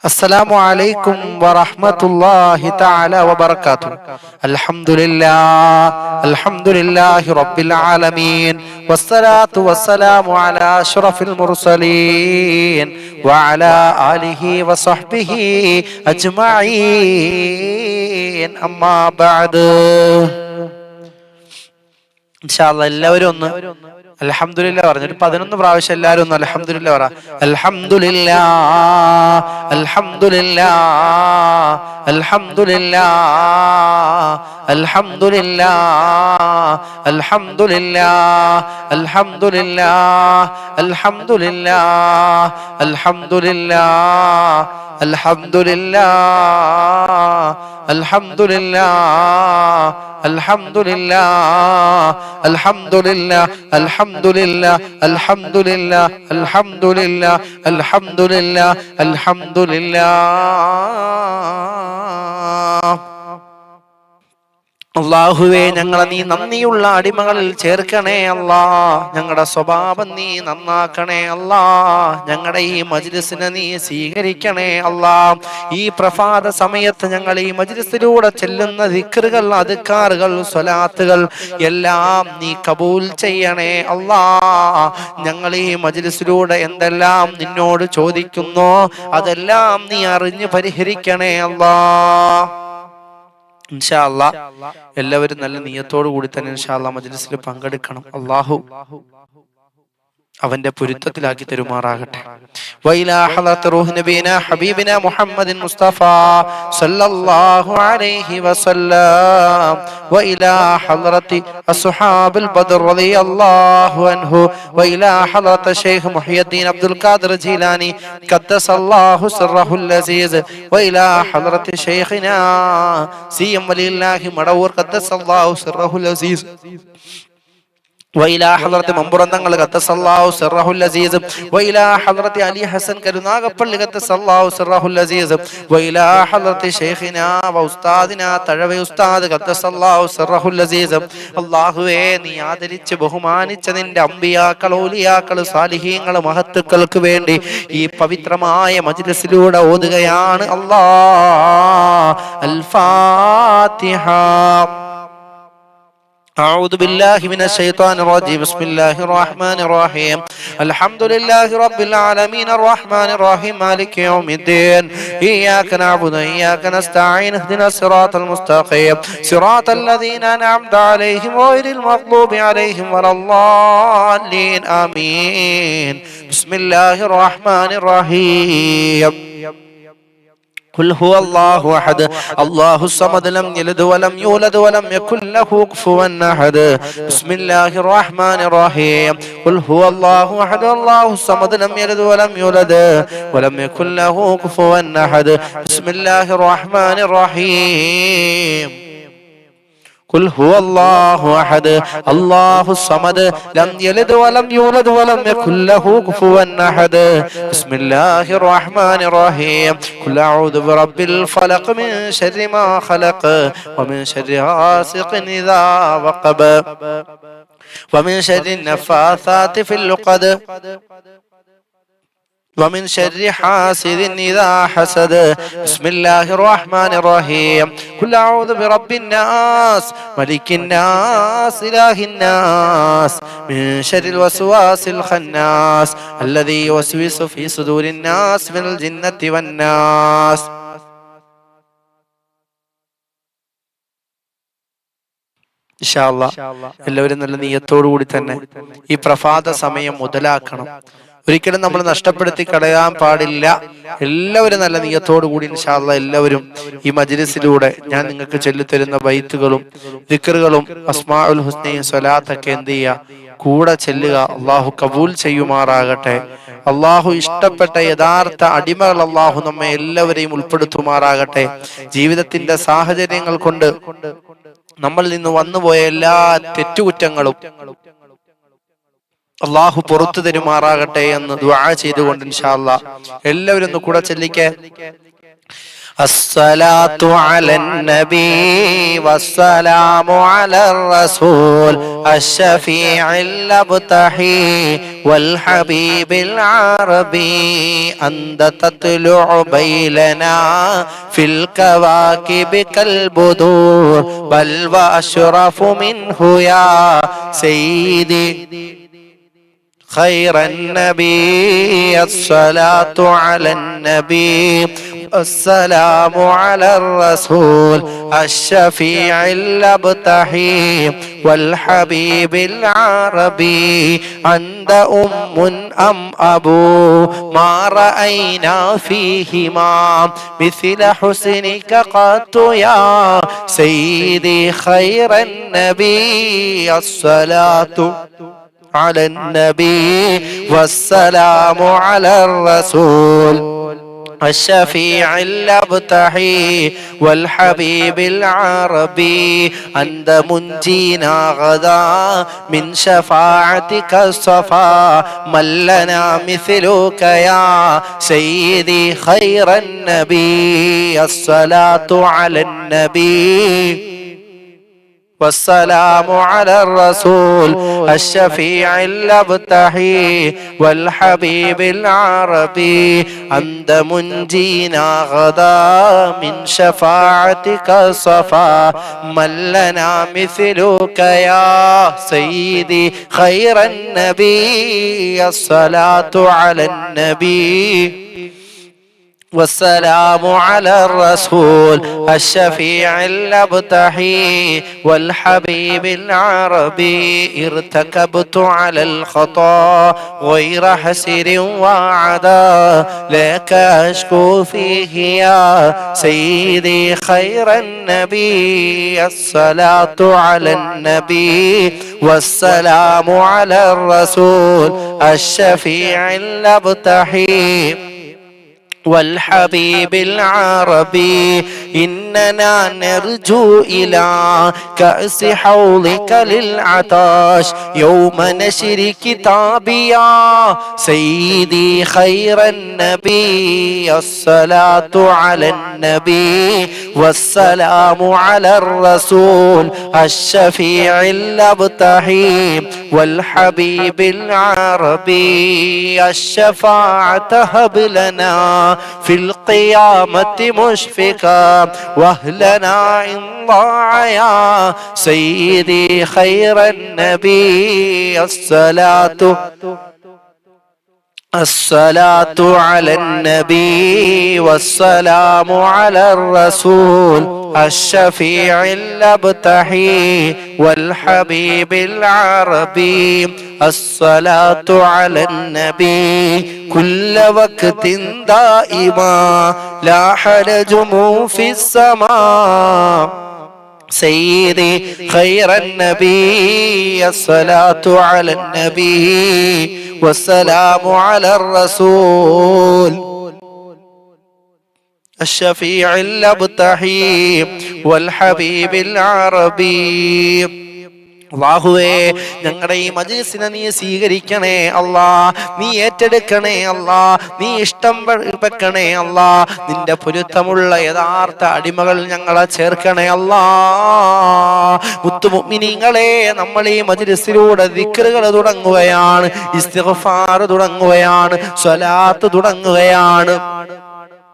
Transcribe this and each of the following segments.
السلام عليكم ورحمة الله تعالى وبركاته. الحمد لله رب العالمين، والصلاة والسلام على أشرف المرسلين وعلى آله وصحبه أجمعين. أما بعد. ഇൻഷാല്ലാഹ് എല്ലാവരും ഒന്ന് അൽഹംദുലില്ലാഹ് പറഞ്ഞു. ഒരു 11 പ്രാവശ്യം എല്ലാവരും ഒന്ന് അൽഹംദുലില്ലാഹ് പറ. അൽഹംദുലില്ലാഹ് അൽഹംദുലില്ലാഹ് അൽഹംദുലില്ലാഹ് അൽഹംദുലില്ലാഹ് അൽഹംദുലില്ലാഹ് അൽഹംദുലില്ലാഹ് അൽഹംദുലില്ലാഹ് അൽഹംദുലില്ലാഹ് അൽഹംദുലില്ലാഹ് അൽഹംദുലില്ലാഹ് അൽഹംദുലില്ലാഹ് അൽഹംദുലില്ലാഹ് അൽഹംദുലില്ലാഹ് അൽഹംദുലില്ലാഹ് അൽഹംദുലില്ലാഹ് അൽഹംദുലില്ലാഹ് അൽഹംദുലില്ലാഹ്. അല്ലാഹുവേ, ഞങ്ങളെ നീ നന്ദിയുള്ള അടിമകളിൽ ചേർക്കണേ അല്ലാ. ഞങ്ങളുടെ സ്വഭാവം നീ നന്നാക്കണേ അല്ലാ. ഞങ്ങളുടെ ഈ മജ്ലിസിനെ നീ സ്വീകരിക്കണേ അല്ലാ. ഈ പ്രഭാത സമയത്ത് ഞങ്ങൾ ഈ മജ്ലിസിലൂടെ ചെല്ലുന്ന ദിക്റുകൾ, അദ്കാറുകൾ, സ്വലാത്തുകൾ എല്ലാം നീ കബൂൽ ചെയ്യണേ അല്ലാ. ഞങ്ങൾ ഈ മജ്ലിസിലൂടെ എന്തെല്ലാം നിന്നോട് ചോദിക്കുന്നോ അതെല്ലാം നീ അറിഞ്ഞു പരിഹരിക്കണേ അല്ലാ. ഇൻഷാ അല്ലാഹ് എല്ലാവരും നല്ല നിയ്യത്തോടു കൂടി തന്നെ ഇൻഷാ അല്ലാഹ് മജ്ലിസിൽ പങ്കെടുക്കണം. അല്ലാഹു അവന്റെ പൊരുത്തത്തിലാക്കി തരുമാറാകട്ടെ. വഇലാ ഹളറത്ത് റൂഹ് നബീന ഹബീബിന മുഹമ്മദിൻ മുസ്തഫ സല്ലല്ലാഹു അലൈഹി വസല്ലം വഇലാ ഹളറത്തി അസ്ഹാബുൽ ബദർ റളിയല്ലാഹു അൻഹു വഇലാ ഹളറത്ത് ശൈഖ് മുഹയ്യിദ്ദീൻ അബ്ദുൽ ഖാദിർ ജീലാനി ഖദ്ദസല്ലാഹു സിർറഹുൽ അസീസ് വഇലാ ഹളറത്തി ശൈഖിനാ സിയം വലില്ലാഹി മടവൂർ ഖദ്ദസല്ലാഹു സിർറഹുൽ അസീസ് വഇലാ ഹളറത്ത് മമ്പുറന്തങ്ങൾ ഖദ്ദസല്ലാഹു സിർറഹുൽ അസീസ് വഇലാ ഹളറത്ത് അലി ഹസൻ കരുനാഗപ്പള്ളി ഖദ്ദസല്ലാഹു സിർറഹുൽ അസീസ് വഇലാ ഹളറത്ത് ശൈഖിനാ വ ഉസ്താദിനാ തഴവ ഉസ്താദ് ഖദ്ദസല്ലാഹു സിർറഹുൽ അസീസ്. അല്ലാഹുവേ, നീ ആദരിച്ച് ബഹുമാനിച്ച നിന്റെ അമ്പിയാക്കൾ, ഔലിയാക്കൾ, സാലിഹീങ്ങൾ, മഹത്തുക്കൾക്ക് വേണ്ടി ഈ പവിത്രമായ മജ്ലിസിലൂടെ ഓതുകയാണ് അല്ലാഹ്. അൽ ഫാത്തിഹ. أعوذ بالله من الشيطان الرجيم. بسم الله الرحمن الرحيم. الحمد لله رب العالمين الرحمن الرحيم مالك يوم الدين. إياك نعبد وإياك نستعين. اهدنا الصراط المستقيم صراط الذين أنعمت عليهم غير المغضوب عليهم ولا الضالين. آمين. بسم الله الرحمن الرحيم. قل هو الله أحد الله الصمد لم يلد ولم يولد ولم يكن له كفوا أحد. بسم الله الرحمن الرحيم. قل هو الله أحد الله الصمد لم يلد ولم يولد ولم يكن له كفوا أحد. بسم الله الرحمن الرحيم. قل هو الله أحد الله الصمد لم يلد ولم يولد ولم يكن له كفوا أحد. بسم الله الرحمن الرحيم. قل أعوذ برب الفلق من شر ما خلق ومن شر غاسق إذا وقب ومن شر النفاثات في العقد ومن شر حاسد إذا حسد. بسم الله الرحمن الرحيم. قل أعوذ برب الناس ملك الناس إله الناس من شر الوسواس الخناس الذي يوسوس في صدور الناس من الجنة والناس. ഇൻഷാ അല്ലാഹ് എല്ലാവരും നല്ല നിയ്യത്തോടു കൂടി തന്നെ ഈ പ്രഭാത സമയം മുതലാക്കണം. ഒരിക്കലും നമ്മൾ നഷ്ടപ്പെടുത്തി കളയാൻ പാടില്ല. എല്ലാവരും നല്ല നിയ്യത്തോടു കൂടി ഇൻഷാ അല്ലാഹ് എല്ലാവരും ഈ മജ്ലിസിലൂടെ ഞാൻ നിങ്ങൾക്ക് ചൊല്ലിത്തരുന്ന ബൈത്തുകളും ദിക്റുകളും അസ്മാഉൽ ഹുസ്നയും സ്വലാത്തൊക്കെ എന്ത് ചെയ്യുക, കൂടെ ചെല്ലുക. അള്ളാഹു കബൂൽ ചെയ്യുമാറാകട്ടെ. അള്ളാഹു ഇഷ്ടപ്പെട്ട യഥാർത്ഥ അടിമകൾ അള്ളാഹു നമ്മെ എല്ലാവരെയും ഉൾപ്പെടുത്തുമാറാകട്ടെ. ജീവിതത്തിന്റെ സാഹചര്യങ്ങൾ കൊണ്ട് നമ്മളിൽ നിന്ന് വന്നുപോയ എല്ലാ തെറ്റുകുറ്റങ്ങളും അള്ളാഹു പുറത്തു തരുമാറാകട്ടെ എന്ന് ദുആ ചെയ്തുകൊണ്ട് ഇൻഷാ അല്ലാഹ് എല്ലാവരും ഒന്ന് കൂടെ ചൊല്ലിക്കേ. الصلاة على النبي والسلام على الرسول الشفيع الأبتحي والحبيب العربي أنت تطلع بيننا في الكواكب كالبدور بل وأشرف منه يا سيدي خير النبي الصلاة على النبي السلام على الرسول الشفيع الأبتحي والحبيب العربي أنت أم أم أبو ما رأينا فيهما مثل حسنك قط يا سيدي خير النبي الصلاة على النبي والسلام على الرسول الشفيع الأبتحي والحبيب العربي أنت منجينا غدا من شفاعتك الصفا من لنا مثلك يا سيدي خير النبي الصلاة على النبي والسلام على الرسول الشفيع الأبتحي والحبيب العربي أنت منجينا غدا من شفاعتك الصفا من لنا مثلك يا سيدي خير النبي الصلاة على النبي والسلام على الرسول الشفيع الأبتحي والحبيب العربي ارتكبت على الخطا غير حسر وعدا لك أشكو فيه يا سيدي خير النبي الصلاة على النبي والسلام على الرسول الشفيع الأبتحي والحبيب العربي إننا نرجو إلى كأس حوضك للعطاش يوم نشر كتابي يا سيدي خير النبي الصلاة على النبي والسلام على الرسول الشفيع الأبتحي والحبيب العربي الشفاعة هب لنا في القيامة مشفقا واهلنا إن ضاع يا سيدي خير النبي الصلاة على النبي والسلام على الرسول الشفيع الأبتحي والحبيب العربي الصلاة على النبي كل وقت دائما لاح نجم في السماء سيدي خير النبي الصلاة على النبي والسلام على الرسول الشفيع الأبتحي والحبيب العربي അല്ലാഹുവേ ഞങ്ങളുടെ ഈ മജ്‌ലിസിനെ നീ സ്വീകരിക്കണേ അല്ലാ, നീ ഏറ്റെടുക്കണേ അല്ലാ, നീ ഇഷ്ടം വെക്കണേ അല്ലാ, നിന്റെ പൊരുത്തമുള്ള യഥാർത്ഥ അടിമകൾ ഞങ്ങളെ ചേർക്കണേ അല്ലാ. മുത്തു മുഅ്മിനീങ്ങളെ, നമ്മൾ ഈ മജ്‌ലിസിലൂടെ ദിക്റുകൾ തുടങ്ങുകയാണ്, ഇസ്തിഗ്ഫാർ തുടങ്ങുകയാണ്, സ്വലാത്ത് തുടങ്ങുകയാണ്.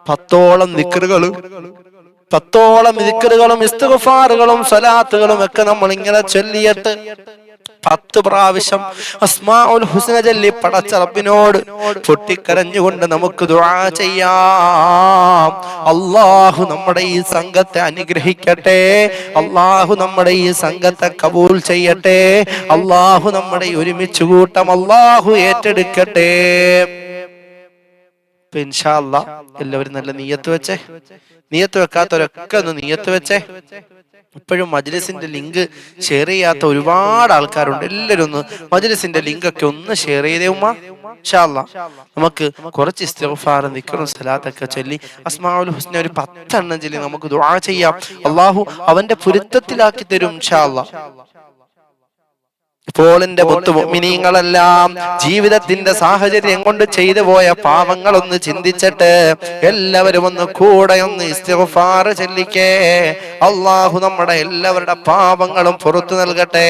10ഓളം ദിക്റുകളും ഇസ്തിഗ്ഫാറുകളും സ്വലാത്തുകളും ഒക്കെ നമ്മൾ ഇങ്ങനെ ചൊല്ലിയിട്ട് 10 പ്രാവശ്യം അസ്മാഉൽ ഹുസ്ന ചൊല്ലി പടച്ച റബ്ബിനോട് പൊട്ടിക്കരഞ്ഞുകൊണ്ട് നമുക്ക് ദുആ ചെയ്യാം. അല്ലാഹു നമ്മുടെ ഈ സംഘത്തെ അനുഗ്രഹിക്കട്ടെ, അല്ലാഹു നമ്മുടെ ഈ സംഘത്തെ കബൂൽ ചെയ്യട്ടെ, അല്ലാഹു നമ്മുടെ ഒരുമിച്ച് കൂട്ടം അല്ലാഹു ഏറ്റെടുക്കട്ടെ. ഇൻഷാ അല്ലാഹ് എല്ലാവരും നല്ല നിയ്യത്ത് വെച്ചേ, നിയ്യത്ത് വെക്കാത്തവരൊക്കെ ഒന്ന് നിയ്യത്ത് വെച്ചേ. ഇപ്പോഴും മജ്‌ലിസിന്റെ ലിങ്ക് ഷെയർ ചെയ്യാത്ത ഒരുപാട് ആൾക്കാരുണ്ട്. എല്ലാവരും ഒന്ന് മജ്‌ലിസിന്റെ ലിങ്ക് ഒക്കെ ഒന്ന് ഷെയർ ചെയ്തേ ഉമ്മ. ഇൻഷാ അല്ലാഹ് നമുക്ക് കുറച്ച് ഇസ്തിഗ്ഫാർ ദിക്റും സലാത്തൊക്കെ ചൊല്ലി അസ്മാഉൽ ഹുസ്ന ഒരു 10 എണ്ണം ചൊല്ലി നമുക്ക് ദുആ ചെയ്യാം. അല്ലാഹു അവന്റെ പൊരുത്തത്തിലാക്കി തരും ഇൻഷാ അല്ലാഹ്. ഇപ്പോൾ എന്റെ മുത്തു മുഅ്മിനീങ്ങളെല്ലാം ജീവിതത്തിന്റെ സാഹചര്യം കൊണ്ട് ചെയ്തു പോയ പാവങ്ങളൊന്ന് ചിന്തിച്ചിട്ട് എല്ലാവരും ഒന്ന് കൂടെ ഒന്ന് ഇസ്തിഗ്ഫാർ ചൊല്ലിക്കേ. അല്ലാഹു നമ്മുടെ എല്ലാവരുടെ പാപങ്ങളും പുറത്തു നൽകട്ടെ.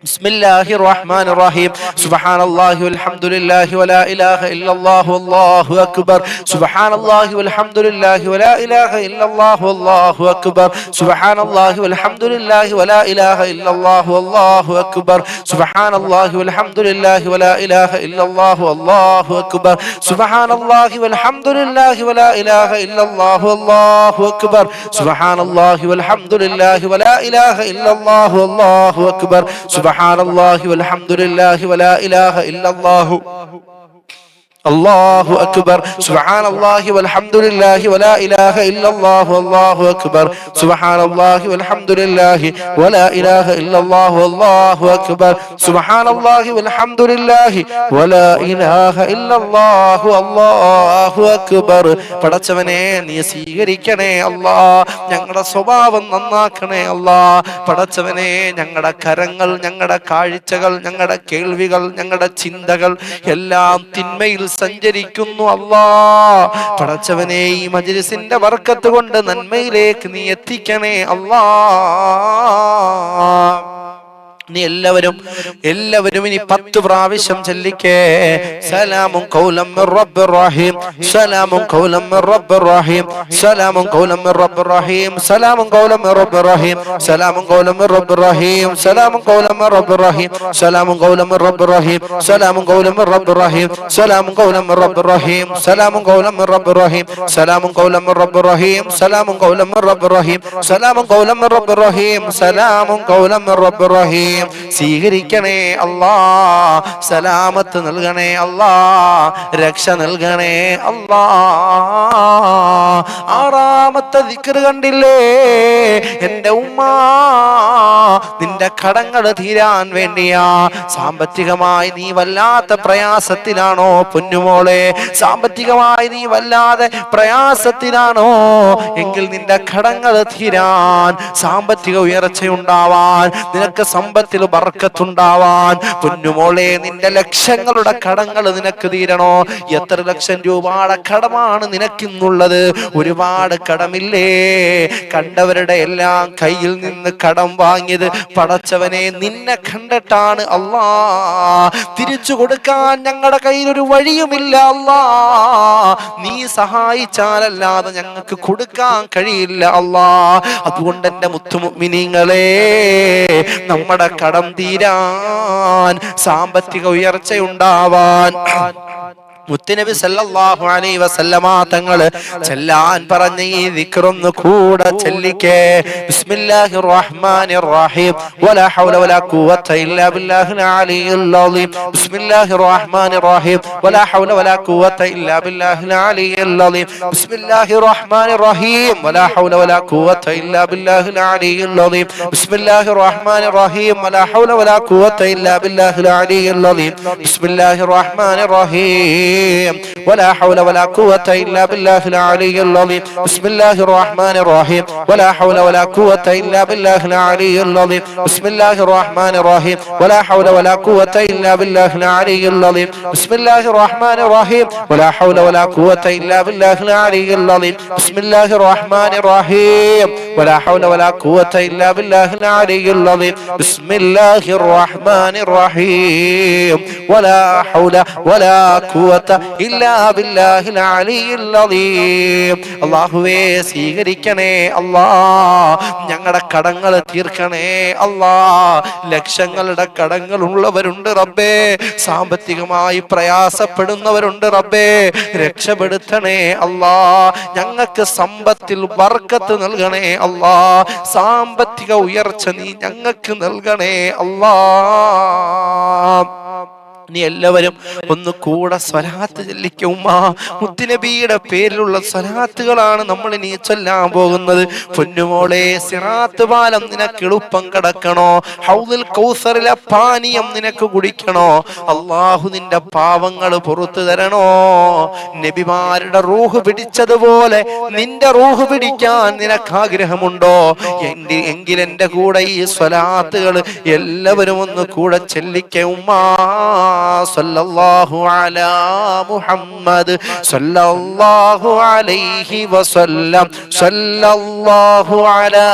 بسم الله الرحمن الرحيم سبحان الله والحمد لله ولا إله إلا الله والله أكبر سبحان الله والحمد لله ولا إله إلا الله والله أكبر سبحان الله والحمد لله ولا إله إلا الله والله أكبر سبحان الله والحمد لله ولا إله إلا الله والله أكبر سبحان الله والحمد لله ولا إله إلا الله والله أكبر سبحان الله والحمد لله ولا إله إلا الله والله أكبر سبحان الله والحمد لله ولا إله إلا الله الله أكبر سبحان الله والحمد لله ولا إله إلا الله والله أكبر سبحان الله والحمد لله ولا إله إلا الله والله أكبر سبحان الله والحمد لله ولا إله إلا الله والله أكبر പടച്ചവനെ നീ സ്വീകരിക്കണേ അല്ലാ ഞങ്ങളുടെ സ്വഭാവം നന്നാക്കണേ അല്ലാ പടച്ചവനെ ഞങ്ങളുടെ കരങ്ങൾ ഞങ്ങളുടെ കാഴ്ചകൾ ഞങ്ങളുടെ കേൾവികൾ ഞങ്ങളുടെ ചിന്തകൾ എല്ലാം തിന്മയിൽ സഞ്ചരിക്കുന്നു അല്ലാ പടച്ചവനെ ഈ മജ്‌ലിസിന്റെ ബർക്കത്ത് കൊണ്ട് നന്മയിലേക്ക് നീ എത്തിക്കണേ അല്ലാ നീ എല്ലാവരും ഇനി 10 പ്രാവശ്യം ചൊല്ലിക്കേ സലാമുൻ ഖൗലൻ മിർ റബ്ബിർ റഹീം സലാമുൻ ഖൗലൻ മിർ റബ്ബിർ റഹീം സലാമുൻ ഖൗലൻ മിർ റബ്ബിർ റഹീം സലാമുൻ ഖൗലൻ മിർ റബ്ബിർ റഹീം സലാമുൻ ഖൗലൻ മിർ റബ്ബിർ റഹീം സലാമുൻ ഖൗലൻ മിർ റബ്ബിർ റഹീം സലാമുൻ ഖൗലൻ മിർ റബ്ബിർ റഹീം സലാമുൻ ഖൗലൻ മിർ റബ്ബിർ റഹീം സലാമുൻ ഖൗലൻ മിർ റബ്ബിർ റഹീം സലാമുൻ ഖൗലൻ മിർ റബ്ബിർ റഹീം സലാമുൻ ഖൗലൻ മിർ റബ്ബിർ റഹീം സലാമുൻ ഖൗലൻ മിർ റബ്ബിർ റഹീം സലാമുൻ ഖൗലൻ മിർ റബ്ബിർ റഹീം സലാമുൻ ഖൗലൻ മിർ റബ്ബിർ റഹീം സ്വീകരിക്കണേ അല്ലാ സലാമത്ത് നൽകണേ അല്ലാ രക്ഷ നൽകണേ അല്ലാ ആറാമത്തെ ദിക്ർ കണ്ടില്ലേ എൻ്റെ ഉമ്മ നിന്റെ കടങ്ങൾ തീരാൻ വേണ്ടിയാ സാമ്പത്തികമായി നീ വല്ലാത്ത പ്രയാസത്തിലാണോ പൊന്നുമോളെ സാമ്പത്തികമായി നീ വല്ലാതെ പ്രയാസത്തിലാണോ എങ്കിൽ നിന്റെ കടങ്ങൾ തീരാൻ സാമ്പത്തിക ഉയർച്ചയുണ്ടാവാൻ നിനക്ക് സമ്പത്തിൽ ബർക്കത്തുണ്ടാവാൻ പൊന്നുമോളെ നിന്റെ ലക്ഷങ്ങളുടെ കടങ്ങൾ നിനക്ക് തീരണോ എത്ര ലക്ഷം രൂപയുടെ കടമാണ് നിനക്കിന്നുള്ളത് ഒരുപാട് കടമില്ലേ കണ്ടവരുടെ എല്ലാം കയ്യിൽ നിന്ന് കടം വാങ്ങിയത് പടച്ചവനെ നിന്നെ കണ്ടിട്ടാണ് അല്ലാ തിരിച്ചു കൊടുക്കാൻ ഞങ്ങളുടെ കയ്യിൽ ഒരു വഴിയുമില്ല അല്ലാ നീ സഹായിച്ചാലല്ലാതെ ഞങ്ങൾക്ക് കൊടുക്കാൻ കഴിയില്ല അല്ലാ അതുകൊണ്ട് എൻ്റെ മുത്തുമുഅ്മിനീങ്ങളെ നമ്മുടെ കടം തീരാൻ സാമ്പത്തിക ഉയർച്ചയുണ്ടാവാൻ മുത്തുനബി സല്ലല്ലാഹു അലൈഹി വസല്ലമ തങ്ങൾ ചൊല്ലാൻ പറഞ്ഞ ഈ ദിക്ർ ഒന്ന് കൂടെ ചൊല്ലിക്കേ ബിസ്മില്ലാഹിർ റഹ്മാനിർ റഹീം വലാ ഹൗല വലാ ഖുവത ഇല്ലാ ബില്ലാഹിൽ അലിയിൽ അലീം ബിസ്മില്ലാഹിർ റഹ്മാനിർ റഹീം വലാ ഹൗല വലാ ഖുവത ഇല്ലാ ബില്ലാഹിൽ അലിയിൽ അലീം ബിസ്മില്ലാഹിർ റഹ്മാനിർ റഹീം വലാ ഹൗല വലാ ഖുവത ഇല്ലാ ബില്ലാഹിൽ അലിയിൽ അലീം ബിസ്മില്ലാഹിർ റഹ്മാനിർ റഹീം വലാ ഹൗല വലാ ഖുവത ഇല്ലാ ബില്ലാഹിൽ അലിയിൽ അലീം ബിസ്മില്ലാഹിർ റഹ്മാനിർ റഹീം ولا حول ولا قوة إلا بالله العلي العظيم بسم الله الرحمن الرحيم ولا حول ولا قوة إلا بالله العلي العظيم بسم الله الرحمن الرحيم ولا حول ولا قوة إلا بالله العلي العظيم بسم الله الرحمن الرحيم ولا حول ولا قوة إلا بالله العلي العظيم بسم الله الرحمن الرحيم ولا حول ولا قوة إلا بالله العلي العظيم بسم الله الرحمن الرحيم ولا حول ولا قوة إلا بالله العلي العظيم അല്ലാഹുവേ സ്വീകരിക്കണേ അല്ലാ ഞങ്ങളുടെ കടങ്ങൾ തീർക്കണേ അല്ലാ ലക്ഷങ്ങളുടെ കടങ്ങൾ ഉള്ളവരുണ്ട് റബ്ബേ സാമ്പത്തികമായി പ്രയാസപ്പെടുന്നവരുണ്ട് റബ്ബേ രക്ഷപ്പെടുത്തണേ അല്ലാ ഞങ്ങൾക്ക് സമ്പത്തിൽ ബർക്കത്ത് നൽകണേ അല്ലാ സാമ്പത്തിക ഉയർച്ച നീ ഞങ്ങൾക്ക് നൽകണേ അല്ലാ നീ എല്ലാവരും ഒന്ന് കൂടെ സ്വലാത്ത് ചൊല്ലിക്കുക ഉമ്മ മുത്തുനബിയുടെ പേരിലുള്ള സ്വലാത്തുകളാണ് നമ്മൾ ഇനി ചൊല്ലാൻ പോകുന്നത് പൊന്നുമോളെ സിറാത്ത് പാലം നിനക്ക് എളുപ്പം കടക്കണോ ഹൗദുൽ കൗസറിലെ പാനീയം നിനക്ക് കുടിക്കണോ അല്ലാഹു നിന്റെ പാവങ്ങൾ പുറത്തു തരണോ നബിമാരുടെ റൂഹ് പിടിച്ചതുപോലെ നിന്റെ റൂഹ് പിടിക്കാൻ നിനക്ക് ആഗ്രഹമുണ്ടോ എങ്കിൽ എന്റെ കൂടെ ഈ സ്വലാത്തുകൾ എല്ലാവരും ഒന്ന് കൂടെ ചൊല്ലിക്ക ഉമ്മ സല്ലല്ലാഹു അലാ മുഹമ്മദ് സല്ലല്ലാഹു അലൈഹി വസല്ലം സല്ലല്ലാഹു അലാ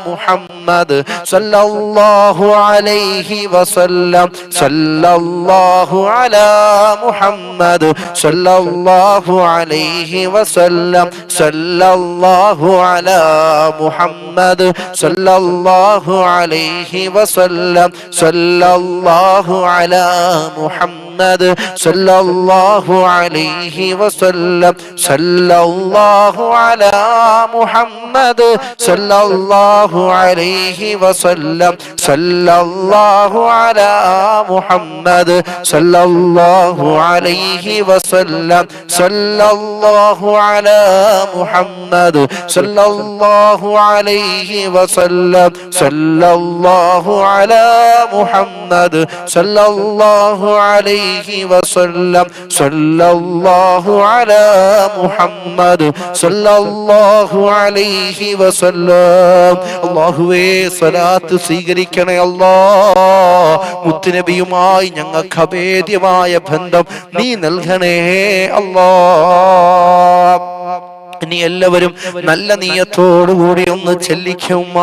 മുഹമ്മദ് സല്ലല്ലാഹു അലൈഹി വസല്ലം സല്ലല്ലാഹു അലാ മുഹമ്മദ് സല്ലല്ലാഹു അലൈഹി വസല്ലം സല്ലല്ലാഹു അലാ മുഹമ്മദ് സല്ലല്ലാഹു അലൈഹി വസല്ലം സല്ലല്ലാഹു അലാ മുഹമ്മദ് സല്ലല്ലാഹു അലൈഹി വസല്ലം സല്ലല്ലാഹു അലാ മുഹമ്മദ് സല്ലല്ലാഹു അലൈഹി വസല്ലം സല്ലല്ലാഹു അലാ മുഹമ്മദ് സല്ലല്ലാഹു അലൈഹി വസല്ലം സല്ലല്ലാഹു അലാ മുഹമ്മദ് സല്ലല്ലാഹു അലൈഹി വസല്ലം സല്ലല്ലാഹു അലാ മുഹമ്മദ് സല്ലല്ലാഹു അലൈഹി വസല്ലം സല്ലല്ലാഹു അലാ മുഹമ്മദ് സല്ലല്ലാഹു അലൈഹി വസല്ലം. അല്ലാഹുവേ സ്വലാത്ത് സ്വീകരിക്കണേ അല്ലാഹ്. മുത്തുനബിയുമായി ഞങ്ങൾക്ക് അഭേദ്യമായ ബന്ധം നീ നൽകണേ അല്ലാഹ്. ഇനി എല്ലാവരും നല്ല നീയത്തോടുകൂടി ഒന്ന് ചെല്ലിക്കുമ്മ.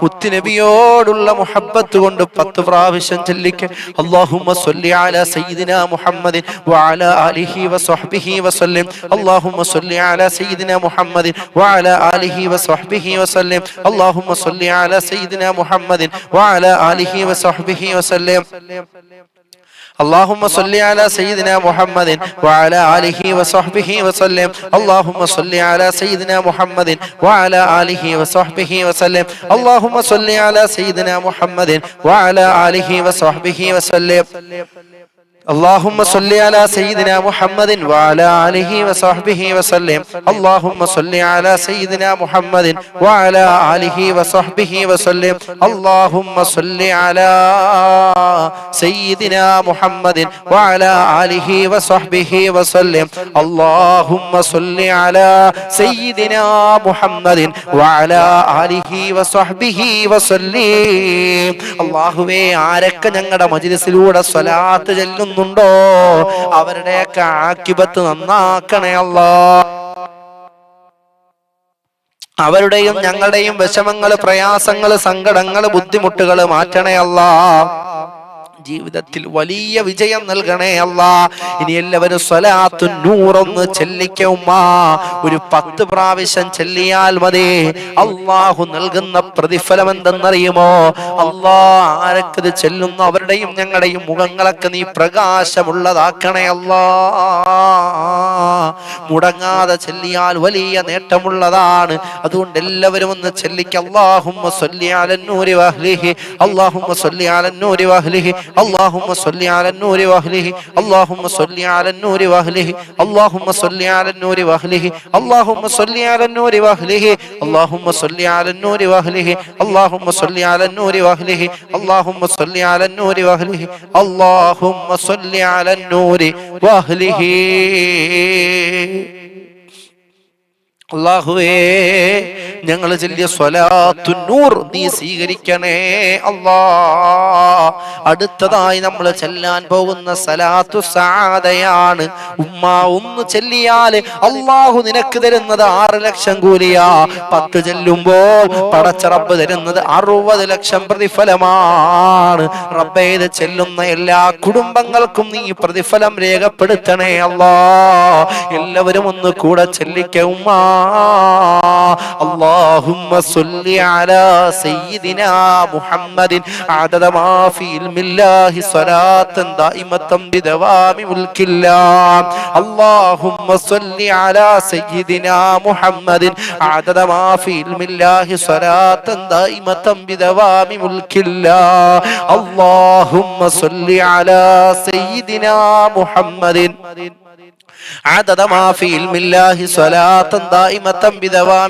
മുത്തുനബിയോടുള്ള മുഹബ്ബത്ത് കൊണ്ട് 10 പ്രാവശ്യം ചെല്ലിക്ക. അല്ലാഹുമ്മ സ്വല്ലി അലാ സയ്യിദിനാ മുഹമ്മദിൻ വഅലാ ആലിഹി വസ്വഹ്ബിഹി വസല്ലം. അല്ലാഹുമ്മ സ്വല്ലി അലാ സയ്യിദിനാ മുഹമ്മദിൻ വഅലാ ആലിഹി വസ്വഹ്ബിഹി വസല്ലം. അല്ലാഹുമ്മ സ്വല്ലി അലാ സയ്യിദിനാ മുഹമ്മദിൻ വഅലാ ആലിഹി വസ്വഹ്ബിഹി വസല്ലം. اللهم صل على سيدنا محمد وعلى آله وصحبه وسلم. اللهم صل على سيدنا محمد وعلى آله وصحبه وسلم. اللهم صل على سيدنا محمد وعلى آله وصحبه وسلم. اللهم صل على سيدنا محمد وعلى آله وصحبه وسلم. اللهم صل على سيدنا محمد وعلى آله وصحبه وسلم. اللهم صل على سيدنا محمد وعلى آله وصحبه وسلم. اللهم صل على سيدنا محمد وعلى آله وصحبه وسلم. അല്ലാഹുവേ, ആരൊക്കെ ഞങ്ങളുടെ മജ്‌ലിസിലൂടെ സ്വലാത്ത് ചൊല്ലുന്നുണ്ടോ അവരുടെയൊക്കെ ആഖിബത്ത് നന്നാക്കണേ അല്ലാഹ്. അവരുടെയും ഞങ്ങളുടെയും വിഷമങ്ങൾ, പ്രയാസങ്ങൾ, സങ്കടങ്ങൾ, ബുദ്ധിമുട്ടുകൾ മാറ്റണേ അല്ലാഹ്. ജീവിതത്തിൽ വലിയ വിജയം നൽകണേ അല്ലാഹ്. ഇനി എല്ലാവരും സ്വലാത്തു നൂറൊന്ന് ചെല്ലിക്കുമ്മ. ഒരു 10 പ്രാവശ്യം ചെല്ലിയാൽ മതി. അല്ലാഹു നൽകുന്ന പ്രതിഫലം എന്തെന്നറിയുമോ? അല്ലാഹ് ആരൊക്കെ ചെല്ലുന്നു അവരുടെയും ഞങ്ങളുടെയും മുഖങ്ങളൊക്കെ നീ പ്രകാശമുള്ളതാക്കണേ അല്ലാഹ്. മുടങ്ങാതെ ചെല്ലിയാൽ വലിയ നേട്ടമുള്ളതാണ്. അതുകൊണ്ട് എല്ലാവരും ഒന്ന് ചെല്ലിക്ക. അല്ലാഹുമ്മ സ്വല്ലി അലന്നൂരി വഅഹ്ലിഹി. അല്ലാഹുമ്മ സ്വല്ലി അലന്നൂരി വഅഹ്ലിഹി. اللهم صل على النور واهله. اللهم صل على النور واهله. اللهم صل على النور واهله. اللهم صل على النور واهله. اللهم صل على النور واهله. اللهم صل على النور واهله. اللهم صل على النور واهله. اللهم صل على النور واهله. അല്ലാഹുവേ, ഞങ്ങൾ ചൊല്ലിയ സ്വലാത്തു നൂർ നീ സ്വീകരിക്കണേ അല്ലാഹ്. അടുത്തതായി നമ്മൾ ചെല്ലാൻ പോകുന്ന സലാത്തു സആദയാണ്. ഉമ്മ ഒന്ന് ചെല്ലിയാൽ അല്ലാഹു നിനക്ക് തരുന്നത് 6 ലക്ഷം കൂലിയാ. 10 ചെല്ലുമ്പോൾ പടച്ച റബ്ബ് തരുന്നത് 60 ലക്ഷം പ്രതിഫലമാണ്. റബ്ബേ, ഇത് ചെല്ലുന്ന എല്ലാ കുടുംബങ്ങൾക്കും നീ പ്രതിഫലം രേഖപ്പെടുത്തണേ അല്ലാഹ്. എല്ലാവരും ഒന്ന് കൂടെ ചെല്ലിക്ക ഉമ്മ. اللهم صل على سيدنا محمد عدد ما في علم الله صلاة دائمة بدوام ملك الله. اللهم صل على سيدنا محمد عدد ما في علم الله صلاة دائمة بدوام ملك الله. اللهم صل على سيدنا محمد عدد ما في علم الله صلاة دائمة بدوام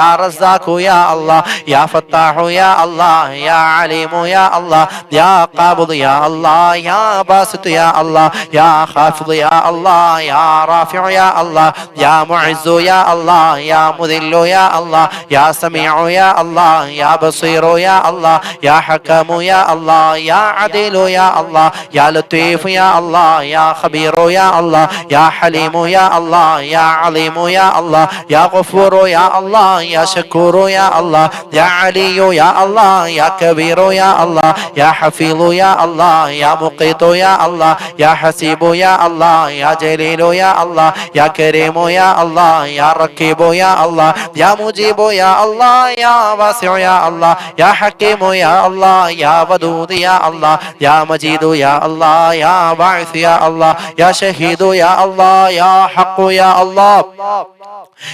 يا رزاق يا الله يا فتاح يا الله يا عليم يا الله يا قابض يا الله يا باسط يا الله يا خافض يا الله يا رافع يا الله يا معز يا الله يا مذل يا الله يا سميع يا الله يا بصير يا الله يا حكم يا الله يا عدل يا الله يا لطيف يا الله يا خبير يا الله يا حليم يا الله يا عليم يا الله يا غفور يا الله يا شكور يا الله يا علي يا الله يا كبير يا الله يا حفيظ يا الله يا مقيت يا الله يا حسيب يا الله يا جليل يا الله يا كريم يا الله يا ركيب يا الله يا مجيب يا الله يا واسع يا الله يا حكيم يا الله يا ودود يا الله يا مجيد يا الله يا باعث يا الله يا شهيد يا الله يا حق يا الله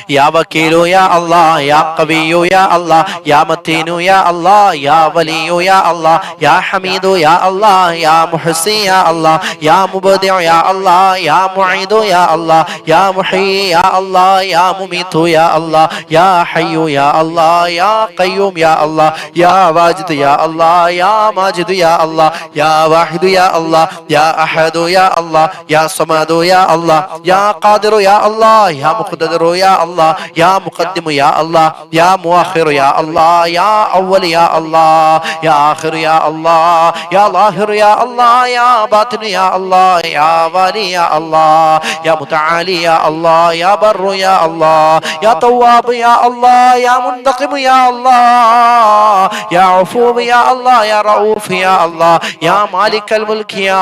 يا وكيل يا الله يا قوي يا الله يا متين يا الله يا ولي يا الله يا حميد يا الله يا محسن يا الله يا مبدع يا الله يا معيد يا الله يا محيي يا الله يا مميت يا الله يا حي يا الله يا قيوم يا الله يا واجد يا الله يا ماجد يا الله يا واحد يا الله يا أحد يا الله يا صمد يا الله يا قادر يا الله يا مقتدر يا الله يا مقدم يا الله يا مؤخر يا الله يا أول يا الله يا آخر يا الله يا ظاهر يا الله يا باطن يا الله يا والي يا الله يا متعالي يا الله يا بر يا الله يا تواب يا الله يا منتقم يا الله يا عفو يا الله يا رؤوف يا الله يا مالك الملك يا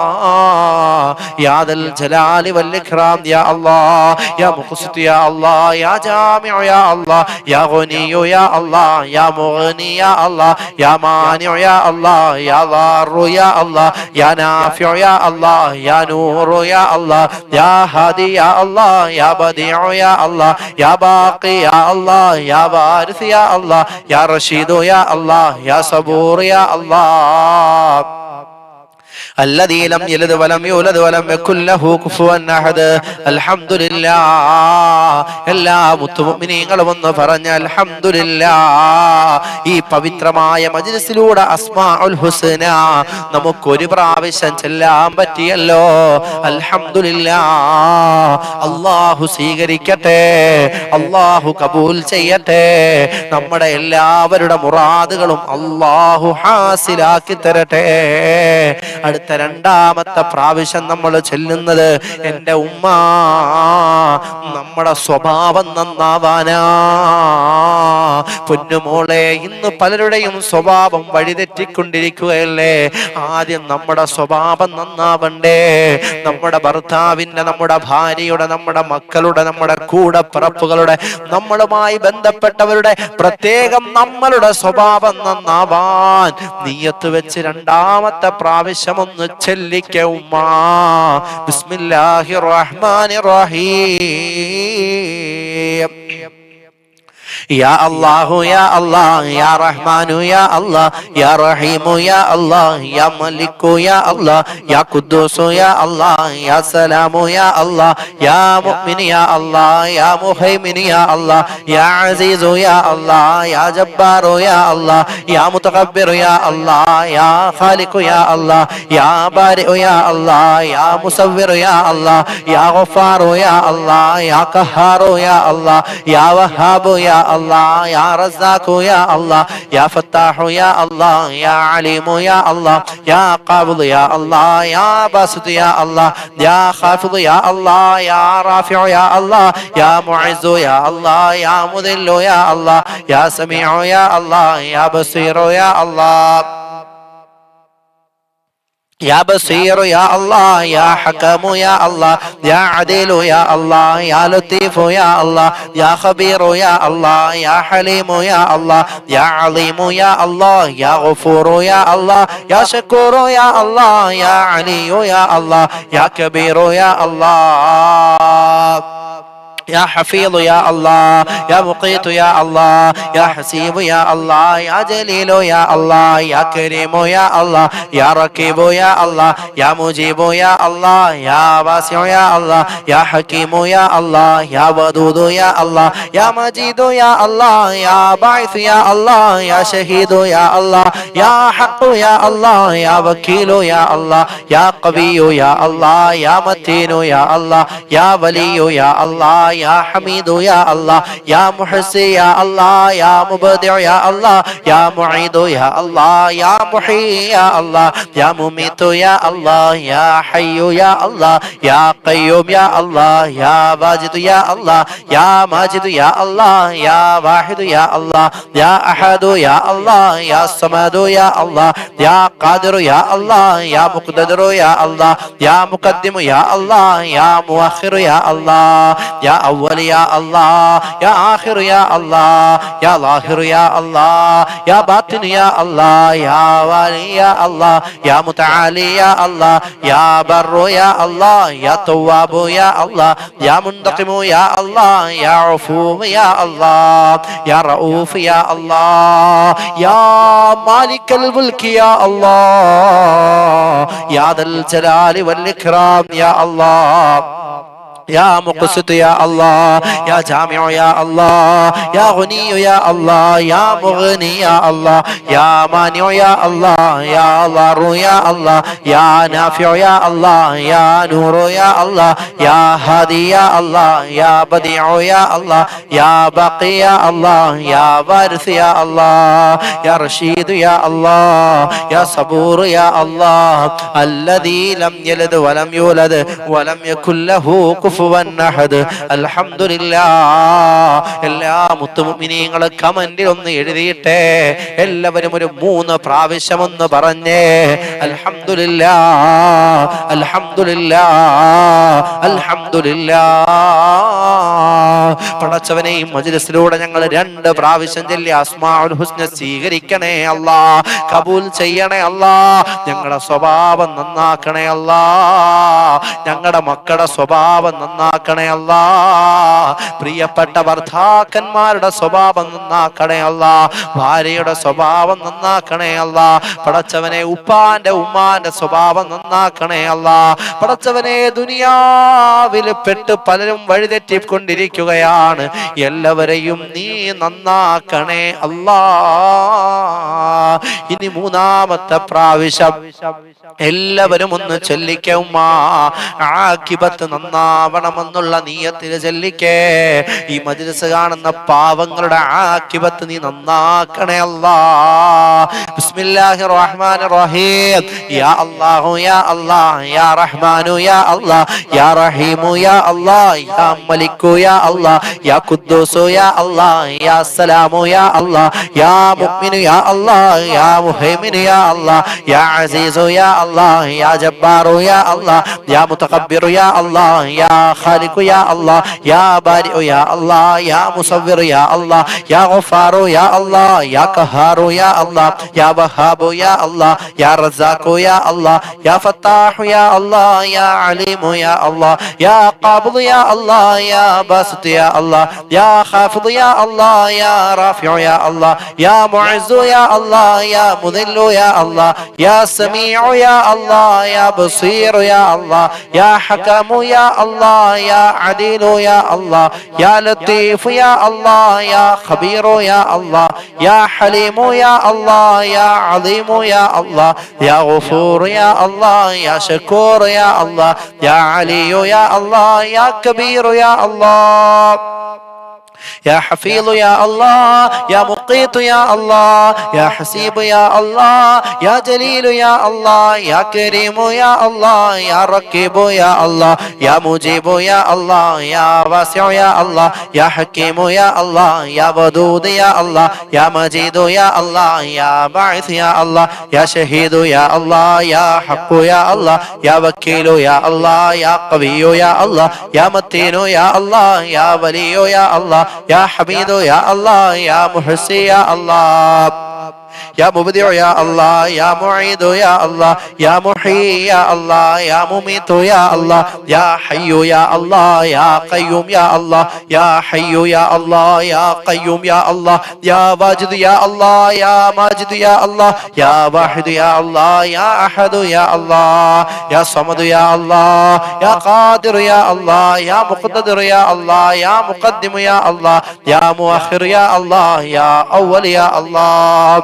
الله يا ذا الجلال والإكرام يا الله يا مقسط يا الله يا جامع يا الله يا غني يا الله يا مغني يا الله يا مانع يا الله يا ضار يا الله يا نافع يا الله يا نور يا الله يا هادي يا الله يا بديع يا الله يا باقي يا الله يا وارث يا الله يا رشيد يا الله يا صبور يا الله الذي لم يلد ولم يولد ولم يكن له كفوا أحد الحمد لله എല്ലാ മുത്തുമുഅ്മിനീങ്ങളും ഒന്ന് പറഞ്ഞ അൽഹംദുലില്ലാഹ്. ഈ പവിത്രമായ മജ്ലിസിലൂടെ അസ്മാഉൽ ഹുസ്ന നമുക്ക് ഒരു പ്രാവശ്യം ചൊല്ലാൻ പറ്റിയല്ലോ. അൽഹംദുലില്ലാഹ്. അല്ലാഹു സ്വീകരിക്കട്ടെ, അല്ലാഹു കബൂൽ ചെയ്യട്ടെ. നമ്മുടെ എല്ലാവരുടെ മുറാദുകളും അല്ലാഹു ഹാസിലാക്കി തരട്ടെ. അടുത്ത രണ്ടാമത്തെ പ്രാവശ്യം നമ്മൾ ചൊല്ലുന്നത് എൻ്റെ ഉമ്മ നമ്മുടെ സ്വഭാവം നന്നാവാനാ. പൊന്നുമോളെ, ഇന്ന് പലരുടെയും സ്വഭാവം വഴിതെറ്റിക്കൊണ്ടിരിക്കുകയല്ലേ. ആദ്യം നമ്മുടെ സ്വഭാവം നന്നാവണ്ടേ. നമ്മുടെ ഭർത്താവിന്റെ, നമ്മുടെ ഭാര്യയുടെ, നമ്മുടെ മക്കളുടെ, നമ്മുടെ കൂടപ്പിറപ്പുകളുടെ, നമ്മളുമായി ബന്ധപ്പെട്ടവരുടെ, പ്രത്യേകം നമ്മളുടെ സ്വഭാവം നന്നാവാൻ നിയ്യത്ത് വെച്ച് രണ്ടാമത്തെ പ്രാവശ്യം ഒന്ന് ചൊല്ലിക്ക ഉമ്മ. ബിസ്മില്ലാഹിർ റഹ്മാനിർ റഹീം. يا الله يا الله يا رحمن يا الله يا رحيم يا الله يا ملك يا الله يا قدوس يا الله يا سلام يا الله يا مؤمن يا الله يا مهيمن يا الله يا عزيز يا الله يا جبار يا الله يا متكبر يا الله يا خالق يا الله يا بارئ يا الله يا مصور يا الله يا غفار يا الله يا قهار يا الله يا وهاب يا الله يا رزاق يا الله يا فتاح يا الله يا عليم يا الله يا قابض يا الله يا باسط يا الله يا خافض يا الله يا رافع يا الله يا معز يا الله يا مذل يا الله يا سميع يا الله يا بصير يا الله يا بصير يا الله يا حكم يا الله يا عدل يا الله يا لطيف يا الله يا خبير يا الله يا حليم يا الله يا عليم يا الله يا غفور يا الله يا شكور يا الله يا علي يا الله يا كبير يا الله يا حفيظ يا الله، يا مقيت يا الله، يا حسيب يا الله، يا جليل يا الله، يا كريم يا الله، يا ركيب يا الله، يا مجيب يا الله، يا واسع يا الله، يا حكيم يا الله، يا ودود يا الله، يا مجيد يا الله، يا باعث يا الله، يا شهيد يا الله، يا حق يا الله، يا وكيل يا الله، يا قوي يا الله، يا متين يا الله، يا ولي يا الله، يا حميد يا الله، يا محسن يا الله، يا مبدع يا الله، يا معيد يا الله، يا محيي يا الله، يا مميت يا الله، يا حي يا الله، يا قيوم يا الله، يا واجد يا الله، يا ماجد يا الله، يا واحد يا الله، يا أحد يا الله، يا صمد يا الله، يا قادر يا الله، يا مقتدر يا الله، يا مقدم يا الله، يا مؤخر يا الله، يا أول يا الله، يا آخر يا الله، يا ظاهر يا الله، يا باطن يا الله، يا والي يا الله، يا متعالي يا الله، يا بر يا الله، يا تواب يا الله، يا منتقم يا الله، يا عفو يا الله، يا رؤوف يا الله، يا مالك الملك يا الله، يا ذا الجلال والإكرام يا الله، يا مقسط يا الله، يا جامع يا الله، يا غني يا الله، يا مغني يا الله، يا مانع يا الله، يا ضار يا الله، يا نافع يا الله، يا نور يا الله، يا هادي يا الله، يا بديع يا الله، يا باقي يا الله، يا وارث يا الله، يا رشيد يا الله، يا صبور يا الله، الذي لم يلد ولم يولد ولم يكن له كفوا അഹദ്. അൽഹംദുലില്ലാഹ്. എല്ലാ മുത്തുമുഅ്മിനീങ്ങൾ കമന്റിൽ ഒന്ന് എഴുതിയിട്ടെ. എല്ലാവരും ഒരു 3 പ്രാവശ്യം ഒന്ന് പറഞ്ഞേ അൽഹംദുലില്ലാഹ്, അൽഹംദുലില്ലാഹ്, അൽഹംദുലില്ലാഹ്. പടച്ചവനെ ഈ മജ്ലിസിലൂടെ ഞങ്ങൾ 2 പ്രാവശ്യം ചൊല്ലി അസ്മാഉൽ ഹുസ്ന സ്വീകരിക്കണേ അല്ലാ, കബൂൽ ചെയ്യണേ അല്ലാ, ഞങ്ങളുടെ സ്വഭാവം നന്നാക്കണേ അല്ലാ, ഞങ്ങളുടെ മക്കളുടെ സ്വഭാവം നന്നാക്കണേ അല്ലാ, പ്രിയപ്പെട്ട ഭർത്താക്കന്മാരുടെ സ്വഭാവം നന്നാക്കണേ അല്ലാ, ഭാര്യയുടെ സ്വഭാവം നന്നാക്കണേ അല്ലാ, പടച്ചവനെ ഉപ്പാന്റെ ഉമ്മാന്റെ സ്വഭാവം നന്നാക്കണേ അല്ലാ, പടച്ചവനെ ദുനിയാവിൽ പെട്ട് പലരും വഴിതെറ്റിക്കൊണ്ടിരിക്കുകയാണ്, എല്ലാവരെയും നീ നന്നാക്കണേ അല്ലാ. ഇനി 3ാമത്തെ പ്രാവശ്യം എല്ലാവരും ഒന്ന് ചൊല്ലിക്കേ ഉമ്മാ, ആഖിബത്ത് നന്നാവണമെന്നുള്ള നീയത്തിൽ ചൊല്ലിക്കേ. ഈ മജ്ലിസ് കാണുന്ന പാവങ്ങളുടെ ആഖിബത്ത് നീ നന്നാക്കണേ അല്ലാ. ബിസ്മില്ലാഹിർ റഹ്മാനിർ റഹീം. യാ അല്ലാഹു യാ അല്ലാഹ്, യാ റഹ്മാനു യാ അല്ലാഹ്, യാ റഹീമു യാ അല്ലാഹ്, യാ മലിക്കു യാ അല്ലാഹ്, യാ ഖുദ്ദൂസു യാ അല്ലാഹ്, യാ സലാമു യാ അല്ലാഹ്, യാ മുഅ്മിനു യാ അല്ലാഹ്, യാ മുഹൈമിനു യാ അല്ലാഹ്, യാ അസീസു യാ അല്ലാഹ്, യാ ജബ്ബാറു യാ അല്ലാഹ്, യാ മുതകബ്ബിറു യാ അല്ലാഹ്, യാ ഖാലിഖു യാ അല്ലാഹ്, യാ ബാരിഉ യാ അല്ലാഹ്, യാ മുസവ്വിറു യാ അല്ലാഹ്, യാ ഗഫാറു യാ അല്ലാഹ്, യാ ഖഹാറു യാ അല്ലാഹ്, യാ വഹാബു യാ അല്ലാഹ്, യാ റസാഖു യാ അല്ലാഹ്, യാ ഫത്താഹു യാ അല്ലാഹ്, യാ അലീമു യാ അല്ലാഹ്, യാ ഖാബിദു യാ അല്ലാഹ്, യാ ബാസിതു യാ അല്ലാഹ്, യാ ഖാഫിദു യാ അല്ലാഹ്, യാ റാഫിഉ യാ അല്ലാഹ്, യാ മുഅസ്സു യാ അല്ലാഹ്, യാ മുദില്ലു യാ അല്ലാഹ്, യാ സമീഉ യാ അല്ലാഹ്, യാ ബസീറു യാ അല്ലാഹ്, യാ ഹകമു യാ അല്ലാഹ്, യാ അദീലു യാ അല്ലാഹ്, യാ ലത്തീഫു യാ അല്ലാഹ്, യാ ഖബീറു യാ അല്ലാഹ്, യാ ഹലീമു യാ അല്ലാഹ്, യാ അദീമു യാ അല്ലാഹ്, യാ ഗഫൂർ യാ അല്ലാഹ്, യാ ശകൂർ യാ അല്ലാഹ്, യാ അലിയു യാ അല്ലാഹ്, യാ കബീർ യാ അല്ലാഹ്, يا حفيظ يا الله، يا مقيت يا الله، يا حسيب يا الله، يا جليل يا الله، يا كريم يا الله، يا رقيب يا الله، يا مجيب يا الله، يا واسع يا الله، يا حكيم يا الله، يا ودود يا الله، يا مجيد يا الله، يا باعث يا الله، يا شهيد يا الله، يا حق يا الله، يا وكيل يا الله، يا قوي يا الله، يا متين يا الله، يا ولي يا الله، يا حميد يا الله يا محسن يا الله يا مبدع يا الله يا معيد يا الله يا محيي يا الله يا مميت يا الله يا حي يا الله يا قيوم يا الله يا حي يا الله يا قيوم يا الله يا واجد يا الله يا ماجد يا الله يا واحد يا الله يا أحد يا الله يا صمد يا الله يا قادر يا الله يا مقتدر يا الله يا مقدم يا الله يا مؤخر يا الله يا أول يا الله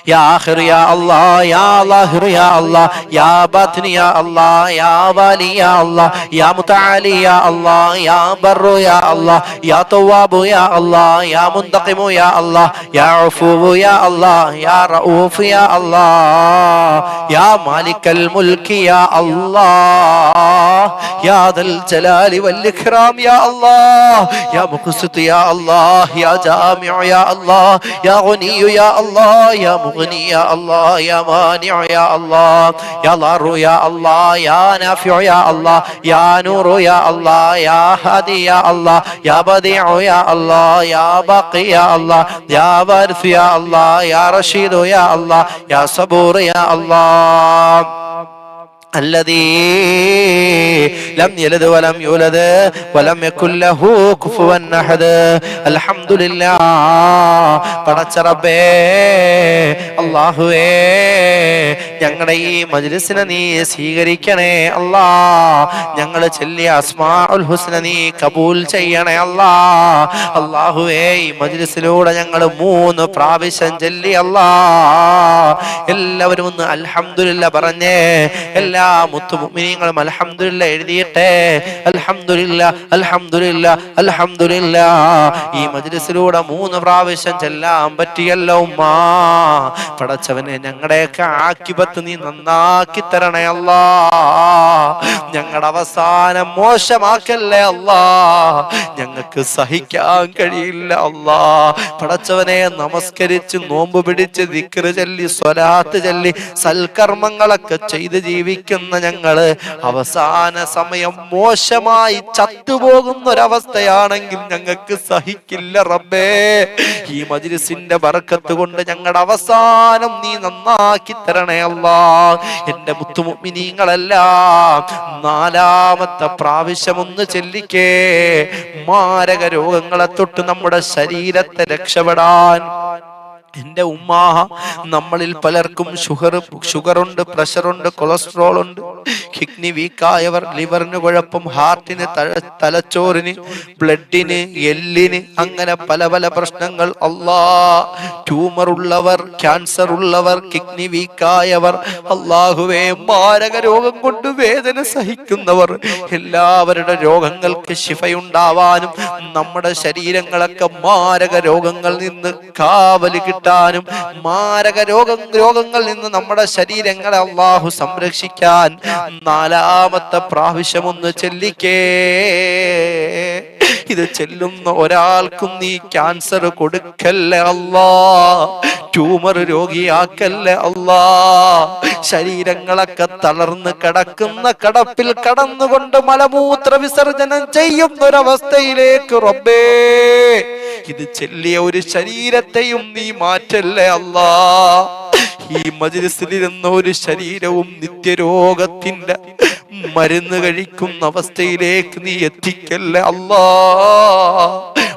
يا آخر يا الله يا ظاهر يا الله يا باطن يا الله يا والي يا الله يا متعالي يا الله يا بر يا الله يا تواب يا الله يا منتقم يا الله يا عفو يا الله يا رؤوف يا الله يا مالك الملك يا الله يا ذا الجلال والإكرام يا الله يا مقسط يا الله يا جامع يا الله يا غني يا الله يا مغني يا الله يا مانع يا الله يا ضار يا الله يا نافع يا الله يا نور يا الله يا هادي يا الله يا بديع يا الله يا باقي يا الله يا وارث يا الله يا رشيد يا الله يا صبور يا الله الذي لم يلد ولم يولد ولم يكن له كفوا أحد الحمد لله പടച്ച റബ്ബേ അല്ലാഹുവേ ഞങ്ങളുടെ ഈ മജ്ലിസിനെ നീ സ്വീകരിക്കണേ അല്ലാ ഞങ്ങൾ ചൊല്ലിയ അസ്മാഉൽ ഹുസ്ന നീ കബൂൽ ചെയ്യണേ അല്ലാ അല്ലാഹുവേ ഈ മജ്ലിസിലൂടെ ഞങ്ങൾ 3 പ്രാവശ്യം ചൊല്ലി അല്ലാ എല്ലാവരും ഒന്ന് അൽഹംദുലില്ലാ പറഞ്ഞേ എല്ലാ മുത്തു മുഅ്മിനീങ്ങളും അൽഹംദുലില്ലാ എഴുതിയിട്ടെ അൽഹംദുലില്ലാ അൽഹംദുലില്ലാ അൽഹംദുലില്ലാ ഈ മജ്ലിസിലൂടെ 3 പ്രാവശ്യം ചെല്ലാൻ പറ്റിയല്ലോ ഉമ്മാ പടച്ചവനെ ഞങ്ങളുടെയൊക്കെ ആക്കിബത്ത് നീ നന്നാക്കി തരണേ അല്ലാ ഞങ്ങളുടെ അവസാനം മോശമാക്കല്ലേ അല്ലാ ഞങ്ങൾക്ക് സഹിക്കാൻ കഴിയില്ല അല്ലാ പടച്ചവനെ നമസ്കരിച്ച് നോമ്പ് പിടിച്ച് ദിക്ർ ചൊല്ലി സ്വലാത്ത് ചൊല്ലി സൽക്കർമ്മങ്ങളൊക്കെ ചെയ്ത് ജീവിക്കുന്ന ഞങ്ങള് അവസാന സമയം മോശമായി ചത്തുപോകുന്ന ഒരവസ്ഥയാണെങ്കിൽ ഞങ്ങൾക്ക് സഹിക്കില്ല റബ്ബേ ഈ മജ്ലിസിന്റെ ബർക്കത്ത് കൊണ്ട് ഞങ്ങളുടെ അവസാനം നീ നന്നാക്കി തരണേ അല്ലാ എന്റെ മുത്തുമുഅ്മിനീങ്ങളെല്ലാം 4ാമത്തെ പ്രാവശ്യം ഒന്ന് ചൊല്ലിക്കേ മാരക രോഗങ്ങളെ തൊട്ട് നമ്മുടെ ശരീരത്തെ രക്ഷപ്പെടാൻ എന്റെ ഉമ്മ നമ്മളിൽ പലർക്കും ഷുഗറുണ്ട് പ്രഷറുണ്ട് കൊളസ്ട്രോൾ ഉണ്ട് കിഡ്നി വീക്കായവർ ലിവറിന് കുഴപ്പം ഹാർട്ടിന് തലച്ചോറിന് ബ്ലഡിന് എല്ലിന് അങ്ങനെ പല പല പ്രശ്നങ്ങൾ അല്ലാ ട്യൂമർ ഉള്ളവർ ക്യാൻസർ ഉള്ളവർ കിഡ്നി വീക്കായവർ അല്ലാഹുവേ മാരക രോഗം കൊണ്ട് വേദന സഹിക്കുന്നവർ എല്ലാവരുടെ രോഗങ്ങൾക്ക് ശിഫയുണ്ടാവാനും നമ്മുടെ ശരീരങ്ങളൊക്കെ മാരക രോഗങ്ങളിൽ നിന്ന് കാവല് കിട്ടാനും മാരക രോഗങ്ങളിൽ നിന്ന് നമ്മുടെ ശരീരങ്ങളെ അല്ലാഹു സംരക്ഷിക്കാൻ 4ാമത്തെ പ്രാവശ്യം ഒന്ന് ചൊല്ലിക്കേ ഇത് ചെല്ലുന്ന ഒരാൾക്കും നീ ക്യാൻസർ കൊടുക്കല്ലേ അല്ലാ ട്യൂമർ രോഗിയാക്കല്ലേ അല്ലാ ശരീരങ്ങളൊക്കെ തളർന്ന് കിടക്കുന്ന കിടപ്പിൽ കടന്നുകൊണ്ട് മലമൂത്ര വിസർജനം ചെയ്യുന്ന ഒരവസ്ഥയിലേക്ക് റബ്ബേ ഇത് ചെല്ലിയ ഒരു ശരീരത്തെയും നീ മാറ്റല്ലേ അല്ലാ ഈ മജ്ലിസിലിരുന്ന ഒരു ശരീരവും നിത്യരോഗത്തിന്റെ മരുന്ന് കഴിക്കുന്ന അവസ്ഥയിലേക്ക് നീ എത്തിക്കല്ലേ അല്ലാ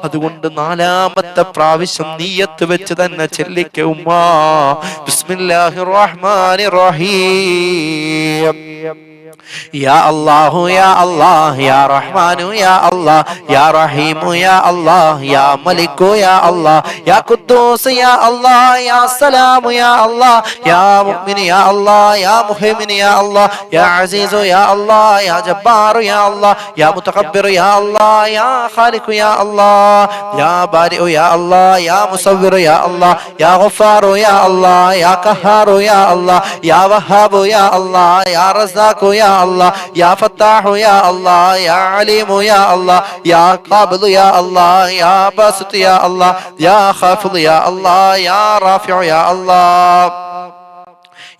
അതുകൊണ്ട് 4ാമത്തെ പ്രാവശ്യം നീയത്ത് വെച്ച് തന്നെ ചൊല്ലിക്ക ഉമ്മാ ബിസ്മില്ലാഹിർ റഹ്മാനിർ റഹീം يا الله يا الله يا رحمن يا الله يا رحيم يا الله يا ملك يا الله يا قدوس يا الله يا سلام يا الله يا مؤمن يا الله يا مهيمن يا الله يا عزيز يا الله يا جبار يا الله يا متكبر يا الله يا خالق يا الله يا بارئ يا الله يا مصور يا الله يا غفار يا الله يا قهار يا الله يا وهاب يا الله يا رزاق يا الله يا فتاح يا الله يا عليم يا الله يا قابض يا الله يا باسط يا الله يا خافض يا الله يا رافع يا الله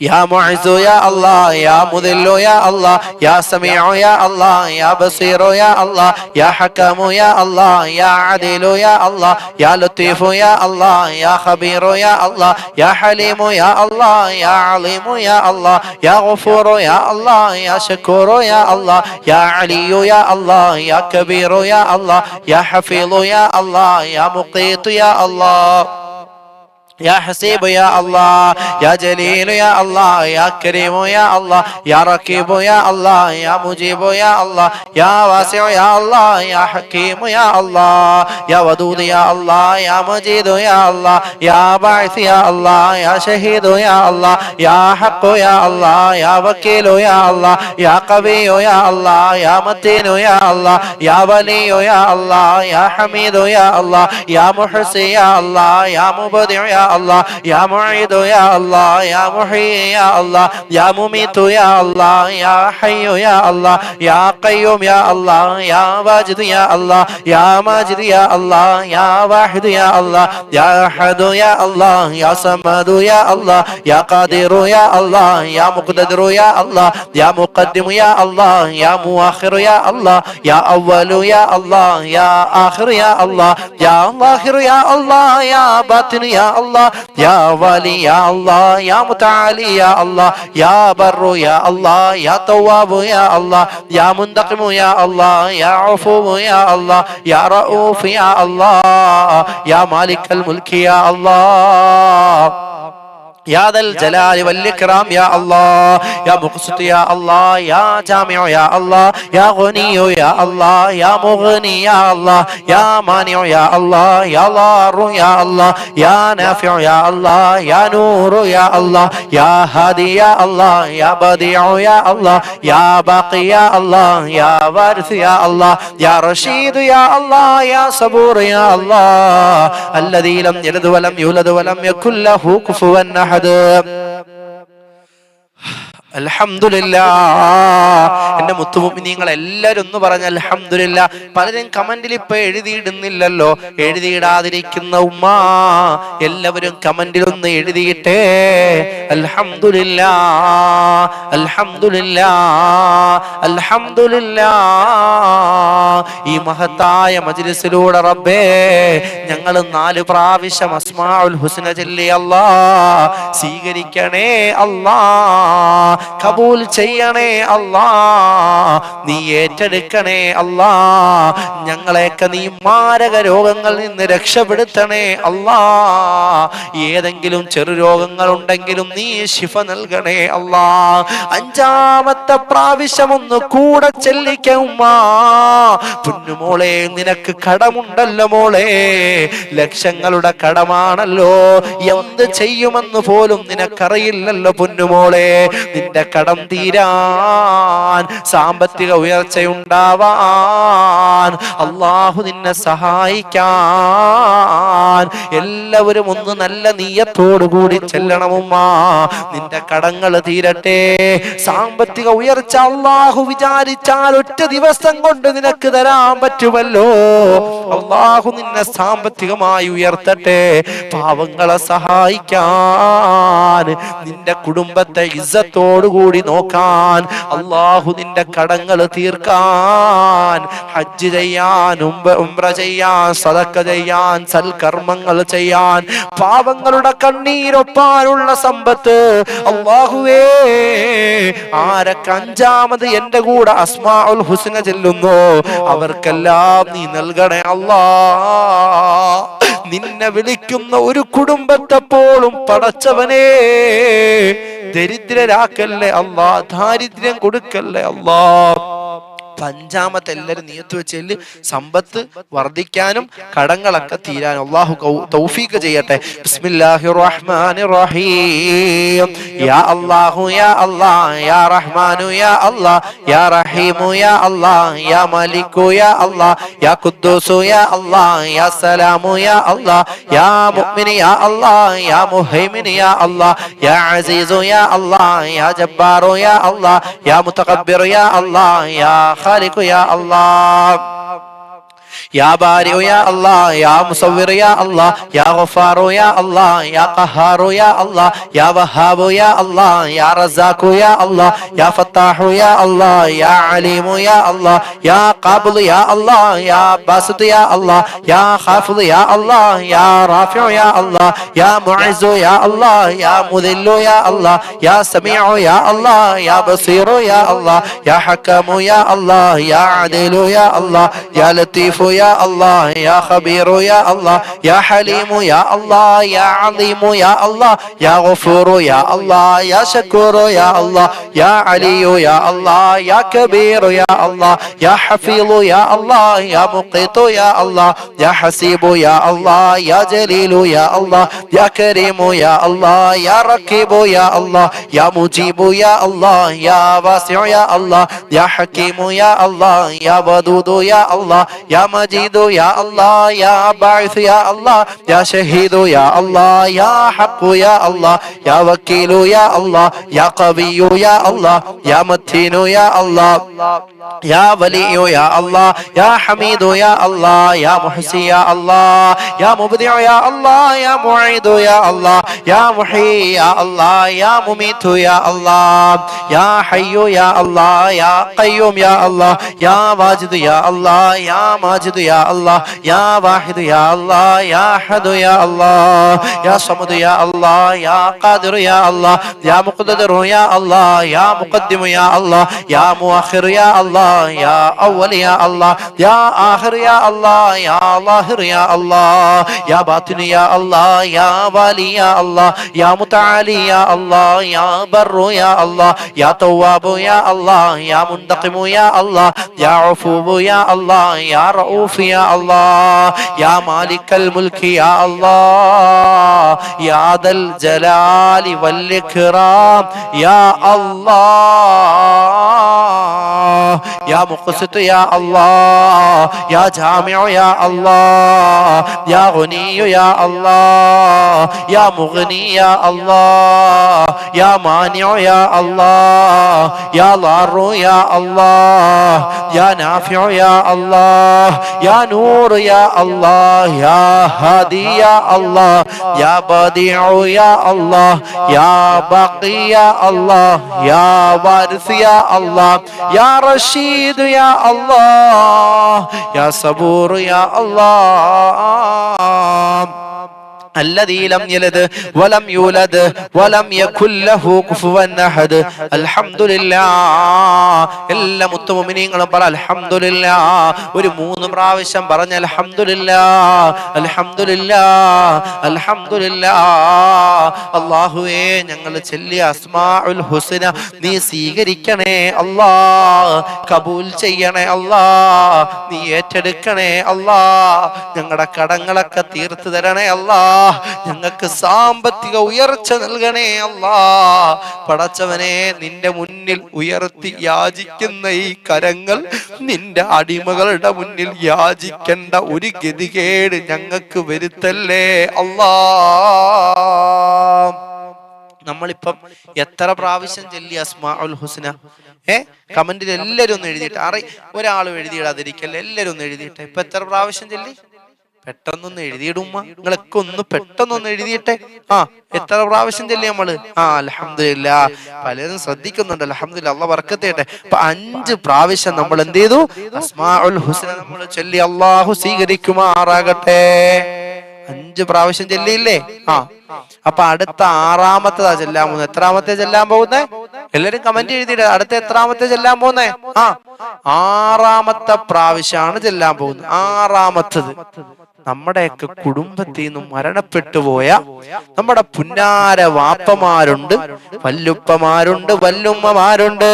يا معز يا الله يا مذل يا الله يا سميع يا الله يا بصير يا الله يا حكم يا الله يا عدل يا الله يا لطيف يا الله يا خبير يا الله يا حليم يا الله يا عليم يا الله يا غفور يا الله يا شكور يا الله يا علي يا الله يا كبير يا الله يا حفيظ يا الله يا مقيت يا الله يا حسيب يا الله يا جليل يا الله يا كريم يا الله يا ركيب يا الله يا مجيب يا الله يا واسع يا الله يا حكيم يا الله يا ودود يا الله يا مجيد يا الله يا باعث يا الله يا شهيد يا الله يا حق يا الله يا وكيل يا الله يا قوي يا الله يا متين يا الله يا ولي يا الله يا حميد يا الله يا محصي يا الله يا مبدع يا الله يا معيد يا الله يا محيي يا الله يا مميت يا الله يا حي يا الله يا قيوم يا الله يا واجد يا الله يا ماجد يا الله يا واحد يا الله يا أحد يا الله يا صمد يا الله يا قادر يا الله يا مقتدر يا الله يا مقدم يا الله يا مؤخر يا الله يا أول يا الله يا آخر يا الله يا ظاهر يا الله يا باطن يا الله يا والي يا الله يا متعالي يا الله يا بر يا الله يا تواب يا الله يا منتقم يا الله يا عفو يا الله يا رؤوف يا الله يا مالك الملك يا الله يا ذا الجلال والإكرام يا الله يا مقسط يا الله يا جامع يا الله يا غني يا الله يا مغني يا الله يا مانع يا الله يا ضار يا الله يا نافع يا الله يا نور يا الله يا هادي يا الله يا بديع يا الله يا باقي يا الله يا وارث يا الله يا رشيد يا الله يا صبور يا الله الذي لم يلد ولم يولد ولم يكن له كفوا أحد. അൽഹംദുലില്ലാഹ്. എന്റെ മുത്തുമുഅ്മിനീങ്ങൾ എല്ലാവരും ഒന്ന് പറഞ്ഞ അൽഹംദുലില്ലാഹ്. പലരും കമന്റിൽ ഇപ്പൊ എഴുതിയിടുന്നില്ലല്ലോ. എഴുതിയിടാതിരിക്കുന്ന ഉമ്മ എല്ലാവരും കമന്റിൽ ഒന്ന് എഴുതിയിട്ടേ. അൽഹംദുലില്ലാഹ് അൽഹംദുലില്ലാഹ് അൽഹംദുലില്ലാഹ്. ഈ മഹത്തായ മജ്ലിസിലൂടെ റബ്ബേ ഞങ്ങൾ 4 പ്രാവശ്യം അസ്മാഉൽ ഹുസ്ന ചൊല്ലി അല്ലാഹ് സ്വീകരിക്കണേ അല്ലാഹ്, കബൂൽ ചെയ്യണേ അല്ലാ, നീ ഏറ്റെടുക്കണേ അല്ലാ. ഞങ്ങളെയൊക്കെ നീ മാരക രോഗങ്ങളിൽ നിന്ന് രക്ഷപ്പെടുത്തണേ അല്ലാ. ഏതെങ്കിലും ചെറു രോഗങ്ങൾ ഉണ്ടെങ്കിലും നീ ശിഫ നൽകണേ അല്ലാ. 5ാമത്തെ പ്രാവശ്യം ഒന്ന് കൂടെ ചെല്ലിക്ക ഉമ്മ. പൊന്നുമോളെ നിനക്ക് കടമുണ്ടല്ലോ മോളെ, ലക്ഷങ്ങളുടെ കടമാണല്ലോ. എന്ത് ചെയ്യുമെന്ന് പോലും നിനക്കറിയില്ലല്ലോ പൊന്നുമോളെ. നിന്റെ കടം തീരാൻ, സാമ്പത്തിക ഉയർച്ചയുണ്ടാവാൻ, അല്ലാഹു നിന്നെ സഹായിക്കാൻ എല്ലാവരും ഒന്ന് നല്ല നീയത്തോടുകൂടി ചെല്ലണമുമ്മ. നിന്റെ കടങ്ങൾ തീരട്ടെ. സാമ്പത്തിക ഉയർച്ച അല്ലാഹു വിചാരിച്ചാൽ ഒറ്റ ദിവസം കൊണ്ട് നിനക്ക് തരാൻ പറ്റുമല്ലോ. അല്ലാഹു നിന്നെ സാമ്പത്തികമായി ഉയർത്തട്ടെ. പാവങ്ങളെ സഹായിക്കാൻ, നിന്റെ കുടുംബത്തെ ഇസ്സത്തോടുകൂടി നോക്കാൻ, അല്ലാഹു നിന്റെ കടങ്ങൾ തീർക്കാൻ, ഹജ്ജ് ചെയ്യാൻ, ഉംറ ചെയ്യാൻ, സദഖ ചെയ്യാൻ, സൽക്കർമ്മങ്ങൾ ചെയ്യാൻ, പാവങ്ങളുടെ കണ്ണീരൊപ്പാനുള്ള സമ്പത്ത് അല്ലാഹുവേ ആരൊക്കെ 5ാമത് എന്റെ കൂടെ അസ്മാഉൽ ഹുസ്ന ചൊല്ലുന്നു അവർക്കെല്ലാം നീ നൽകണേ അല്ലാ. നിന്നെ വിളിക്കുന്ന ഒരു കുടുംബത്തെ പോലും പടച്ചവനേ ദരിദ്രരാക്കല്ലേ അല്ലാ, ദാരിദ്ര്യം കൊടുക്കല്ലേ അല്ലാ. 5ാമത്തെ എല്ലാവരും നിയത്ത് വെച്ചതിൽ സമ്പത്ത് വർദ്ധിക്കാനും കടങ്ങളൊക്കെ തീരാനും അല്ലാഹു തൗഫീഖ് ചെയ്യട്ടെ. ബിസ്മില്ലാഹിർ റഹ്മാനിർ റഹീം. യാ അല്ലാഹു യാ അല്ലാഹ് യാ റഹ്മാനു യാ അല്ലാഹ് യാ റഹീമു യാ അല്ലാഹ് യാ മലിക്കു യാ അല്ലാഹ് യാ ഖുദ്ദൂസു യാ അല്ലാഹ് യാ സലാമു യാ അല്ലാഹ് യാ മുഅ്മിൻ യാ അല്ലാഹ് യാ മുഹൈമിൻ യാ അല്ലാഹ് യാ അസീസു യാ അല്ലാഹ് യാ ജബ്ബാറു യാ അല്ലാഹ് യാ മുതകബ്ബിർ യാ അല്ലാഹ് യാ خالق يا الله യാ ബാരിഉ യാ അല്ലാഹ്, യാ മുസവ്വിർ യാ അല്ലാഹ്, യാ ഗഫാറു യാ അല്ലാഹ്, യാ ഖഹാറു യാ അല്ലാഹ്, യാ വഹാബു യാ അല്ലാഹ്, യാ റസാഖു യാ അല്ലാഹ്, യാ ഫത്താഹു യാ അല്ലാഹ്, യാ അലീമു യാ അല്ലാഹ്, യാ ഖാബിദ് യാ അല്ലാഹ്, യാ ബാസിത് യാ അല്ലാഹ്, യാ ഖാഫിദ് യാ അല്ലാഹ്, യാ റാഫിഉ യാ അല്ലാഹ്, യാ മുഇസ്സു യാ അല്ലാഹ്, യാ മുദില്ലു യാ അല്ലാഹ്, യാ സമീഉ യാ അല്ലാഹ്, യാ ബസീറു യാ അല്ലാഹ്, യാ ഹക്കമു യാ അല്ലാഹ്, യാ അദീലു യാ അല്ലാഹ്, യാ ലത്തീഫു യാ അല്ലാഹ്, യാ ഖബീറു യാ അല്ലാഹ്, യാ ഹലീമു യാ അല്ലാഹ്, യാ അലീമു യാ അല്ലാഹ്, യാ ഗഫൂറു യാ അല്ലാഹ്, യാ ശക്കൂറു യാ അല്ലാഹ്, യാ അലിയു യാ അല്ലാഹ്, യാ കബീറു യാ അല്ലാഹ്, യാ ഹഫീളു യാ അല്ലാഹ്, യാ മുഖീതു യാ അല്ലാഹ്, യാ ഹസീബു യാ അല്ലാഹ്, യാ ജലീലു യാ അല്ലാഹ്, യാ കരീമു യാ അല്ലാഹ്, യാ റഖീബു യാ അല്ലാഹ്, യാ മുജീബു യാ അല്ലാഹ്, യാ വാസിഉ യാ അല്ലാഹ്, യാ ഹകീമു യാ അല്ലാഹ്, യാ വദൂദു യാ അല്ലാഹ്, യാ മജീദു യാ അല്ലാഹ്, യാ ബാഇസ് യാ അല്ലാഹ്, യാ ഷഹീദു യാ അല്ലാഹ്, യാ ഹഖു യാ അല്ലാഹ്, യാ വക്കീലു യാ അല്ലാഹ്, യാ ഖവിയ്യു യാ അല്ലാഹ്, യാ മത്തീനു യാ അല്ലാഹ്, യാ വലിയു യാ അല്ലാഹ്, യാ ഹമീദു യാ അല്ലാഹ്, യാ മുഹ്സി യാ അല്ലാഹ്, യാ മുബ്ദിഉ യാ അല്ലാഹ്, യാ മുഈദു യാ അല്ലാഹ്, യാ മുഹീ യാ അല്ലാഹ്, യാ മുമീതു യാ അല്ലാഹ്, യാ ഹയ്യു യാ അല്ലാഹ്, യാ ഖയ്യൂം യാ അല്ലാഹ്, യാ വാജിദ് യാ അല്ലാഹ്, യാ മാജിദ് യാ അല്ലാഹ്, യാ വാഹിദ് യാ അല്ലാഹ്, യാ അഹദ് യാ അല്ലാഹ്, യാ സമദ് യാ അല്ലാഹ്, യാ ഖാദിർ യാ അല്ലാഹ്, യാ മുഖ്തദിർ യാ അല്ലാഹ്, യാ മുഖദ്ദിം യാ അല്ലാഹ്, യാ മുഅഖിർ യാ അല്ലാഹ്, യാ അവ്വൽ യാ അല്ലാഹ്, യാ ആഖിർ യാ അല്ലാഹ്, യാ ളാഹിർ യാ അല്ലാഹ്, യാ ബാത്തിൻ യാ അല്ലാഹ്, യാ വാലി യാ അല്ലാഹ്, യാ മുതആലി യാ അല്ലാഹ്, യാ ബർറു യാ അല്ലാഹ്, യാ തവ്വാബു യാ അല്ലാഹ്, യാ മുന്തഖിമു യാ അല്ലാഹ്, യാ അഫൂബു യാ അല്ലാഹ്, യാ റഊഫ് യാ അല്ലാഹ്, യാ മാലിക്കൽ മുൽക്കി യാ അല്ലാഹ്, യാ ദൽ ജലാലി വൽ ഇക്റാം യാ അല്ലാഹ്, യാ മുഖ്സിത് യാ അല്ലാഹ്, യാ ജാമിഉ യാ അല്ലാഹ്, യാ ഗനിയ്യു യാ അല്ലാഹ്, യാ മുഗ്നി യാ അല്ലാഹ്, യാ മാനിഉ യാ അല്ലാഹ്, യാ ളാറു യാ അല്ലാഹ്, യാ നാഫിഉ യാ അല്ലാഹ്, യാ നൂർ യാ അല്ലാഹ്, യാ ഹാദി യാ അല്ലാഹ്, യാ ബദീഉ യാ അല്ലാഹ്, യാ ബാഖി യാ അല്ലാഹ്, യാ വാരിസ് യാ അല്ലാഹ്, യാ റഷീദ് യാ അല്ലാഹ്, യാ സബൂർ യാ അല്ലാഹ്, الذي لم يلد ولم يولد ولم يكن له كفوا احد الحمد لله. എല്ലാ മുത്തുമുഅ്മിനീങ്ങളും പറ അൽഹംദുലില്ലാഹ്. ഒരു 3 പ്രാവശ്യം പറഞ്ഞ അൽഹംദുലില്ലാഹ് അൽഹംദുലില്ലാഹ് അൽഹംദുലില്ലാഹ്. അല്ലാഹുവേ, ഞങ്ങൾ ചൊല്ലിയ അസ്മാഉൽ ഹുസ്ന നീ സ്വീകരിക്കണേ അല്ലാഹ്, കബൂൽ ചെയ്യണേ അല്ലാഹ്, നീ ഏറ്റെടുക്കണേ അല്ലാഹ്, ഞങ്ങളുടെ കടങ്ങളൊക്കെ തീർത്തു തരണേ അല്ലാഹ്, ഞങ്ങൾക്ക് സാമ്പത്തിക ഉയർച്ച നൽകണേ അല്ലാഹ്. പടച്ചവനെ, നിന്റെ മുന്നിൽ ഉയർത്തി യാചിക്കുന്ന ഈ കരങ്ങൾ നിന്റെ അടിമകളുടെ മുന്നിൽ യാചിക്കേണ്ട ഒരു ഗതികേട് ഞങ്ങൾക്ക് വരുത്തല്ലേ അല്ലാഹ്. നമ്മളിപ്പം എത്ര പ്രാവശ്യം ചൊല്ലി അസ്മാഉൽ ഹുസ്ന? കമന്റിൽ എല്ലാവരും ഒന്ന് എഴുതിയിട്ട്, ഒരാളും എഴുതിയിടാതിരിക്കല്ലേ, എല്ലാവരും ഒന്ന് എഴുതിയിട്ടെ. ഇപ്പൊ എത്ര പ്രാവശ്യം ചൊല്ലി? പെട്ടെന്നൊന്ന് എഴുതിയിടുമ്മ, നിങ്ങളൊക്കെ ഒന്ന് പെട്ടെന്നൊന്ന് എഴുതിയിട്ടെ. എത്ര പ്രാവശ്യം ചൊല്ലി നമ്മള്? അൽഹംദുലില്ലാഹ്. പലരും ശ്രദ്ധിക്കുന്നുണ്ട്. അൽഹംദുലില്ലാഹ്, അല്ലാഹ് ബർക്കത്ത് ചെയ്യട്ടെ. അപ്പൊ 5 പ്രാവശ്യം നമ്മൾ എന്ത് ചെയ്തു? അസ്മാഉൽ ഹുസ്ന നമ്മൾ ചൊല്ലി. അല്ലാഹു സ്വീകരിക്കുമാറാകട്ടെ. 5 പ്രാവശ്യം ചൊല്ലിയില്ലേ? അപ്പൊ അടുത്ത 6ാമത്തേതാ ചെല്ലാൻ പോകുന്നത്. എത്രാമത്തെ ചെല്ലാൻ പോകുന്നേ? എല്ലാരും കമന്റ് എഴുതിയിട. അടുത്ത എത്രാമത്തെ ചെല്ലാൻ പോകുന്നേ? 6ാമത്തെ പ്രാവശ്യമാണ് ചെല്ലാൻ പോകുന്നത്. 6ാമത്തത് നമ്മുടെയൊക്കെ കുടുംബത്തിൽ നിന്നും മരണപ്പെട്ടു പോയ നമ്മുടെ പുന്നാര വാപ്പമാരുണ്ട്, വല്ലുപ്പമാരുണ്ട്, വല്ലുമ്മമാരുണ്ട്.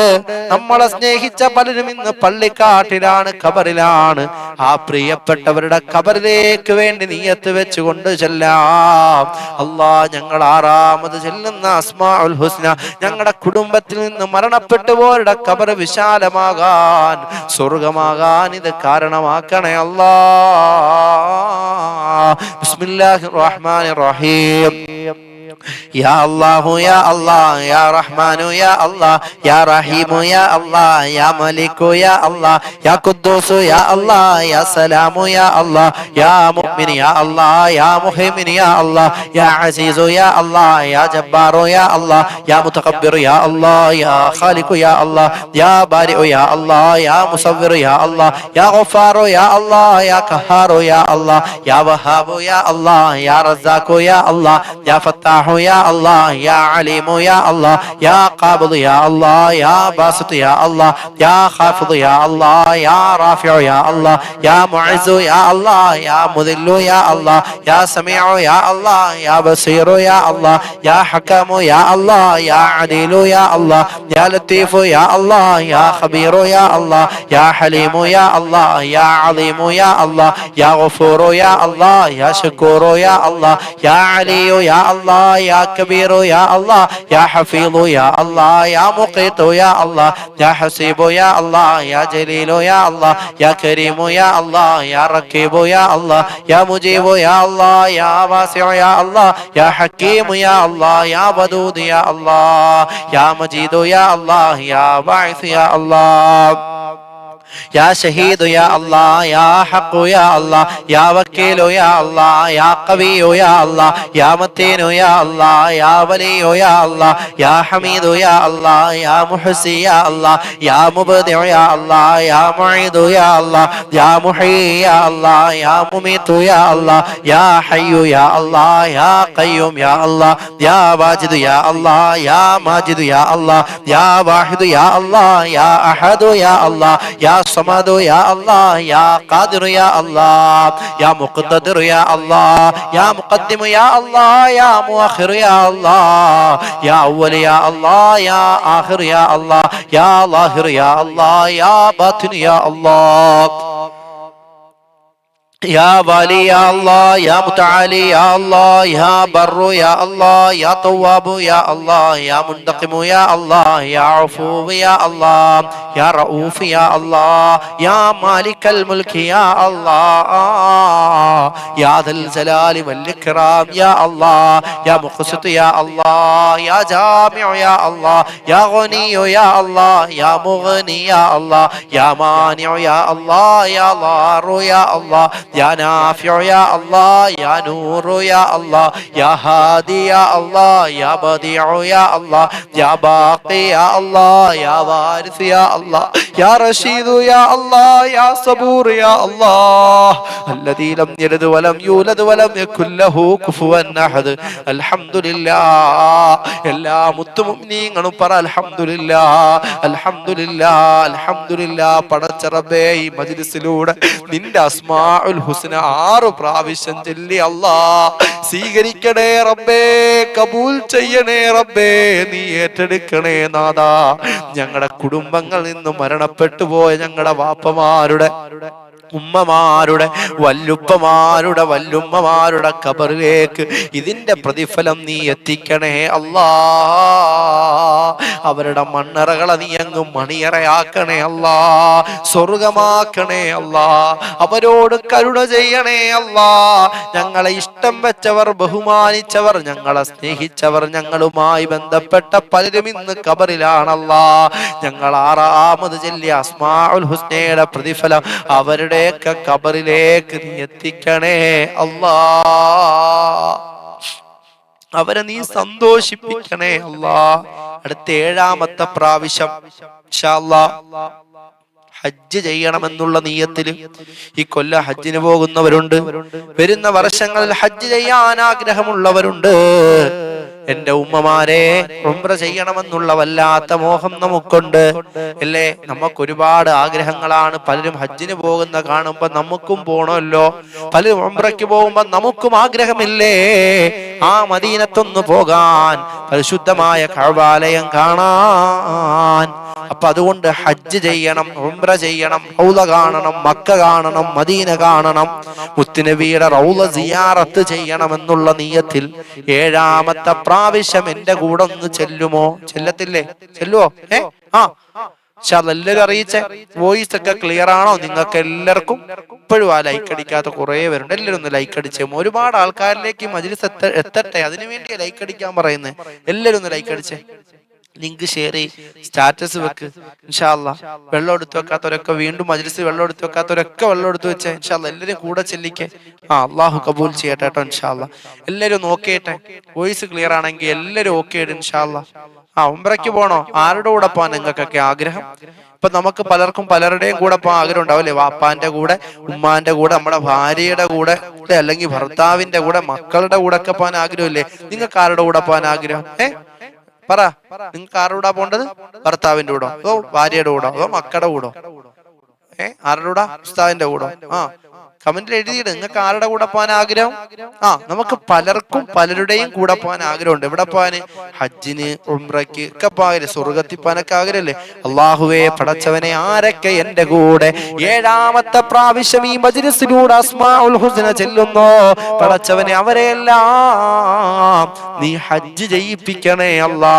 നമ്മളെ സ്നേഹിച്ച പലരും ഇന്ന് പള്ളിക്കാട്ടിലാണ്, ഖബറിലാണ്. ആ പ്രിയപ്പെട്ടവരുടെ ഖബറിലേക്ക് വേണ്ടി നിയ്യത്ത് വെച്ചുകൊണ്ട് ചെല്ലാം. അല്ലാഹ്, ഞങ്ങൾ 6ാമത് ചെല്ലുന്ന അസ്മാഉൽ ഹുസ്ന ഞങ്ങളുടെ കുടുംബത്തിൽ നിന്ന് മരണപ്പെട്ടു പോയവരുടെ ഖബർ വിശാലമാകാൻ, സ്വർഗമാകാൻ ഇത് കാരണമാക്കണേ അല്ലാഹ്. ബിസ്മില്ലാഹിർ റഹ്മാനിർ റഹീം. يا الله يا الله يا رحمن يا الله يا رحيم يا الله يا ملك يا الله يا قدوس يا الله يا سلام يا الله يا مؤمن يا الله يا مهيمن يا الله يا عزيز يا الله يا جبار يا الله يا متكبر يا الله يا خالق يا الله يا بارئ يا الله يا مصور يا الله يا غفار يا الله يا قهار يا الله يا وهاب يا الله يا رزاق يا الله يا فتاح يا الله يا عليم يا الله يا قابض يا الله يا باسط يا الله يا خافض يا الله يا رافع يا الله يا معز يا الله يا مذل يا الله يا سميع يا الله يا بصير يا الله يا حكم يا الله يا عديل يا الله يا لطيف يا الله يا خبير يا الله يا حليم يا الله يا عظيم يا الله يا غفور يا الله يا شكور يا الله يا علي يا الله يا كبير يا الله يا حفيظ يا الله يا مقيت يا الله يا حسيب يا الله يا جليل يا الله يا كريم يا الله يا رقيب يا الله يا مجيب يا الله يا واسع يا الله يا حكيم يا الله يا ودود يا الله يا مجيد يا الله يا باعث يا الله يا شهيد يا الله يا حق يا الله يا وكيل يا الله يا قوي يا الله يا متين يا الله يا ولي يا الله يا حميد يا الله يا محسي يا الله يا مبدع يا الله يا معيد يا الله يا محيي يا الله يا مميت يا الله يا حي يا الله يا قيوم يا الله يا واجد يا الله يا ماجد يا الله يا واحد يا الله يا أحد يا الله يا صمد يا الله يا قادر يا الله يا مقتدر يا الله يا مقدم يا الله يا مؤخر يا الله يا أول يا الله يا آخر يا الله يا ظاهر يا الله يا باطن يا الله يا والي يا الله يا متعالي يا الله يا بر يا الله يا تواب يا الله يا منتقم يا الله يا عفو يا الله يا رؤوف يا الله يا مالك الملك يا الله يا ذا الجلال والإكرام يا الله يا مقسط يا الله يا جامع يا الله يا غني يا الله يا مغني يا الله يا مانع يا الله يا ضار يا الله يا نافع يا الله يا نور يا الله يا هادي يا الله يا بديع يا الله يا باقي يا الله يا وارث يا الله يا رشيد يا الله يا صبور يا الله الذي لم يلد ولم يولد ولم يكن له كفوا أحد الحمد لله എല്ലാ മുത്തുമുഅ്മിനീങ്ങളും പറ അൽഹംദുലില്ലാഹ് അൽഹംദുലില്ലാഹ് അൽഹംദുലില്ലാഹ്. പടച്ച റബ്ബേ, ഈ മജ്ലിസിലൂടെ നിന്റെ അസ്മാഉൽ ഹുസ്ന 6 പ്രാവശ്യം ചൊല്ലി അല്ലാഹ് സ്വീകരിക്കണേ റബ്ബേ, കബൂൽ ചെയ്യണേ റബ്ബേ, നീ ഏറ്റെടുക്കണേ നാഥാ. ഞങ്ങളുടെ കുടുംബങ്ങളിൽ നിന്ന് മരണപ്പെട്ടു പോയ ഞങ്ങളുടെ വാപ്പമാരുടെ, ഉമ്മമാരുടെ, വല്ലുപ്പമാരുടെ, വല്ലുമ്മമാരുടെ ഖബറിലേക്ക് ഇതിന്റെ പ്രതിഫലം നീ എത്തിക്കണേ അല്ലാ. അവരുടെ മണ്ണറകളെ നീ അങ്ങ് മണിയറയാക്കണേ അല്ലാ, സ്വർഗമാക്കണേ അല്ലാ. അവരോട് കരുണ ചെയ്യണേ അല്ലാ. ഞങ്ങളെ ഇഷ്ടം വെച്ചവർ, ബഹുമാനിച്ചവർ, ഞങ്ങളെ സ്നേഹിച്ചവർ, ഞങ്ങളുമായി ബന്ധപ്പെട്ട പലരും ഇന്ന് ഖബറിലാണല്ലാ. ഞങ്ങൾ 6ാമത് ചൊല്ലിയ അസ്മാഉൽ ഹുസ്നയുടെ പ്രതിഫലം അവരുടെ ഖബറിലേക്ക് നീ എത്തിക്കണേ അല്ലാ. അവരെ നീ സന്തോഷിപ്പിക്കണേ അല്ലാ. അടുത്ത 7ാമത്തെ പ്രാവശ്യം ഇൻഷാ അല്ലാഹ് ഹജ്ജ് ചെയ്യണമെന്നുള്ള നിയ്യത്തില് ഈ കൊല്ലം ഹജ്ജിന് പോകുന്നവരുണ്ട്. വരുന്ന വർഷങ്ങളിൽ ഹജ്ജ് ചെയ്യാൻ ആഗ്രഹമുള്ളവരുണ്ട്. എന്റെ ഉമ്മമാരെ, ഉംറ ചെയ്യണമെന്നുള്ള വല്ലാത്ത മോഹം നമുക്കുണ്ട് അല്ലേ? നമുക്ക് ഒരുപാട് ആഗ്രഹങ്ങളാണ്. പലരും ഹജ്ജിന് പോകുന്ന കാണുമ്പോ നമുക്കും പോണല്ലോ. പലരും ഉംറയ്ക്ക് പോകുമ്പോ നമുക്കും ആഗ്രഹമില്ലേ ആ മദീനത്തൊന്ന് പോകാൻ, പരിശുദ്ധമായ കഅബാലയം കാണാൻ. അപ്പൊ അതുകൊണ്ട് ഹജ്ജ് ചെയ്യണം, ഉംറ ചെയ്യണം, റൗള കാണണം, മക്ക കാണണം, മദീന കാണണം, മുത്തുനബിയുടെ റൗള സിയാറത്ത് ചെയ്യണമെന്നുള്ള നിയ്യത്തിൽ 7ാമത്തെ പ്രാവശ്യം എന്റെ കൂടെ ഒന്ന് ചെല്ലുമോ? ചെല്ലത്തില്ലേ? ചെല്ലുവോ? പക്ഷെ അതെല്ലാവരും അറിയിച്ചേ. വോയിസ് ഒക്കെ ക്ലിയർ ആണോ നിങ്ങൾക്ക് എല്ലാവർക്കും? ഇപ്പോഴും ആ ലൈക്ക് അടിക്കാത്ത കുറെ പേരുണ്ട്. എല്ലാവരും ഒന്ന് ലൈക്ക് അടിച്ചേ. ഒരുപാട് ആൾക്കാരിലേക്ക് മജ്‌ലിസ് എത്തട്ടെ, അതിനുവേണ്ടിയാ ലൈക്ക് അടിക്കാൻ പറയുന്നത്. എല്ലാവരും ഒന്ന് ലൈക്ക് അടിച്ചേ. ലിങ്ക് ഷെയർ ചെയ്യ്, സ്റ്റാറ്റസ് വെക്ക്. ഇൻഷാ അല്ലാഹ് വെള്ളം എടുത്തു വെക്കാത്തവരൊക്കെ വീണ്ടും മജ്‌ലിസിൽ വെള്ളം എടുത്തു വെക്കാത്തവരൊക്കെ വെള്ളം എടുത്തു വെച്ചേ. ഇൻഷാ അല്ലാഹ് എല്ലാവരും കൂടെ ചെല്ലിക്കേ. അള്ളാഹു കബൂൽ ചെയ്യട്ടെ കേട്ടോ. ഇൻഷാ അല്ലാഹ് എല്ലാവരും നോക്കിയിട്ടെ. വോയിസ് ക്ലിയർ ആണെങ്കിൽ എല്ലാവരും ഓക്കെ ഇടും. ഇൻഷാ അല്ലാഹ് ഉംറയ്ക്ക് പോണോ? ആരുടെ കൂടെ പോകാൻ നിങ്ങൾക്കൊക്കെ ആഗ്രഹം? ഇപ്പൊ നമുക്ക് പലർക്കും പലരുടെയും കൂടെ പോകാൻ ആഗ്രഹം ഉണ്ടാവില്ലേ? വാപ്പാന്റെ കൂടെ, ഉമ്മാന്റെ കൂടെ, നമ്മുടെ ഭാര്യയുടെ കൂടെ, അല്ലെങ്കിൽ ഭർത്താവിന്റെ കൂടെ, മക്കളുടെ കൂടെ ഒക്കെ പോകാൻ ആഗ്രഹമില്ലേ? നിങ്ങൾക്ക് ആരുടെ കൂടെ പോകാൻ ആഗ്രഹം? പറ, നിങ്ങൾക്ക് ആരുടെ കൂടെ പോകേണ്ടത്? ഭർത്താവിന്റെ കൂടോ, അതോ ഭാര്യയുടെ കൂടോ, അതോ മക്കളുടെ കൂടോ? ആരുടെ കൂടെ? ഉസ്താദിന്റെ കൂടോ? കമന്റിൽ എഴുതിയിട്ട് നിങ്ങൾക്ക് ആരുടെ കൂടെ പോകാൻ ആഗ്രഹം? നമുക്ക് പലർക്കും പലരുടെയും കൂടെ പോകാൻ ആഗ്രഹമുണ്ട്. എവിടെ പോകാന്? ഹജ്ജിന്, ഉംറയ്ക്ക് ഒക്കെ പോകാൻ, സ്വർഗത്തിൽ പോകാനൊക്കെ ആഗ്രഹമല്ലേ? അള്ളാഹുവേ പടച്ചവനെ, ആരൊക്കെ എന്റെ കൂടെ 7ാമത്തെ പ്രാവശ്യം ഈ മജ്‌ലിസിലൂടെ അസ്മാഉൽ ഹുസ്ന ചെല്ലുന്നോ പടച്ചവനെ, അവരെല്ലാം നീ ഹജ്ജ് ചെയ്യിപ്പിക്കണേ അല്ലാ,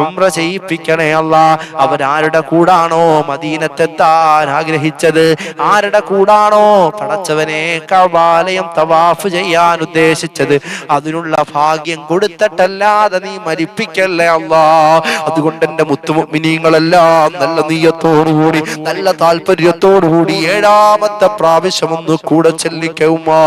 ഉംറ ചെയ്യിപ്പിക്കണേ അല്ലാ. അവരാരുടെ കൂടാണോ മദീനത്തെത്താൻ ആഗ്രഹിച്ചത്? ആരുടെ കൂടാണോ പടച്ചവൻ കഅബാലയം തവാഫ് ചെയ്യാൻ ഉദ്ദേശിച്ചത്? അതിനുള്ള ഭാഗ്യം കൊടുത്തിട്ടല്ലാതെ നീ മരിപ്പിക്കല്ലേ അല്ലാ. അതുകൊണ്ട് എന്റെ മുത്തുമുഅ്മിനീങ്ങളെല്ലാം നല്ല നിയ്യത്തോടുകൂടി, നല്ല താല്പര്യത്തോടുകൂടി 7ാമത്തെ പ്രാവശ്യം ഒന്ന് കൂടെ ചെല്ലിക്കുമാ.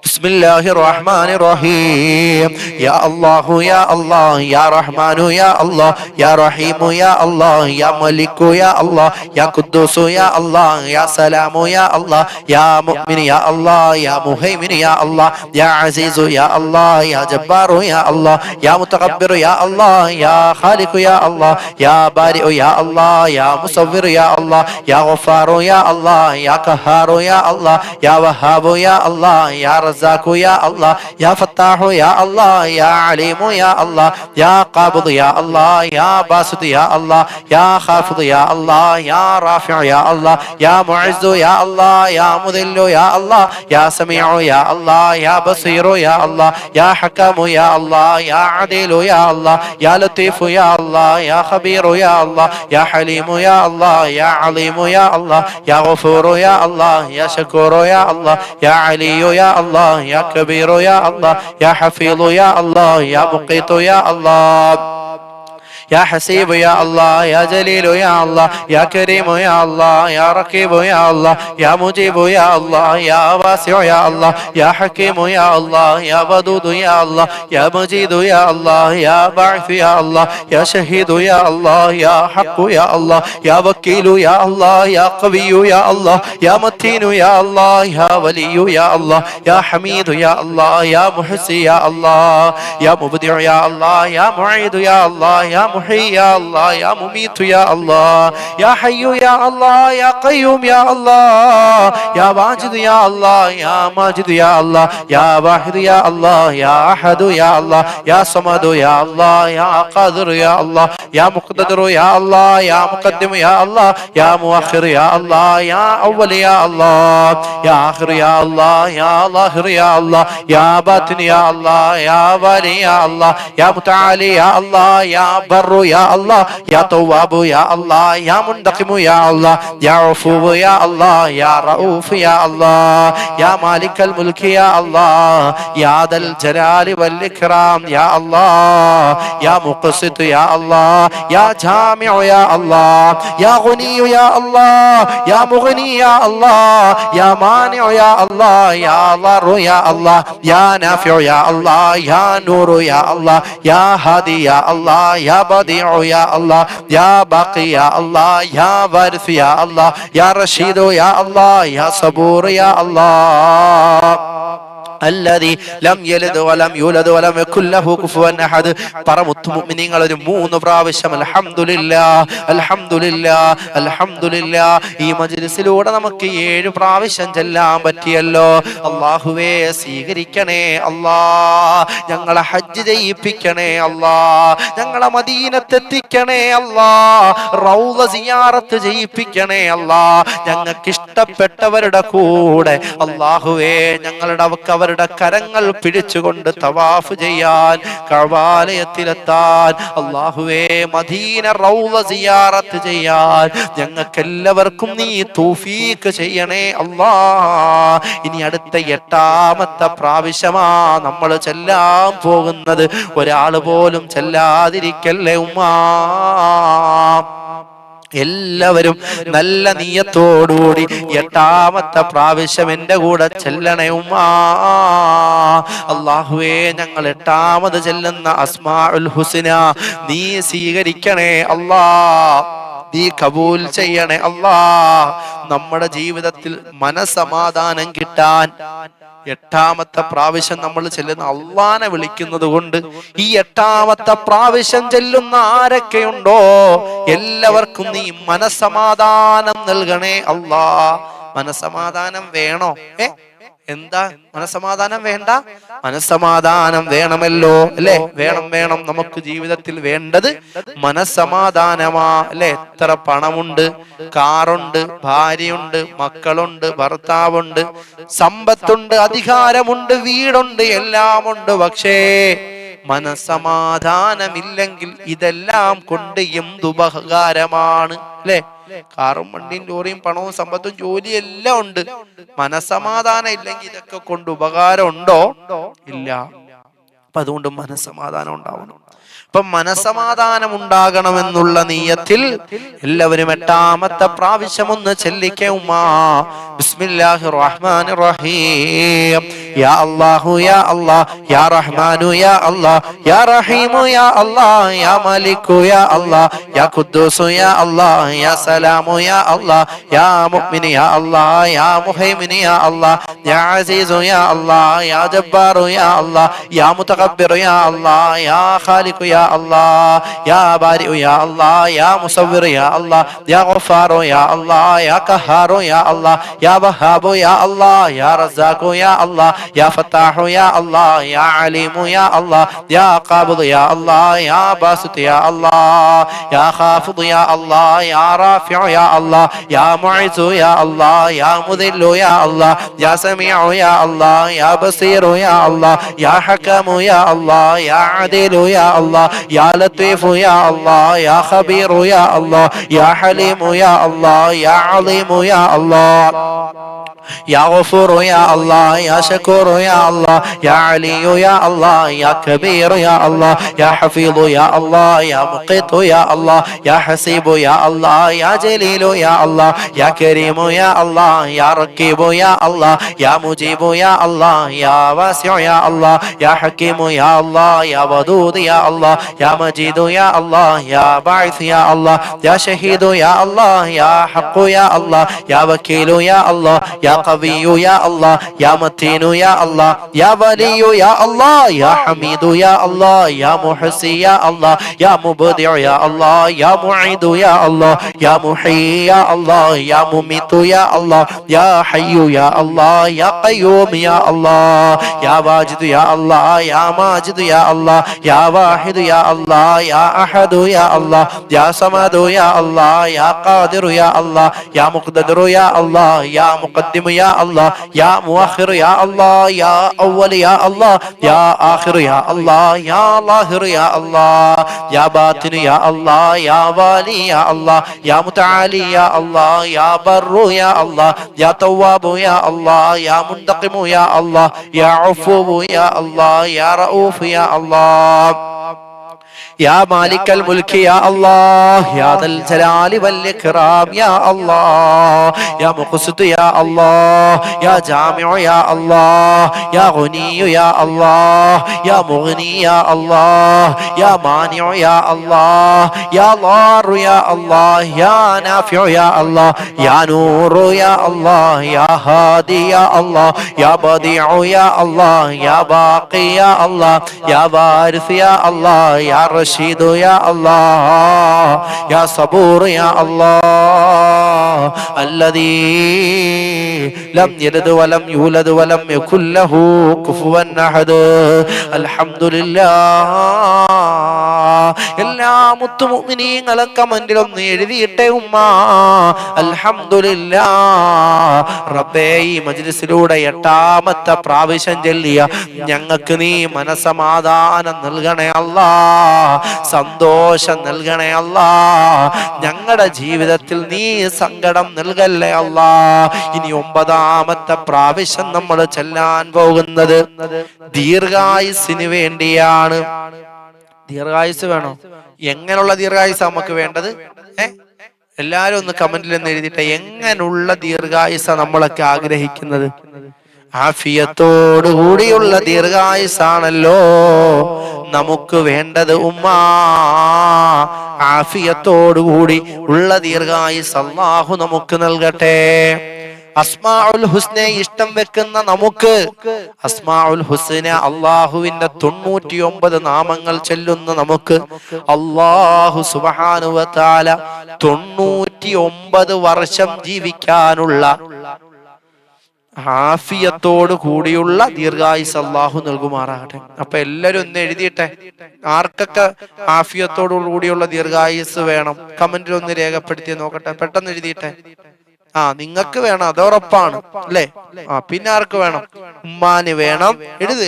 بسم الله الرحمن الرحيم. يا الله يا الله يا رحمن يا الله يا رحيم يا الله يا ملك يا الله يا قدوس يا الله يا سلام يا الله يا مؤمن يا الله يا مهيمن يا الله يا عزيز يا الله يا جبار يا الله يا متكبر يا الله يا خالق يا الله يا بارئ يا الله يا مصور يا الله يا غفار يا الله يا قهار يا الله يا وهاب يا الله يا رزاق يا الله يا فتاح يا الله يا عليم يا الله يا قابض يا الله يا باسط يا الله يا خافض يا الله يا رافع يا الله يا معز يا الله يا مذل يا الله يا سميع يا الله يا بصير يا الله يا حكم يا الله يا عديل يا الله يا لطيف يا الله يا خبير يا الله يا حليم يا الله يا عليم يا الله يا غفور يا الله يا شكور يا الله يا علي يا الله يا كبير يا الله يا حفيظ يا الله يا مقيت يا الله يا حسيب يا الله يا جليل يا الله يا كريم يا الله يا رقيب يا الله يا مجيب يا الله يا واسع يا الله يا حكيم يا الله يا ودود يا الله يا مجيد يا الله يا باعث يا الله يا شهيد يا الله يا حق يا الله يا وكيل يا الله يا قوي يا الله يا متين يا الله يا ولي يا الله يا حميد يا الله يا محسي يا الله يا مبدع يا الله يا معيد يا الله يا محيي يا الله يا مميت يا الله يا حي يا الله يا قيوم يا الله يا واجد يا الله يا ماجد يا الله يا واحد يا الله يا أحد يا الله يا صمد يا الله يا قادر يا الله يا مقتدر يا الله يا مقدم يا الله يا مؤخر يا الله يا أول يا الله يا آخر يا الله يا ظاهر يا الله يا باطن يا الله يا والي يا الله يا متعالي يا الله يا بر يا الله يا تواب يا الله يا منتقم يا الله يا عفو يا الله يا رؤوف يا الله يا مالك الملك يا الله يا ذا الجلال والإكرام يا الله يا مقسط يا الله يا جامع يا الله يا غني يا الله يا مغني يا الله يا مانع يا الله يا ضار يا الله يا نافع يا الله يا نور يا الله يا هادي يا الله يا بديع يا الله يا باقي يا الله يا وارث يا الله يا رشيد يا الله يا صبور يا الله الذي لم يلد ولم يولد ولم يكن له كفوا احد. പറമുത്തു മുഅ്മിനീങ്ങൾ ഒരു 3 പ്രാവശ്യം അൽഹംദുലില്ലാഹ് അൽഹംദുലില്ലാഹ് അൽഹംദുലില്ലാഹ്. ഈ മജ്‌ലിസിലൂടെ നമുക്ക് 7 പ്രാവശ്യം ചെല്ലാൻ പറ്റിയല്ലോ. അല്ലാഹുവേ സ്വീകരിക്കണേ അല്ലാ. ഞങ്ങളെ ഹജ്ജ് ചെയ്യിപ്പിക്കണേ അല്ലാ. ഞങ്ങളെ മദീനത്തെത്തിക്കണേ അല്ലാ. റൗള സിയാറത്ത് ചെയ്യിപ്പിക്കണേ അല്ലാ. ഞങ്ങൾക്ക് ഇഷ്ടപ്പെട്ടവരുടെ കൂടെ അല്ലാഹുവേ ഞങ്ങളുടെ അവരുടെ കരങ്ങൾ പിടിച്ചുകൊണ്ട് തവാഫ് ചെയ്യാൻ, കഅബാലയത്തിലെത്താൻ, അല്ലാഹുവേ മദീന റൗള സിയാറത്ത് ചെയ്യാൻ ഞങ്ങൾക്കെല്ലാവർക്കും നീ തൗഫീഖ് ചെയ്യണേ അല്ലാ. ഇനി അടുത്ത 8ാമത്തെ പ്രാവശ്യമാ നമ്മൾ ചെല്ലാൻ പോകുന്നത്. ഒരാൾ പോലും ചെല്ലാതിരിക്കല്ലേ ഉമ്മാ. എല്ലാവരും നല്ല നീയത്തോടുകൂടി 8ാമത്തെ പ്രാവശ്യം എന്റെ കൂടെ ചെല്ലണേ ഉമ്മാ. അല്ലാഹുവേ ഞങ്ങൾ 8ാമത് ചെല്ലുന്ന അസ്മാഉൽ ഹുസ്ന നീ സ്വീകരിക്കണേ അല്ലാ, നീ കബൂൽ ചെയ്യണേ അല്ലാ. നമ്മുടെ ജീവിതത്തിൽ മനസമാധാനം കിട്ടാൻ 8ാമത്തെ പ്രാവശ്യം നമ്മൾ ചെല്ലുന്ന അള്ളാനെ വിളിക്കുന്നത് കൊണ്ട് ഈ 8ാമത്തെ പ്രാവശ്യം ചെല്ലുന്ന ആരൊക്കെയുണ്ടോ എല്ലാവർക്കും നീ മനസമാധാനം നൽകണേ അല്ലാ. മനസമാധാനം വേണോ? എന്താ മനസമാധാനം വേണ്ട? മനസമാധാനം വേണമല്ലോ അല്ലെ? വേണം. നമുക്ക് ജീവിതത്തിൽ വേണ്ടത് മനസമാധാനമാ അല്ലെ? എത്ര പണമുണ്ട്, കാറുണ്ട്, ഭാര്യയുണ്ട്, മക്കളുണ്ട്, ഭർത്താവുണ്ട്, സമ്പത്തുണ്ട്, അധികാരമുണ്ട്, വീടുണ്ട്, എല്ലാം ഉണ്ട്. പക്ഷേ മനസമാധാനമില്ലെങ്കിൽ ഇതെല്ലാം കൊണ്ട് എന്തുപകാരമാണ് അല്ലെ? കാറും വണ്ടിയും ലോറിയും പണവും സമ്പത്തും ജോലിയും എല്ലാം ഉണ്ട്. മനസമാധാനം ഇല്ലെങ്കിൽ ഇതൊക്കെ കൊണ്ട് ഉപകാരം ഉണ്ടോ? ഇല്ല. അപ്പൊ അതുകൊണ്ട് മനസമാധാനം ഉണ്ടാവണം. അപ്പൊ മനസമാധാനം ഉണ്ടാകണമെന്നുള്ള നീയത്തിൽ എല്ലാവരും 8ാമത്തെ പ്രാവശ്യം ഒന്ന് ചെല്ലിക്കേ ഉമ്മാ. ബിസ്മില്ലാഹിർ റഹ്മാനിർ റഹീം. യാ അല്ലാഹു യാ അല്ലാഹ് യാ റഹ്മാനു യാ അല്ലാഹ് യാ റഹീമു യാ അല്ലാഹ് യാ മലിക്കു യാ അല്ലാഹ് യാ ഖുദ്ദൂസു യാ അല്ലാഹ് യാ സലാമു യാ അല്ലാഹ് യാ മുഅ്മിനു യാ അല്ലാഹ് യാ മുഹൈമിനു യാ അല്ലാഹ് യാ അസീസു യാ അല്ലാഹ് യാ ജബ്ബാറു യാ അല്ലാഹ് യാ മുതകബ്ബിറു യാ അല്ലാഹ് യാ ഖാലിഖു യാ അല്ലാഹ് യാ ബാരിഉ യാ അല്ലാഹ് യാ മുസവ്വിറു യാ അല്ലാഹ് യാ ഗഫാറു യാ അല്ലാഹ് യാ ഖഹാറു യാ അല്ലാഹ് യാ വഹാബു യാ അല്ലാഹ് യാ റസാഖു യാ അല്ലാഹ് യാ ഫത്താഹു യാ അല്ലാഹ് യാ അലീമു യാ അല്ലാഹ് യാ ഖാബിദു യാ അല്ലാഹ് യാ ബാസിതു യാ അല്ലാഹ് യാ ഖാഫിദു യാ അല്ലാഹ് യാ റാഫിഉ യാ അല്ലാഹ് യാ മുഇസു യാ അല്ലാഹ് യാ മുദില്ലു യാ അല്ലാഹ് യാ സമീഉ യാ അല്ലാഹ് യാ ബസീറു യാ അല്ലാഹ് യാ ഹകമു യാ അല്ലാഹ് യാ അദീലു യാ അല്ലാഹ് യാ ലത്തീഫു യാ അല്ലാഹ് യാ ഖബീറു യാ അല്ലാഹ് യാ ഹലീമു യാ അല്ലാഹ് യാ അലീമു യാ അല്ലാഹ് يا غفور يا الله يا شكور يا الله يا علي يا الله يا كبير يا الله يا حفيظ يا الله يا مقيت يا الله يا حسيب يا الله يا جليل يا الله يا كريم يا الله يا رقيب يا الله يا مجيب يا الله يا واسع يا الله يا حكيم يا الله يا ودود يا الله يا مجيد يا الله يا باعث يا الله يا شهيد يا الله يا حق يا الله يا وكيل يا الله يا قوي يا الله يا متين يا الله يا ولي يا الله يا حميد يا الله يا محسي يا الله يا مبدع يا الله يا معيد يا الله يا محيي يا الله يا مميت يا الله يا حي يا الله يا قيوم يا الله يا واجد يا الله يا ماجد يا الله يا واحد يا الله يا أحد يا الله يا صمد يا الله يا قادر يا الله يا مقتدر يا الله يا مقدم يا الله يا مؤخر يا الله يا أول يا الله يا آخر يا الله يا ظاهر يا الله يا باطن يا الله يا والي يا الله يا متعالي يا الله يا بر يا الله يا تواب يا الله يا منتقم يا الله يا عفو يا الله يا رؤوف يا الله يا مالك الملك يا الله يا ذا الجلال والإكرام يا الله يا مقسط يا الله يا جامع يا الله يا غني يا الله يا مغني يا الله يا مانع يا الله يا ضار يا الله يا نافع يا الله يا نور يا الله يا هادي يا الله يا بديع يا الله يا باقي يا الله يا وارث يا الله يا رشيد يا الله يا صبور يا الله الذي لم يلد ولم يولد ولم يكن له كفوا أحد الحمد لله എല്ലാ മുത്തുമുഅ്മിനീങ്ങളും കമന്റിൽ ഒന്ന് എഴുതിയിട്ടേ ഉമ്മ. അൽഹംദുലില്ലാഹ് റബ്ബേ ഈ മജ്ലിസിലൂടെ 8ാമത്തെ പ്രാവശ്യം ചൊല്ലിയ ഞങ്ങൾക്ക് നീ മനസമാധാനം നൽകണേ അല്ലാ, സന്തോഷം നൽകണേ അല്ലാ. ഞങ്ങളുടെ ജീവിതത്തിൽ നീ സങ്കടം നൽകല്ലേ അല്ലാ. ഇനി 9ാമത്തെ പ്രാവശ്യം നമ്മൾ ചെല്ലാൻ പോകുന്നത് ദീർഘായുസ്സിന് വേണ്ടിയാണ്. ദീർഘായുസ് വേണോ? എങ്ങനെയുള്ള ദീർഘായുസ് നമുക്ക് വേണ്ടത്? എല്ലാരും ഒന്ന് കമന്റിൽ ഒന്ന് എഴുതിട്ടെ, എങ്ങനെയുള്ള ദീർഘായുസ നമ്മളൊക്കെ ആഗ്രഹിക്കുന്നത്? ആഫിയത്തോടു കൂടിയുള്ള ദീർഘായുസാണല്ലോ നമുക്ക് വേണ്ടത് ഉമ്മാ. ആഫിയത്തോടു കൂടി ഉള്ള ദീർഘായുസ് അല്ലാഹു നമുക്ക് നൽകട്ടെ. അസ്മാഉൽ ഹുസ്നെ ഇഷ്ടം വെക്കുന്ന നമുക്ക് അസ്മാഉൽ ഹുസ്ന അള്ളാഹുവിന്റെ 99 നാമങ്ങൾ ചൊല്ലുന്ന നമുക്ക് അല്ലാഹു സുബ്ഹാനഹു വ തആല 99 വർഷം ജീവിക്കാനുള്ള ആഫിയത്തോട് കൂടിയുള്ള ദീർഘായുസ് അല്ലാഹു നൽകുമാറാകട്ടെ. അപ്പൊ എല്ലാരും ഒന്ന് എഴുതിയിട്ടെ, ആർക്കൊക്കെ ആഫിയത്തോടു കൂടിയുള്ള ദീർഘായുസ് വേണം കമന്റിൽ ഒന്ന് രേഖപ്പെടുത്തി നോക്കട്ടെ. പെട്ടെന്ന് എഴുതിയിട്ടെ. നിങ്ങൾക്ക് വേണം, അതുറപ്പാണ് അല്ലേ? പിന്നെ ആർക്ക് വേണം? ഉമ്മാന് വേണം,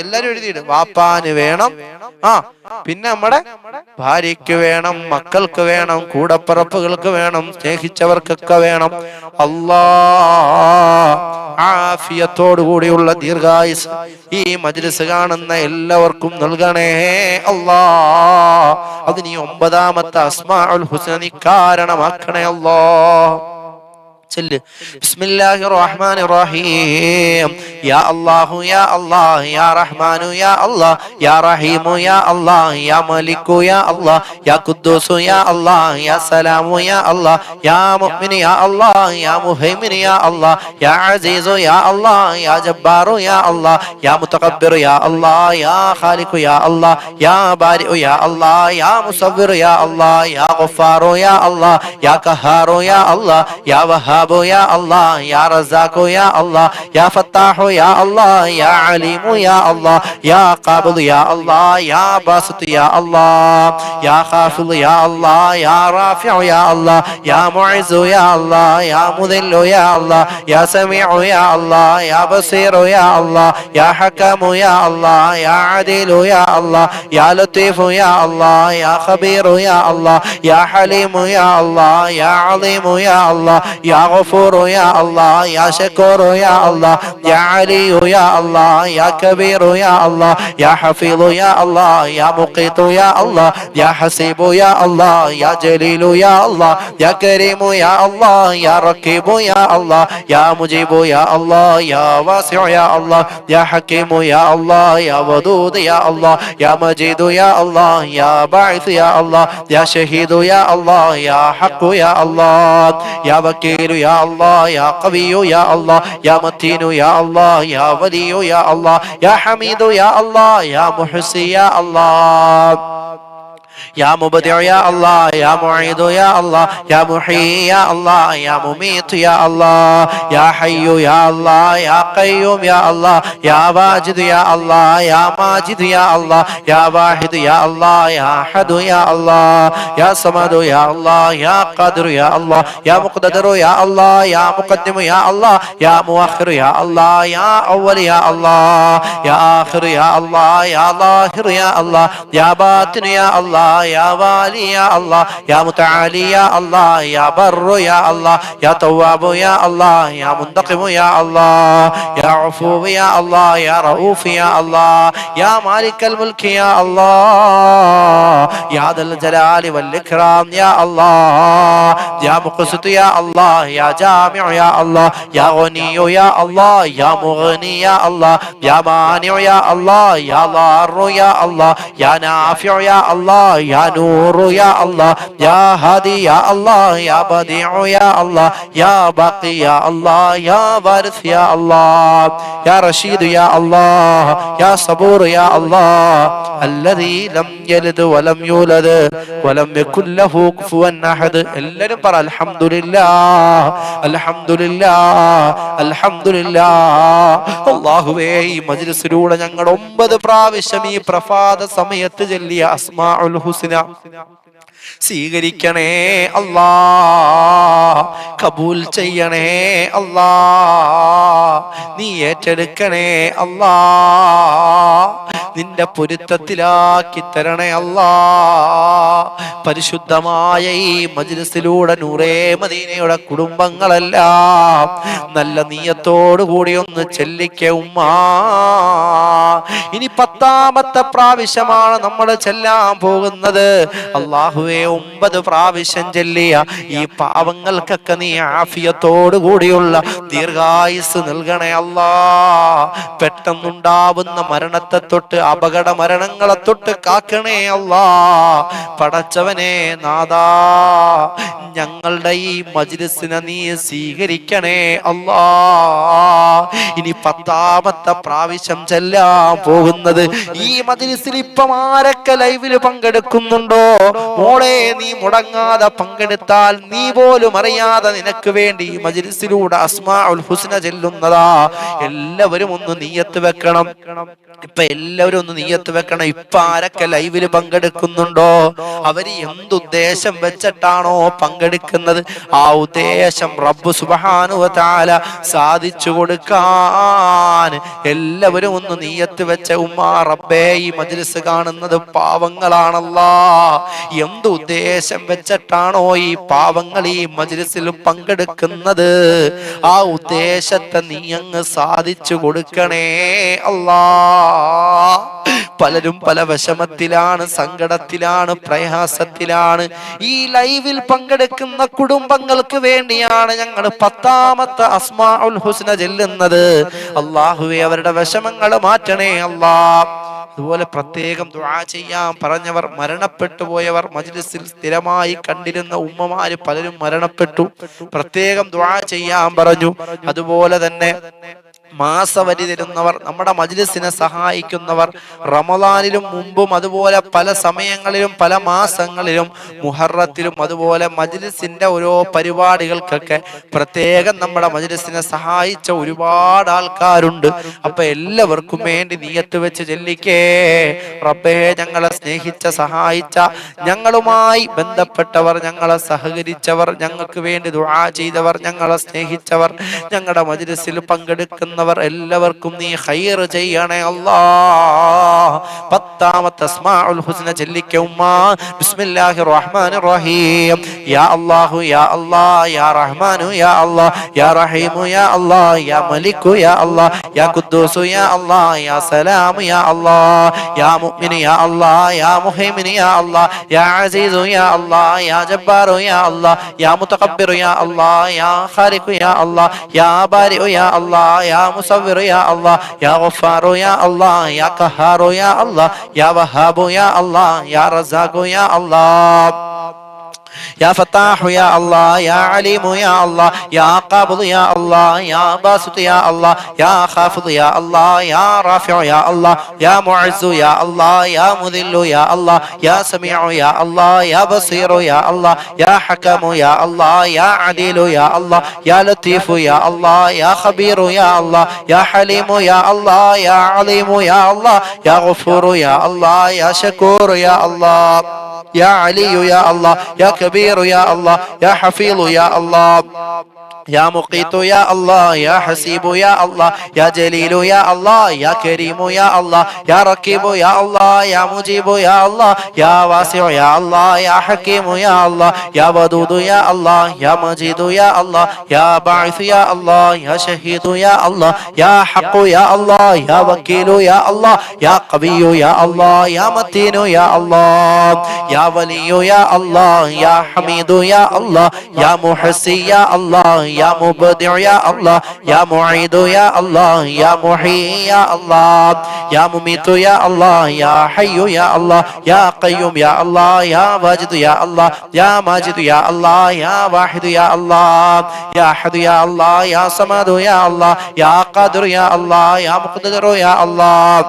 എല്ലാരും എഴുതിയിട്. വാപ്പാന് വേണം, പിന്നെ നമ്മുടെ ഭാര്യയ്ക്ക് വേണം, മക്കൾക്ക് വേണം, കൂടപ്പിറപ്പുകൾക്ക് വേണം, സ്നേഹിച്ചവർക്കൊക്കെ വേണം. ആഫിയത്തോടു കൂടിയുള്ള ദീർഘായുസ് ഈ മജ്ലിസ് കാണുന്ന എല്ലാവർക്കും നൽകണേ അല്ലാ. അതിന് 9ാമത്തെ അസ്മാഉൽ ഹുസ്ന നീ കാരണമാക്കണേ അല്ലാ. بسم الله الرحمن الرحيم يا الله يا الله يا رحمن يا الله يا رحيم يا الله يا ملك يا الله يا قدوس يا الله يا سلام يا الله يا مؤمن يا الله يا مهيمن يا الله يا عزيز يا الله يا جبار يا الله يا متكبر يا الله يا خالق يا الله يا بارئ يا الله يا مصور يا الله يا غفار يا الله يا قهار يا الله يا وهاب يا الله يا رزاق يا الله يا فتاح يا الله يا عليم يا الله يا قابض يا الله يا باسط يا الله يا خافض يا الله يا رافع يا الله يا معز يا الله يا مذل يا الله يا سميع يا الله يا بصير يا الله يا حكم يا الله يا عديل يا الله يا لطيف يا الله يا خبير يا الله يا حليم يا الله يا عظيم يا الله يا غفور يا الله يا شكور يا الله يا علي يا الله يا كبير يا الله يا حفيظ يا الله يا مقيت يا الله يا حسيب يا الله يا جليل يا الله يا كريم يا الله يا رقيب يا الله يا مجيب يا الله يا واسع يا الله يا حكيم يا الله يا ودود يا الله يا مجيد يا الله يا باعث يا الله يا شهيد يا الله يا حق يا الله يا وكيل يا الله يا قوي يا الله يا متين يا الله يا ولي يا الله يا حميد يا الله يا محسي يا الله يا مبدع يا الله يا معيد يا الله يا محيي يا الله يا مميت يا الله يا حي يا الله يا قيوم يا الله يا واجد يا الله يا ماجد يا الله يا واحد يا الله يا أحد يا الله يا صمد يا الله يا قادر يا الله يا مقتدر يا الله يا مقدم يا الله يا مؤخر يا الله يا أول يا الله يا آخر يا الله يا ظاهر يا الله يا باطن يا الله يا والي يا الله يا متعالي يا الله يا بر يا الله يا تواب يا الله يا منتقم يا الله يا عفو يا الله يا رؤوف يا الله يا مالك الملك يا الله يا ذا الجلال والإكرام يا الله يا مقسط يا الله يا جامع يا الله يا غني يا الله يا مغني يا الله يا مانع يا الله يا ضار يا الله يا نافع يا الله يا نور يا الله يا هادي يا الله يا بديع يا الله يا باقي يا الله يا وارث يا الله يا رشيد يا الله يا صبور يا الله الذي لم يلد ولم يولد ولم يكن له كفوا أحد. എല്ലാവരും പറ അൽഹംദുലില്ലാഹ് അൽഹംദുലില്ലാഹ് അൽഹംദുലില്ലാഹ്. അല്ലാഹുവേ ഈ മജ്ലിസിലൂടെ ഞങ്ങൾ 9 പ്രാവശ്യം ഈ പ്രഭാത സമയത്ത് ചൊല്ലിയ അസ്മാഉൽ ഹുസ്ന സ്വീകരിക്കണേ അല്ലാ, കബൂൽ ചെയ്യണേ അല്ലാ. നീ ഏറ്റെടുക്കണേ അല്ലാ, നിന്റെ പൊരുത്തത്തിലാക്കി തരണേ അല്ലാ. പരിശുദ്ധമായ ഈ മജ്ലിസിലൂടെ നൂറേ മദീനയുടെ കുടുംബങ്ങളെല്ലാം നല്ല നീയത്തോടു കൂടി ഒന്ന് ചെല്ലിക്ക ഉമ്മാ. ഇനി 10ാമത്തെ പ്രാവശ്യമാണ് നമ്മൾ ചെല്ലാൻ പോകുന്നത്. അല്ലാഹുവേ, 9 പ്രാവശ്യം ചെല്ലിയ ഈ പാവങ്ങൾക്കൊക്കെ നീ ആഫിയത്തോടു കൂടിയുള്ള ദീർഘായുസ് നൽകണേ അല്ലാ. പെട്ടെന്നുണ്ടാവുന്ന മരണത്തെ തൊട്ട്, അപകട മരണങ്ങളെ തൊട്ട് കാക്കണേ അല്ലാ. പടച്ചവനെ നാദാ, ഞങ്ങളുടെ ഈ മജ്ലിസിനെ നീ സ്വീകരിക്കണേ അല്ലാ. ഇനി 10ാമത്തെ പ്രാവശ്യം ചെല്ലാൻ പോകുന്നത് ഈ മജ്ലിസിൽ ഇപ്പം ആരൊക്കെ ലൈവിൽ പങ്കെടുക്കുന്നുണ്ടോ മോളെ, നീ മുടങ്ങാതെ പങ്കെടുത്താൽ നീ പോലും അറിയാതെ നിനക്ക് വേണ്ടി ഈ മജ്ലിസിലൂടെ അസ്മാഉൽ ഹുസ്ന ചെല്ലുന്നതാ. എല്ലാവരും ഒന്ന് നിയ്യത്ത് വെക്കണം. ഇപ്പൊ എല്ലാവരും ഒന്ന് നിയ്യത്ത് വെക്കണം. ഇപ്പൊ ആരൊക്കെ ലൈവിൽ പങ്കെടുക്കുന്നുണ്ടോ അവര് എന്തുദ്ദേശം വെച്ചിട്ടാണോ പങ്കെടുക്കുന്നത്, ആ ഉദ്ദേശം റബ്ബ് സുബ്ഹാനഹു വ തആല സാധിച്ചു കൊടുക്കാൻ എല്ലാവരും ഒന്ന് നിയ്യത്ത് വെച്ച ഉമ്മാ. റബ്ബേ, ഈ മജ്ലിസ് കാണുന്നത് പാവങ്ങളാണല്ലാ. എന്ത് ഉദ്ദേശം വെച്ചിട്ടാണോ ഈ പാവങ്ങൾ ഈ മജ്ലിസിൽ പങ്കെടുക്കുന്നത്, ആ ഉദ്ദേശത്തെ നീ അങ്ങ് സാധിച്ചു കൊടുക്കണേ അല്ലാ. പലരും പല വിഷമത്തിലാണ്, സങ്കടത്തിലാണ്, പ്രയാസത്തിലാണ്. ഈ ലൈവിൽ പങ്കെടുക്കുന്ന കുടുംബങ്ങൾക്ക് വേണ്ടിയാണ് ഞങ്ങൾ 10ാമത്തെ അസ്മാഉൽ ഹുസ്ന ചെല്ലുന്നത്. അല്ലാഹുവേ, അവരുടെ വിഷമങ്ങൾ മാറ്റണേ അല്ലാ. അതുപോലെ പ്രത്യേകം ദുആ ചെയ്യാൻ പറഞ്ഞവർ, മരണപ്പെട്ടു പോയവർ, മജ്ലിസിൽ സ്ഥിരമായി കണ്ടിരുന്ന ഉമ്മമാര് പലരും മരണപ്പെട്ടു, പ്രത്യേകം ദുആ ചെയ്യാൻ പറഞ്ഞു. അതുപോലെ തന്നെ മാസവരി തരുന്നവർ, നമ്മുടെ മജ്ലിസിനെ സഹായിക്കുന്നവർ, റമളാനിലും മുമ്പും അതുപോലെ പല സമയങ്ങളിലും പല മാസങ്ങളിലും മുഹറത്തിലും അതുപോലെ മജ്ലിസിന്റെ ഓരോ പരിപാടികൾക്കൊക്കെ പ്രത്യേകം നമ്മുടെ മജ്ലിസിനെ സഹായിച്ച ഒരുപാട് ആൾക്കാരുണ്ട്. അപ്പൊ എല്ലാവർക്കും വേണ്ടി നിയ്യത്ത് വെച്ച് ചെല്ലിക്കേ. റബ്ബേ, ഞങ്ങളെ സ്നേഹിച്ച, സഹായിച്ച, ഞങ്ങളുമായി ബന്ധപ്പെട്ടവർ, ഞങ്ങളെ സഹകരിച്ചവർ, ഞങ്ങൾക്ക് വേണ്ടി ദുആ ചെയ്തവർ, ഞങ്ങളെ സ്നേഹിച്ചവർ, ഞങ്ങളുടെ മജ്ലിസിൽ പങ്കെടുക്കുന്ന എല്ലാവർക്കും നീ ഖൈർ ചെയ്യണേ അല്ലാ. 10ാമത്തെ അസ്മാഉൽ ഹുസ്ന ചൊല്ലിക്ക ഉമ്മാ. ബിസ്മില്ലാഹിർ റഹ്മാനിർ റഹീം. യാ അല്ലാഹു യാ അല്ലാഹ് യാ റഹ്മാനു യാ അല്ലാഹ് യാ റഹീമു യാ അല്ലാഹ് യാ മലിക്കു യാ അല്ലാഹ് യാ ഖുദ്ദൂസു യാ അല്ലാഹ് യാ സലാമു യാ അല്ലാഹ് യാ മുഅ്മിനു യാ അല്ലാഹ് യാ മുഹൈമിനു യാ അല്ലാഹ് യാ അസീസു യാ അല്ലാഹ് യാ ജബ്ബാറു യാ അല്ലാഹ് യാ മുതകബ്ബിറു യാ അല്ലാഹ് യാ ഖാലിഖു യാ അല്ലാഹ് യാ ബാരിഉ യാ അല്ലാഹ് യാ മുസവ്വിറു യാ അല്ലാഹ് യാ ഗഫാറു യാ അല്ലാഹ് യാ ഖഹാറു യാ അല്ലാഹ് യാ വഹാബു യാ അല്ലാഹ് യാ റസാഖു യാ അല്ലാഹ് يا فتاح يا الله يا عليم يا الله يا قابض يا الله يا باسط يا الله يا خافض يا الله يا رافع يا الله يا معز يا الله يا مذل يا الله يا سميع يا الله يا بصير يا الله يا حكم يا الله يا عديل يا الله يا لطيف يا الله يا خبير يا الله يا حليم يا الله يا عليم يا الله يا غفور يا الله يا شكور يا الله يا علي يا الله يا كبير يا الله يا حفيظ يا الله يا مقيت يا الله يا حسيب يا الله يا جليل يا الله يا كريم يا الله يا ركيب يا الله يا مجيب يا الله يا واسع يا الله يا حكيم يا الله يا ودود يا الله يا مجيد يا الله يا باعث يا الله يا شهيد يا الله يا حق يا الله يا وكيل يا الله يا قوي يا الله يا متين يا الله يا ولي يا الله يا حميد يا الله يا محسي يا الله يا مبدع يا الله يا معيد يا الله يا محيي يا الله يا مميت يا الله يا حي يا الله يا قيوم يا الله يا واجد يا الله يا ماجد يا الله يا واحد يا الله يا أحد يا الله يا صمد يا الله يا قادر يا الله يا مقتدر يا الله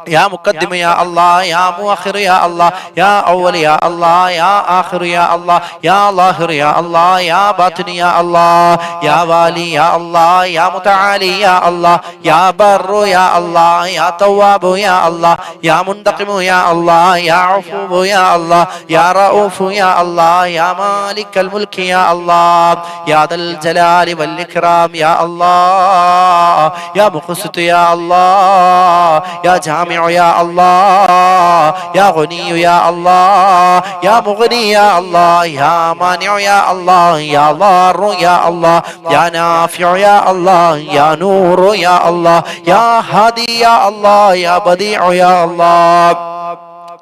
يا مقدم يا الله، يا مؤخر يا الله، يا أول يا الله، يا آخر يا الله، يا ظاهر يا الله، يا باطن يا الله، يا والي يا الله، يا متعالي يا الله، يا بر يا الله، يا تواب يا الله، يا منتقم يا الله، يا عفو يا الله، يا رؤوف يا الله، يا مالك الملك يا الله، يا ذا الجلال والإكرام يا الله، يا مقسط يا الله، يا جامع يا الله، يا غني يا الله، يا مغني يا الله، يا مانع يا الله، يا ضار يا الله، يا نافع يا الله، يا نور يا الله، يا هادي يا الله، يا بديع يا الله،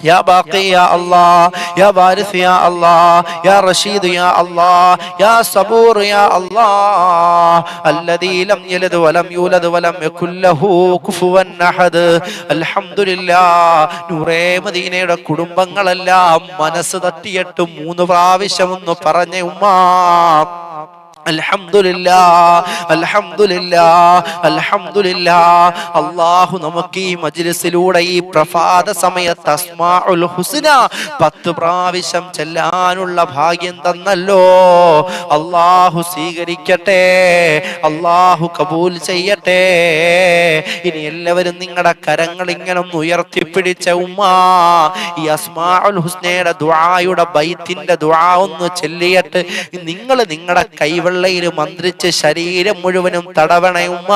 يا باقي يا الله، يا بارث يا الله، يا رشيد يا الله، يا صبور يا الله، الذي لم يلد ولم يولد ولم يكن له كفوا أحد. അൽഹംദുലില്ലാഹ്. നൂറേ മദീനയുടെ കുടുംബങ്ങളെല്ലാം മനസ്സ് തട്ടിയിട്ട് 3 പ്രാവശ്യം ഒന്ന് പറഞ്ഞ ഉമ്മ അൽഹംദുലില്ലാഹ്, അൽഹംദുലില്ലാഹ്, അൽഹംദുലില്ലാഹ്. അല്ലാഹു നമുക്ക് ഈ മജ്ലിസിലൂടെ ഈ പ്രഭാത സമയത്ത് അസ്മാഉൽ ഹുസ്ന 10 പ്രാവശ്യം ചെല്ലാനുള്ള ഭാഗ്യം തന്നല്ലോ. അല്ലാഹു സ്വീകരിക്കട്ടെ, അല്ലാഹു കബൂൽ ചെയ്യട്ടെ. ഇനി എല്ലാവരും നിങ്ങളുടെ കരങ്ങൾ ഇങ്ങനെ ഒന്ന് ഉയർത്തിപ്പിടിച്ച ഉമ്മ ഈ അസ്മാഉൽ ഹുസ്നയുടെ ദുആയുടെ ബൈത്തിന്റെ ദുആ ഒന്ന് ചൊല്ലിയിട്ട് നിങ്ങൾ നിങ്ങളുടെ കൈവെള്ളയിൽ മന്ത്രിച്ച് ശരീരം മുഴുവനും തടവണേ ഉമ്മ.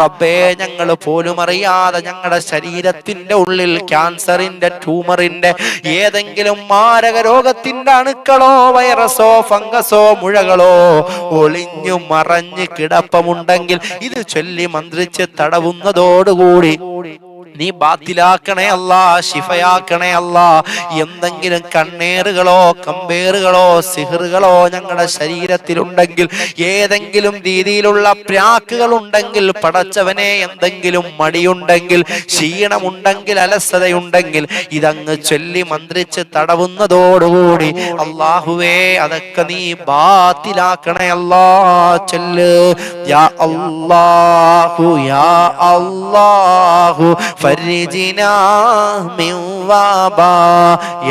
റബ്ബേ, ഞങ്ങൾ പോലും അറിയാതെ ഞങ്ങളുടെ ശരീരത്തിന്റെ ഉള്ളിൽ ക്യാൻസറിന്റെ, ട്യൂമറിന്റെ, ഏതെങ്കിലും മാരക രോഗത്തിന്റെ അണുക്കളോ വൈറസോ ഫംഗസോ മുഴകളോ ഒളിഞ്ഞു മറഞ്ഞ് കിടപ്പമുണ്ടെങ്കിൽ ഇത് ചൊല്ലി മന്ത്രിച്ച് തടവുന്നതോടുകൂടി നീ ബാത്തിലാക്കണേ അല്ലാ, ശിഫയാക്കണേ അല്ലാ. എന്തെങ്കിലും കണ്ണേറുകളോ കമ്പേറുകളോ സിഹറുകളോ ഞങ്ങളുടെ ശരീരത്തിലുണ്ടെങ്കിൽ, ഏതെങ്കിലും രീതിയിലുള്ള പ്രാക്കുകൾ ഉണ്ടെങ്കിൽ, പടച്ചവനെ എന്തെങ്കിലും മടിയുണ്ടെങ്കിൽ, ക്ഷീണമുണ്ടെങ്കിൽ, അലസതയുണ്ടെങ്കിൽ ഇതങ്ങ് ചൊല്ലി മന്ത്രിച്ച് തടവുന്നതോടുകൂടി അല്ലാഹുവേ അതൊക്കെ നീ ബാത്തിലാക്കണേ അല്ലാ. ചൊല്ല് യാ അല്ലാഹു, യാ അല്ലാഹു فرجنا من وبا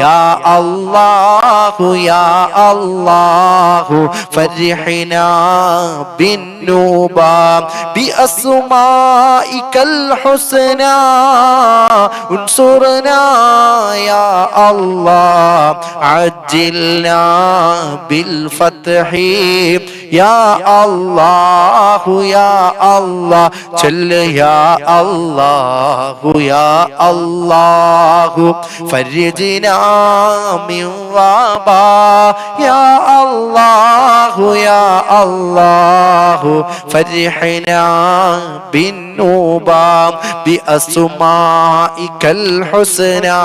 يا الله يا الله فرحنا بالنوبة بأسمائك الحسنى انصرنا يا الله عجلنا بالفتح يا الله يا الله چل يا الله يا الله فرجنا من وبا يا الله يا الله فرحنا بالنوبة بأسمائك الحسنى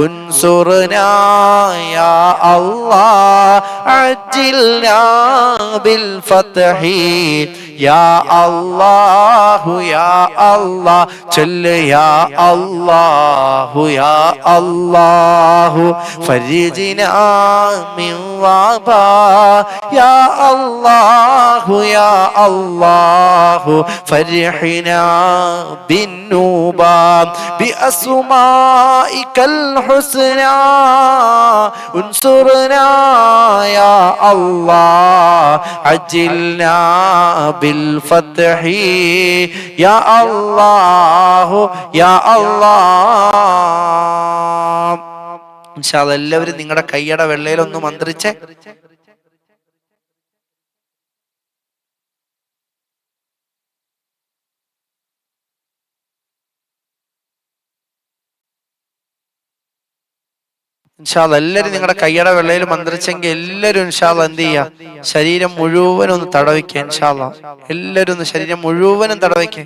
انصرنا يا الله عجلنا بالفتح يا الله يا الله چل يا الله يا الله فرجنا من وبا يا الله يا الله فرحنا بالنوبة بأسمائك الحسنى انصرنا يا الله عجلنا بالفتح يا الله يا الله. ഇൻഷാ അല്ലാഹ് എല്ലാവരും നിങ്ങളുടെ കൈയുടെ വെള്ളയിൽ ഒന്ന് മന്ത്രിച്ചേ. ഇൻഷാ അല്ലാഹ് എല്ലാവരും നിങ്ങളുടെ കൈയുടെ വെള്ളയിൽ മന്ത്രിച്ചെങ്കിൽ എല്ലാവരും ഇൻഷാ അല്ലാഹ് എന്ത് ചെയ്യുക, ശരീരം മുഴുവനും ഒന്ന് തടവിക്കുക. ഇൻഷാ അല്ലാഹ് എല്ലാവരും ഒന്ന് ശരീരം മുഴുവനും തടവിക്കുക.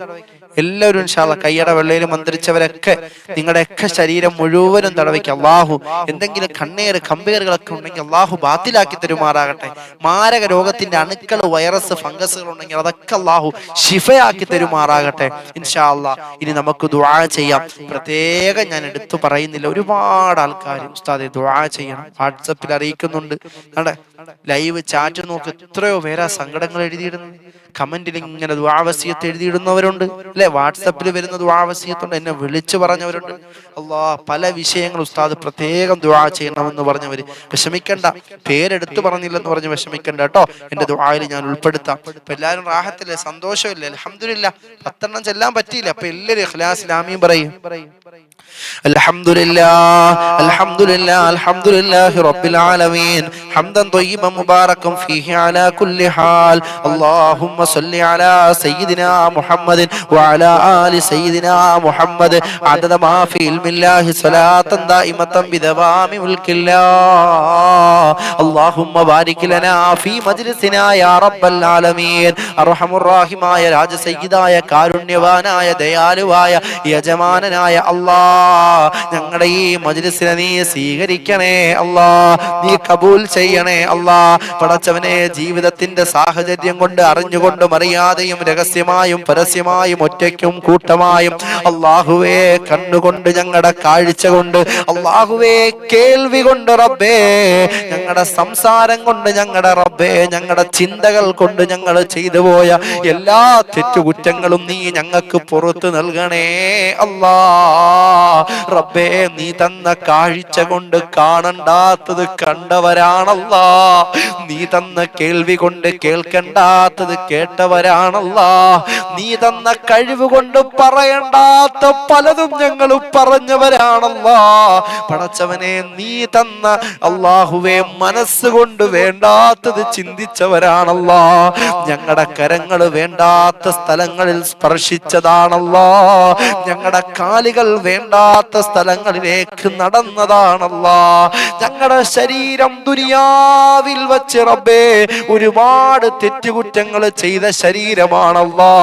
എല്ലാവരും ഇൻഷാ അല്ലാഹ് കൈയുടെ വെള്ളയിൽ മന്ത്രിച്ചവരൊക്കെ നിങ്ങളുടെയൊക്കെ ശരീരം മുഴുവനും തടവിക്കുക. അല്ലാഹു എന്തെങ്കിലും കണ്ണേറ് കമ്പേറുകളൊക്കെ ഉണ്ടെങ്കിൽ അല്ലാഹു ബാത്തിലാക്കി തരുമാറാകട്ടെ. മാരക രോഗത്തിന്റെ അണുക്കൾ, വൈറസ്, ഫംഗസുകൾ ഉണ്ടെങ്കിൽ അതൊക്കെ അല്ലാഹു ശിഫയാക്കി തരുമാറാകട്ടെ ഇൻഷാ അല്ലാഹ്. ഇനി നമുക്ക് ദുആ ചെയ്യാം. പ്രത്യേകം ഞാൻ എടുത്തു പറയുന്നില്ല, ഒരുപാട് ആൾക്കാർ ഉസ്താദെ ദുആ ചെയ്യണം വാട്സപ്പിൽ അറിയിക്കുന്നുണ്ട്. ലൈവ് ചാറ്റ് നോക്ക്, എത്രയോ പേരാ സങ്കടങ്ങൾ എഴുതിയിടുന്നത്. കമന്റിൽ ഇങ്ങനെ ദുആ വസിയത്ത് എഴുതിയിടുന്നവരുണ്ട് അല്ലെ, വാട്സപ്പിൽ വരുന്ന ദുആ വസിയത്തുണ്ട്, എന്നെ വിളിച്ചു പറഞ്ഞവരുണ്ട്. പല വിഷയങ്ങൾ ഉസ്താദ് പ്രത്യേകം ദുആ ചെയ്യണമെന്ന് പറഞ്ഞവര്. വിഷമിക്കണ്ട, പേരെടുത്തു പറഞ്ഞില്ലെന്ന് പറഞ്ഞ് വിഷമിക്കണ്ട കേട്ടോ, എന്റെ ദുആയിൽ ഞാൻ ഉൾപ്പെടുത്താം. ഇപ്പൊ എല്ലാവരും റാഹത്തില്ലേ, സന്തോഷമില്ലേ? അൽഹംദുലില്ലാഹ്. 10 ചെല്ലാൻ പറ്റിയില്ല, അപ്പൊ എല്ലാവരും ഇഖ്ലാസിൽ ആമീൻ പറയും. അൽഹംദുലില്ലാഹ് അൽഹംദുലില്ലാഹ് അൽഹംദുലില്ലാഹി റബ്ബിൽ ആലമീൻ ഹംദൻ ത്വയ്യിബൻ മുബാറകൻ ഫീഹി അലാ കുല്ലി ഹാൽ. അല്ലാഹുമ്മ സ്വല്ലി അലാ സയ്യിദിനാ മുഹമ്മദിൻ വഅലാ ആലി സയ്യിദിനാ മുഹമ്മദ് അദദ മാ ഫീ ഇൽമില്ലാഹി സ്വലാത്തൻ ദായിമതൻ ബിദവാമി മുൽക്കില്ലാഹ്. അല്ലാഹുമ്മ ബാരിക് ലനാ ഫീ മജ്ലിസിനാ യാ റബ്ബൽ ആലമീൻ. അർഹമുർ റഹീമായ രാജസയ്യിദായ കാരുണ്യവാനായ ദയാലുവായ യജമാനനായ അല്ലാഹ്, ഞങ്ങളുടെ ഈ മജ്ലിസിനെ നീ സ്വീകരിക്കണേ അല്ലാ, നീ കബൂൽ ചെയ്യണേ അല്ലാ. പടച്ചവനെ, ജീവിതത്തിന്റെ സാഹചര്യം കൊണ്ട് അറിഞ്ഞുകൊണ്ടും അറിയാതെയും രഹസ്യമായും പരസ്യമായും ഒറ്റയ്ക്കും കൂട്ടമായും അല്ലാഹുവേ, കണ്ണുകൊണ്ട് ഞങ്ങളുടെ കാഴ്ച കൊണ്ട്, അല്ലാഹുവേ കേൾവി കൊണ്ട് റബ്ബേ, ഞങ്ങളുടെ സംസാരം കൊണ്ട് ഞങ്ങളുടെ റബ്ബേ, ഞങ്ങളുടെ ചിന്തകൾ കൊണ്ട് ഞങ്ങൾ ചെയ്തു പോയ എല്ലാ തെറ്റുകുറ്റങ്ങളും നീ ഞങ്ങൾക്ക് പുറത്തു നൽകണേ അല്ലാ. റബ്ബേ, നീ തന്ന കാഴ്ച കൊണ്ട് കാണണ്ടാത്തത് കണ്ടവരാണല്ലാ, നീ തന്ന കേൾവി കൊണ്ട് കേൾക്കണ്ടാത്തത് കേട്ടവരാണല്ലാ, നീ തന്ന കഴിവ് കൊണ്ട് പറയണ്ടാത്ത പലതും ഞങ്ങൾ പറഞ്ഞവരാണല്ലാ. പടച്ചവനെ, നീ തന്ന അല്ലാഹുവേ മനസ്സുകൊണ്ട് വേണ്ടാത്തത് ചിന്തിച്ചവരാണല്ലാ, ഞങ്ങളുടെ കരങ്ങൾ വേണ്ടാത്ത സ്ഥലങ്ങളിൽ സ്പർശിച്ചതാണല്ലാ, ഞങ്ങളുടെ കാലുകൾ വേണ്ടാത്ത സ്ഥലങ്ങളിലേക്ക് നടന്നതാണല്ലാ, ഞങ്ങളുടെ ശരീരം ദുനിയാവിൽ വച്ച് റബ്ബേ ഒരുപാട് തെറ്റുകുറ്റങ്ങൾ ചെയ്ത ശരീരമാണല്ലാ.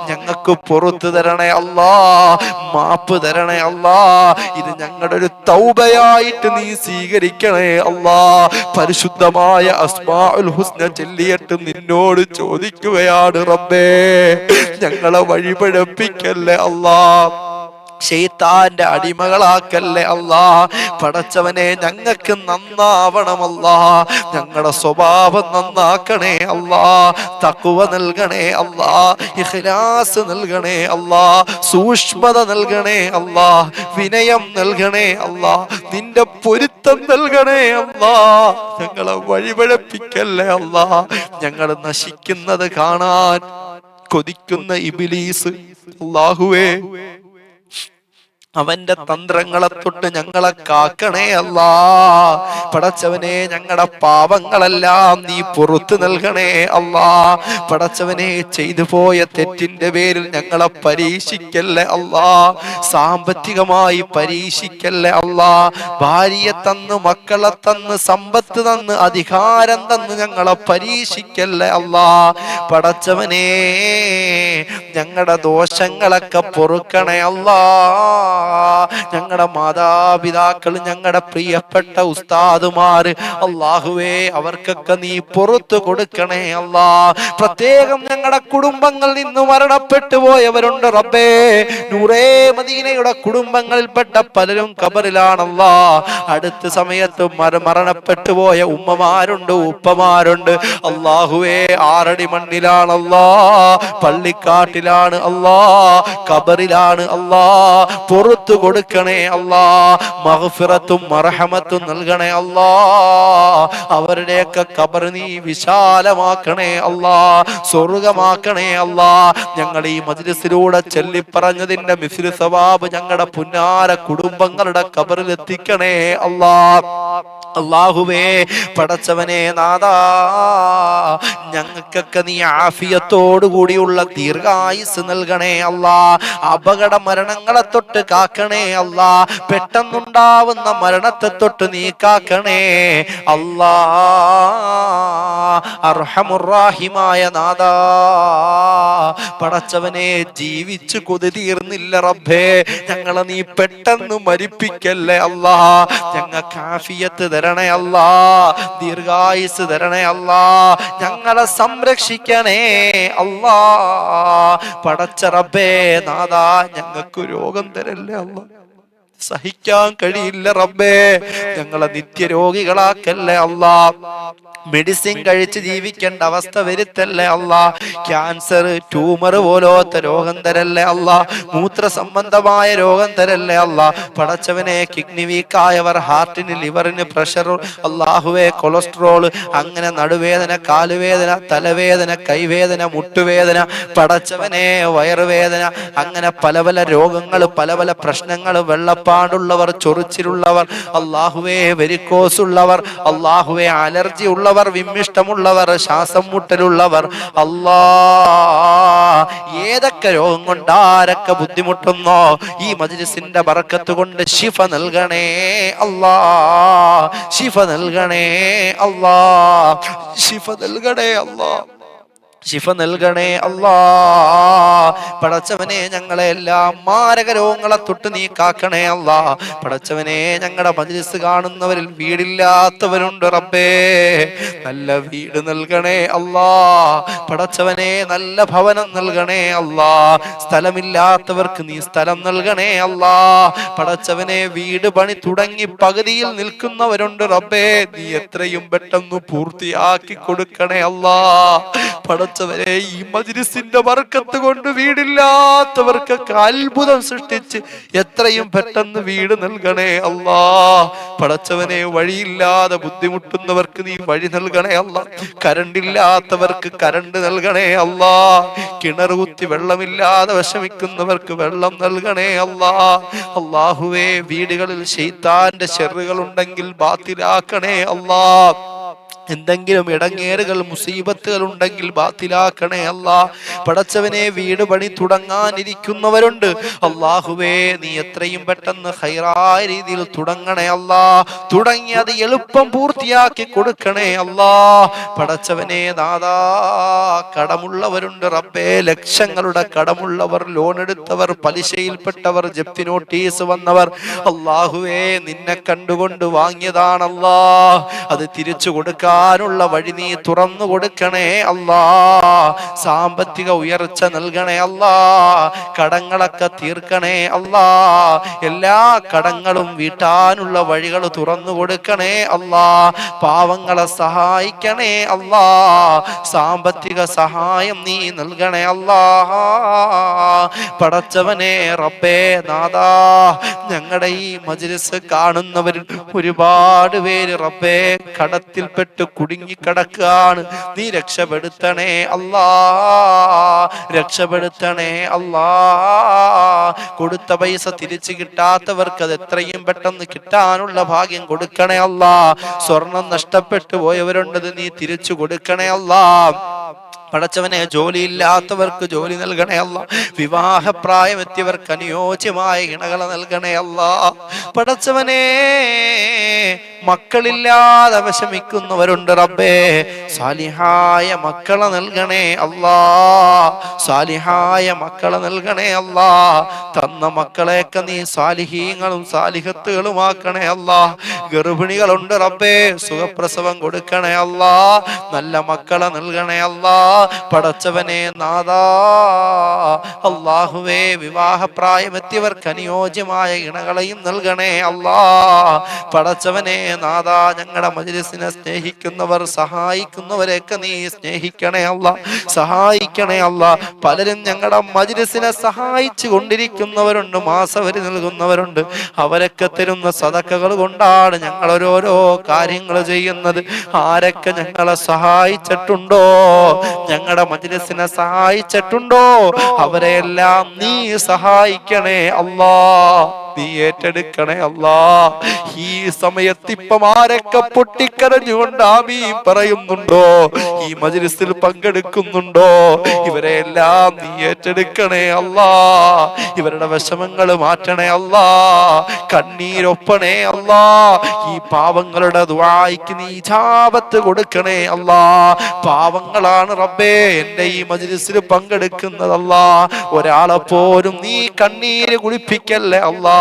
ഞങ്ങൾക്ക് പുറത്തു തരണേ അല്ലാ, മാപ്പ് തരണേ അല്ലാ. ഇത് ഞങ്ങളുടെ ഒരു തൗബയായിട്ട് നീ സ്വീകരിക്കണേ അല്ലാ. പരിശുദ്ധമായ അസ്മാഉൽ ഹുസ്ന ചൊല്ലിയിട്ട് നിന്നോട് ചോദിക്കുകയാണ് റബ്ബേ, ഞങ്ങളെ വഴിപഴപ്പിക്കല്ലേ അല്ലാ, ശൈത്താന്റെ അടിമകളാക്കല്ലേ അല്ലാ. പടച്ചവനെ, ഞങ്ങൾക്ക് നന്നാവണമല്ലാ, ഞങ്ങളുടെ സ്വഭാവം നന്നാക്കണേ അല്ലാ, തഖ്വ നൽകണേ അല്ലാ, ഇഖ്ലാസ് നൽകണേ അല്ലാ, സൂക്ഷ്മത നൽകണേ അല്ലാ, വിനയം നൽകണേ അല്ലാ, നിന്റെ പൊരുത്തം നൽകണേ അല്ലാ. ഞങ്ങളെ വഴിപഴപ്പിക്കല്ലേ അല്ലാ. ഞങ്ങൾ നശിക്കുന്നത് കാണാൻ കൊതിക്കുന്ന ഇബ്ലീസ് അല്ലാഹുവേ, അവന്റെ തന്ത്രങ്ങളെ തൊട്ട് ഞങ്ങളെ കാക്കണേ അല്ലാ. പടച്ചവനെ, ഞങ്ങളുടെ പാപങ്ങളെല്ലാം നീ പുറത്തു നൽകണേ അല്ലാ. പടച്ചവനെ, ചെയ്തു പോയ തെറ്റിന്റെ പേരിൽ ഞങ്ങളെ പരീക്ഷിക്കല്ലേ അല്ലാ, സാമ്പത്തികമായി പരീക്ഷിക്കല്ലേ അല്ലാ. ഭാര്യയെ തന്ന്, മക്കളെ തന്ന്, സമ്പത്ത് തന്ന്, അധികാരം തന്ന് ഞങ്ങളെ പരീക്ഷിക്കല്ലേ അല്ലാ. പടച്ചവനെ, ഞങ്ങളുടെ ദോഷങ്ങളൊക്കെ പൊറുക്കണേ അല്ലാ. ഞങ്ങളുടെ മാതാപിതാക്കൾ, ഞങ്ങളുടെ പ്രിയപ്പെട്ട ഉസ്താദുമാര് അല്ലാഹുവേ, അവർക്കൊക്കെ നീ പുറത്തു കൊടുക്കണേ അല്ലാ. പ്രത്യേകം ഞങ്ങളുടെ കുടുംബങ്ങളിൽ നിന്ന് മരണപ്പെട്ടു പോയവരുണ്ട് റബ്ബേ. നൂറേ മദീനയുടെ കുടുംബങ്ങളിൽപ്പെട്ട പലരും ഖബറിലാണല്ലാ. അടുത്ത സമയത്ത് മരണപ്പെട്ടു പോയ ഉമ്മമാരുണ്ട്, ഉപ്പമാരുണ്ട് അല്ലാഹുവേ. 6 അടി മണ്ണിലാണല്ലാ, പള്ളിക്കാട്ടിലാണ് അല്ലാ, ഖബറിലാണ് അല്ലാ. പുറത്തു കൊടുക്കണേ അല്ലാ, മഗ്ഫിറത്തും മർഹമത്തും നൽകണേ അല്ലാ. അവരുടെയൊക്കെ ഖബർ നീ വിശാലമാക്കണേ അല്ലാ, സ്വർഗമാക്കണേ അല്ലാ. ഞങ്ങൾ ഈ മജ്ലിസിലൂടെ ചൊല്ലിപ്പറഞ്ഞതിന്റെ മിസ്ലു സവാബ് ഞങ്ങളുടെ പുന്നാര കുടുംബങ്ങളുടെ ഖബറിൽ എത്തിക്കണേ അല്ലാ. അല്ലാഹുവേ, പടച്ചവനെ നാദാ, ഞങ്ങൾക്കൊക്കെ നീ ആഫിയത്തോടു കൂടിയുള്ള ദീർഘായുസ് നൽകണേ അല്ലാ. അപകട മരണങ്ങളെ തൊട്ട് കാക്കണേ അല്ലാ. പെട്ടെന്നുണ്ടാവുന്ന മരണത്തെ തൊട്ട് നീ കാക്കണേ അല്ലാ. അർഹമുർ റഹീമായ നാദാ, പടച്ചവനെ, ജീവിച്ചു കൊതി തീർന്നില്ല റബ്ബേ, ഞങ്ങളെ നീ പെട്ടെന്ന് മരിപ്പിക്കല്ലേ അല്ലാ. ഞങ്ങൾക്ക് ആഫിയത്ത് തരണേ അല്ലാ, ദീർഘായുസ് തരണേ അല്ലാ. ഞങ്ങളെ സംരക്ഷിക്കണേ അല്ലാ. പടച്ച റബ്ബേ നാദാ, ഞങ്ങൾക്ക് രോഗം തരല്ലേ അല്ലാ. സഹിക്കാൻ കഴിയില്ല റബ്ബേ. ഞങ്ങളെ നിത്യരോഗികളാക്കല്ലേ അല്ലാ. മെഡിസിൻ കഴിച്ച് ജീവിക്കേണ്ട അവസ്ഥ വരുത്തല്ലേ അല്ലാ. ക്യാൻസർ, ട്യൂമർ പോലത്തെ രോഗം തരല്ലേ അല്ലാ. മൂത്ര സംബന്ധമായ രോഗം തരല്ലേ അല്ലാ. പടച്ചവനെ, കിഡ്നി വീക്കായവർ, ഹാർട്ടിന് ലിവറിന് പ്രഷർ, അല്ലാഹുവേ കൊളസ്ട്രോൾ, അങ്ങനെ നടുവേദന, കാലുവേദന, തലവേദന, കൈവേദന, മുട്ടുവേദന, പടച്ചവനെ വയറുവേദന, അങ്ങനെ പല പല രോഗങ്ങൾ, പല പല പ്രശ്നങ്ങൾ, വെള്ളപ്പാടുള്ളവർ, ചൊറിച്ചിലുള്ളവർ, അല്ലാഹുവേ വെരിക്കോസ് ഉള്ളവർ, അല്ലാഹുവേ അലർജി ഉള്ളവർ, വിമ്മിഷ്ടമുള്ളവർ, ശ്വാസം മുട്ടലുള്ളവർ, അല്ലാ ഏതൊക്കെ രോഗം കൊണ്ട് ആരൊക്കെ ബുദ്ധിമുട്ടുന്നോ ഈ മജ്‌ലിസിന്റെ ബറക്കത്ത് കൊണ്ട് ശിഫ നൽകണേ അല്ലാ. ശിഫ നൽകണേ അല്ലാ. ശിഫ നൽകണേ അല്ലാ. ശിഫ നൽകണേ അല്ലാ. പടച്ചവനെ, ഞങ്ങളെ എല്ലാ മാരക രോഗങ്ങളെ തൊട്ട് നീ കാക്കണേ അല്ലാ. പടച്ചവനെ, ഞങ്ങളുടെ മജ്‌ലിസ് കാണുന്നവരിൽ വീടില്ലാത്തവരുണ്ട് റബ്ബേ, നല്ല വീട് നൽകണേ അല്ലാ. പടച്ചവനെ, നല്ല ഭവനം നൽകണേ അല്ലാ. സ്ഥലമില്ലാത്തവർക്ക് നീ സ്ഥലം നൽകണേ അല്ലാ. പടച്ചവനെ, വീട് പണി തുടങ്ങി പകുതിയിൽ നിൽക്കുന്നവരുണ്ട് റബ്ബേ, നീ എത്രയും പെട്ടെന്ന് പൂർത്തിയാക്കി കൊടുക്കണേ അല്ലാ. പടച്ചവനെ, ഈ മജ്‌ലിസിന്റെ ബർക്കത്ത് കൊണ്ട് വീടില്ലാത്തവർക്കൊക്കെ അത്ഭുതം സൃഷ്ടിച്ച് എത്രയും പെട്ടെന്ന് വീട് നൽകണേ അല്ലാ. പടച്ചവനെ, വഴിയില്ലാതെ ബുദ്ധിമുട്ടുന്നവർക്ക് നീ വഴി നൽകണേ അല്ലാ. കരണ്ടില്ലാത്തവർക്ക് കരണ്ട് നൽകണേ അല്ലാ. കിണർ കുത്തി വെള്ളമില്ലാതെ വിഷമിക്കുന്നവർക്ക് വെള്ളം നൽകണേ അല്ലാ. അല്ലാഹുവേ, വീടുകളിൽ ശൈത്താന്റെ ശർറുകൾ ഉണ്ടെങ്കിൽ ബാത്തിലാക്കണേ അല്ലാ. എന്തെങ്കിലും ഇടങ്ങേറുകൾ, മുസീബത്തുകൾ ഉണ്ടെങ്കിൽ ബാത്തിലാക്കണേ അല്ലാ. പടച്ചവനെ, വീട് പണി തുടങ്ങാനിരിക്കുന്നവരുണ്ട്, അല്ലാഹുവേ നീ എത്രയും പെട്ടെന്ന് ഹൈറായ രീതിയിൽ തുടങ്ങണേ അല്ലാ. തുടങ്ങി അത് എളുപ്പം പൂർത്തിയാക്കി കൊടുക്കണേ അല്ലാ. പടച്ചവനെ നാഥാ, കടമുള്ളവരുണ്ട് റബ്ബേ, ലക്ഷങ്ങളുടെ കടമുള്ളവർ, ലോൺ എടുത്തവർ, പലിശയിൽപ്പെട്ടവർ, ജപ്തി നോട്ടീസ് വന്നവർ, അല്ലാഹുവേ നിന്നെ കണ്ടുകൊണ്ട് വാങ്ങിയതാണല്ലാ, അത് തിരിച്ചു കൊടുക്കാൻ വഴി നീ തുറന്നു കൊടുക്കണേ അല്ലാ. സാമ്പത്തിക ഉയർച്ച നൽകണേ അല്ലാ. കടങ്ങളൊക്കെ തീർക്കണേ അല്ലാ. എല്ലാ കടങ്ങളും വീട്ടാനുള്ള വഴികൾ തുറന്നു കൊടുക്കണേ അല്ലാ. പാവങ്ങളെ സഹായിക്കണേ അല്ലാ. സാമ്പത്തിക സഹായം നീ നൽകണേ അല്ലാ. പടച്ചവനെ റബ്ബേ നാഥാ, ഞങ്ങളുടെ ഈ മജ്‌ലിസ് കാണുന്നവരിൽ ഒരുപാട് പേര് റബ്ബേ കടത്തിൽപ്പെട്ട് കുടുങ്ങിക്കിടക്കാണ്. നീ രക്ഷപ്പെടുത്തണേ അല്ലാ. രക്ഷപ്പെടുത്തണേ അല്ലാ. കൊടുത്ത പൈസ തിരിച്ചു കിട്ടാത്തവർക്ക് അത് എത്രയും പെട്ടെന്ന് കിട്ടാനുള്ള ഭാഗ്യം കൊടുക്കണേ അല്ലാ. സ്വർണം നഷ്ടപ്പെട്ടു പോയവരുണ്ടത് നീ തിരിച്ചു കൊടുക്കണേ അല്ലാ. പടച്ചവനെ, ജോലിയില്ലാത്തവർക്ക് ജോലി നൽകണേ അല്ലാ. വിവാഹപ്രായമെത്തിയവർക്ക് അനുയോജ്യമായ ഇണകളെ നൽകണേ അല്ലാ. പടച്ചവനെ, മക്കളില്ലാതെ വിഷമിക്കുന്നവരുണ്ട് റബ്ബേ, സാലിഹായ മക്കളെ നൽകണേ അല്ലാ. സാലിഹായ മക്കളെ നൽകണേ അല്ലാ. തന്ന മക്കളെയൊക്കെ നീ സാലിഹീങ്ങളും സാലിഹത്തുകളുമാക്കണേ അല്ലാ. ഗർഭിണികളുണ്ട് റബ്ബേ, സുഖപ്രസവം കൊടുക്കണേ അല്ലാ. നല്ല മക്കളെ നൽകണേ അല്ലാ. പടച്ചവനെ നാഥാ, അല്ലാഹുവേ വിവാഹപ്രായമെത്തിയവർക്ക് അനുയോജ്യമായ ഇണകളെയും നൽകണേ അല്ലാ. പടച്ചവനെ നാഥാ, ഞങ്ങളുടെ മജ്‌ലിസിനെ സ്നേഹിക്കുന്നവർ, സഹായിക്കുന്നവരെയൊക്കെ നീ സ്നേഹിക്കണേ അല്ലാ. സഹായിക്കണേ അല്ലാ. പലരും ഞങ്ങളുടെ മജ്‌ലിസിനെ സഹായിച്ചു കൊണ്ടിരിക്കുന്നവരുണ്ട്, മാസവരി നൽകുന്നവരുണ്ട്. അവരൊക്കെ തരുന്ന സദഖകൾ കൊണ്ടാണ് ഞങ്ങൾ ഓരോരോ കാര്യങ്ങൾ ചെയ്യുന്നത്. ആരൊക്കെ ഞങ്ങളെ സഹായിച്ചിട്ടുണ്ടോ, ഞങ്ങളുടെ മജ്‌ലിസിനെ സഹായിച്ചിട്ടുണ്ടോ, അവരെല്ലാം നീ സഹായിക്കണേ അല്ലാ. നീ ഏറ്റെടുക്കണേ അല്ലാ. ഈ സമയത്ത് ഇപ്പം ആരൊക്കെ പൊട്ടിക്കരഞ്ഞുകൊണ്ട് ആമീൻ പറയുന്നുണ്ടോ, ഈ മജ്‌ലിസിൽ പങ്കെടുക്കുന്നുണ്ടോ, ഇവരെല്ലാം നീ ഏറ്റെടുക്കണേ അല്ലാ. ഇവരുടെ വിഷമങ്ങൾ മാറ്റണേ അല്ലാ. കണ്ണീരൊപ്പണേ അല്ലാ. ഈ പാവങ്ങളുടെ ദുആയ്ക്ക് നീ ഇജാബത്ത് കൊടുക്കണേ അല്ലാ. പാവങ്ങളാണ് റബ്ബേ എന്റെ ഈ മജ്‌ലിസിൽ പങ്കെടുക്കുന്നതല്ലാ. ഒരാളെ പോലും നീ കണ്ണീര് കുടിപ്പിക്കല്ലേ അല്ലാ.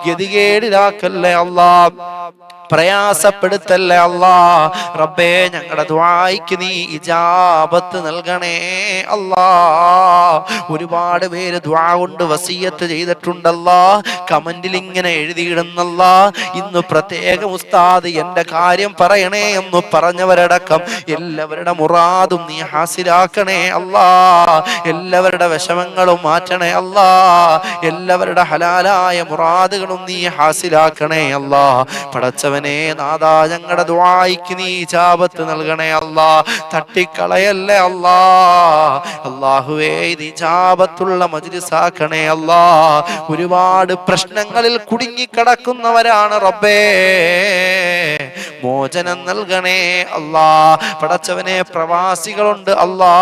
ഗതികേടിലാക്കല്ലേ അല്ലാ, പ്രയാസപ്പെടുത്തല്ലേ അല്ലാ. റബ്ബേ ഞങ്ങളുടെ ദുആയ്ക്ക് നീ ഇജാബത്ത് നൽകണേ അല്ലാ. ഒരുപാട് പേര് ദുആ കൊണ്ട് വസിയത്ത് ചെയ്തിട്ടുണ്ടല്ലാ, കമന്റിൽ ഇങ്ങനെ എഴുതിയിടുന്നല്ലാ. ഇന്ന് പ്രത്യേകം ഉസ്താദ് എന്റെ കാര്യം പറയണേ എന്ന് പറഞ്ഞവരടക്കം എല്ലാവരുടെ മുറാദും നീ ഹാസിലാക്കണേ അല്ലാ. എല്ലാവരുടെ വിഷമങ്ങളും മാറ്റണേ അല്ലാ. എല്ലാവരുടെ ഹലാലായ മുറാദുകളും നീ ഹാസിലാക്കണേ അല്ലാ. പടച്ചവൻ നാദാ ഞങ്ങളുടെ ദുആയ്ക്ക് നീ ഇജാബത്ത് നൽകണേ അല്ലാ. തട്ടിക്കളയല്ലേ അല്ലാ. അല്ലാഹുവേ ഇത് ഇജാബത്തുള്ള മജ്ലിസാക്കണേ അല്ലാ. ഒരുപാട് പ്രശ്നങ്ങളിൽ കുടുങ്ങിക്കിടക്കുന്നവരാണ് റബ്ബേ, മോചനം നൽകണേ അല്ലാ. പടച്ചവനെ പ്രവാസികളുണ്ട് അല്ലാ,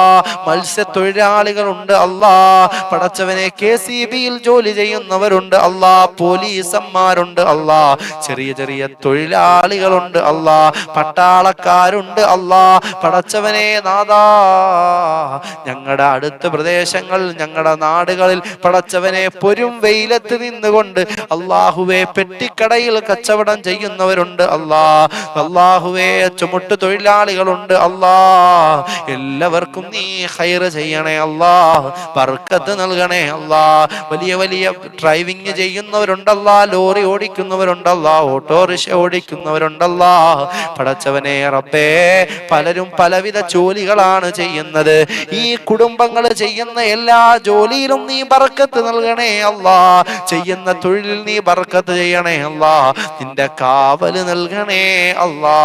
മത്സ്യത്തൊഴിലാളികളുണ്ട് അല്ലാ. പടച്ചവനെ KCB-യിൽ ജോലി ചെയ്യുന്നവരുണ്ട് അല്ലാ, പോലീസന്മാരുണ്ട് അല്ലാ, ചെറിയ ചെറിയ തൊഴിലാളികളുണ്ട് അല്ലാ, പട്ടാളക്കാരുണ്ട് അല്ലാ. പടച്ചവനെ നാദാ ഞങ്ങളുടെ അടുത്ത പ്രദേശങ്ങൾ, ഞങ്ങളുടെ നാടുകളിൽ പടച്ചവനെ പൊരും വെയിലത്ത് നിന്നുകൊണ്ട് അല്ലാഹുവേ പെട്ടിക്കടയിൽ കച്ചവടം ചെയ്യുന്നവരുണ്ട് അല്ലാ. അല്ലാഹുവേ ചുമട്ട് തൊഴിലാളികളുണ്ട് അല്ലാ. എല്ലാവർക്കും നീ ഖൈറ് ചെയ്യണേ അല്ലാ, ബർക്കത്ത് നൽകണേ അല്ലാ. വലിയ വലിയ ഡ്രൈവിംഗ് ചെയ്യുന്നവരുണ്ടല്ലാ, ലോറി ഓടിക്കുന്നവരുണ്ടല്ലാ, ഓട്ടോറിക്ഷ ഓടിക്കുന്നവരുണ്ടല്ലാ. പടച്ചവനെ റബ്ബേ പലരും പലവിധ ജോലികളാണ് ചെയ്യുന്നത്. ഈ കുടുംബങ്ങൾ ചെയ്യുന്ന എല്ലാ ജോലിയിലും നീ ബർക്കത്ത് നൽകണേ അല്ലാ. ചെയ്യുന്ന തൊഴിലിൽ നീ ബർക്കത്ത് ചെയ്യണേ അല്ലാ. നിന്റെ കാവല് നൽകണേ അല്ലാ.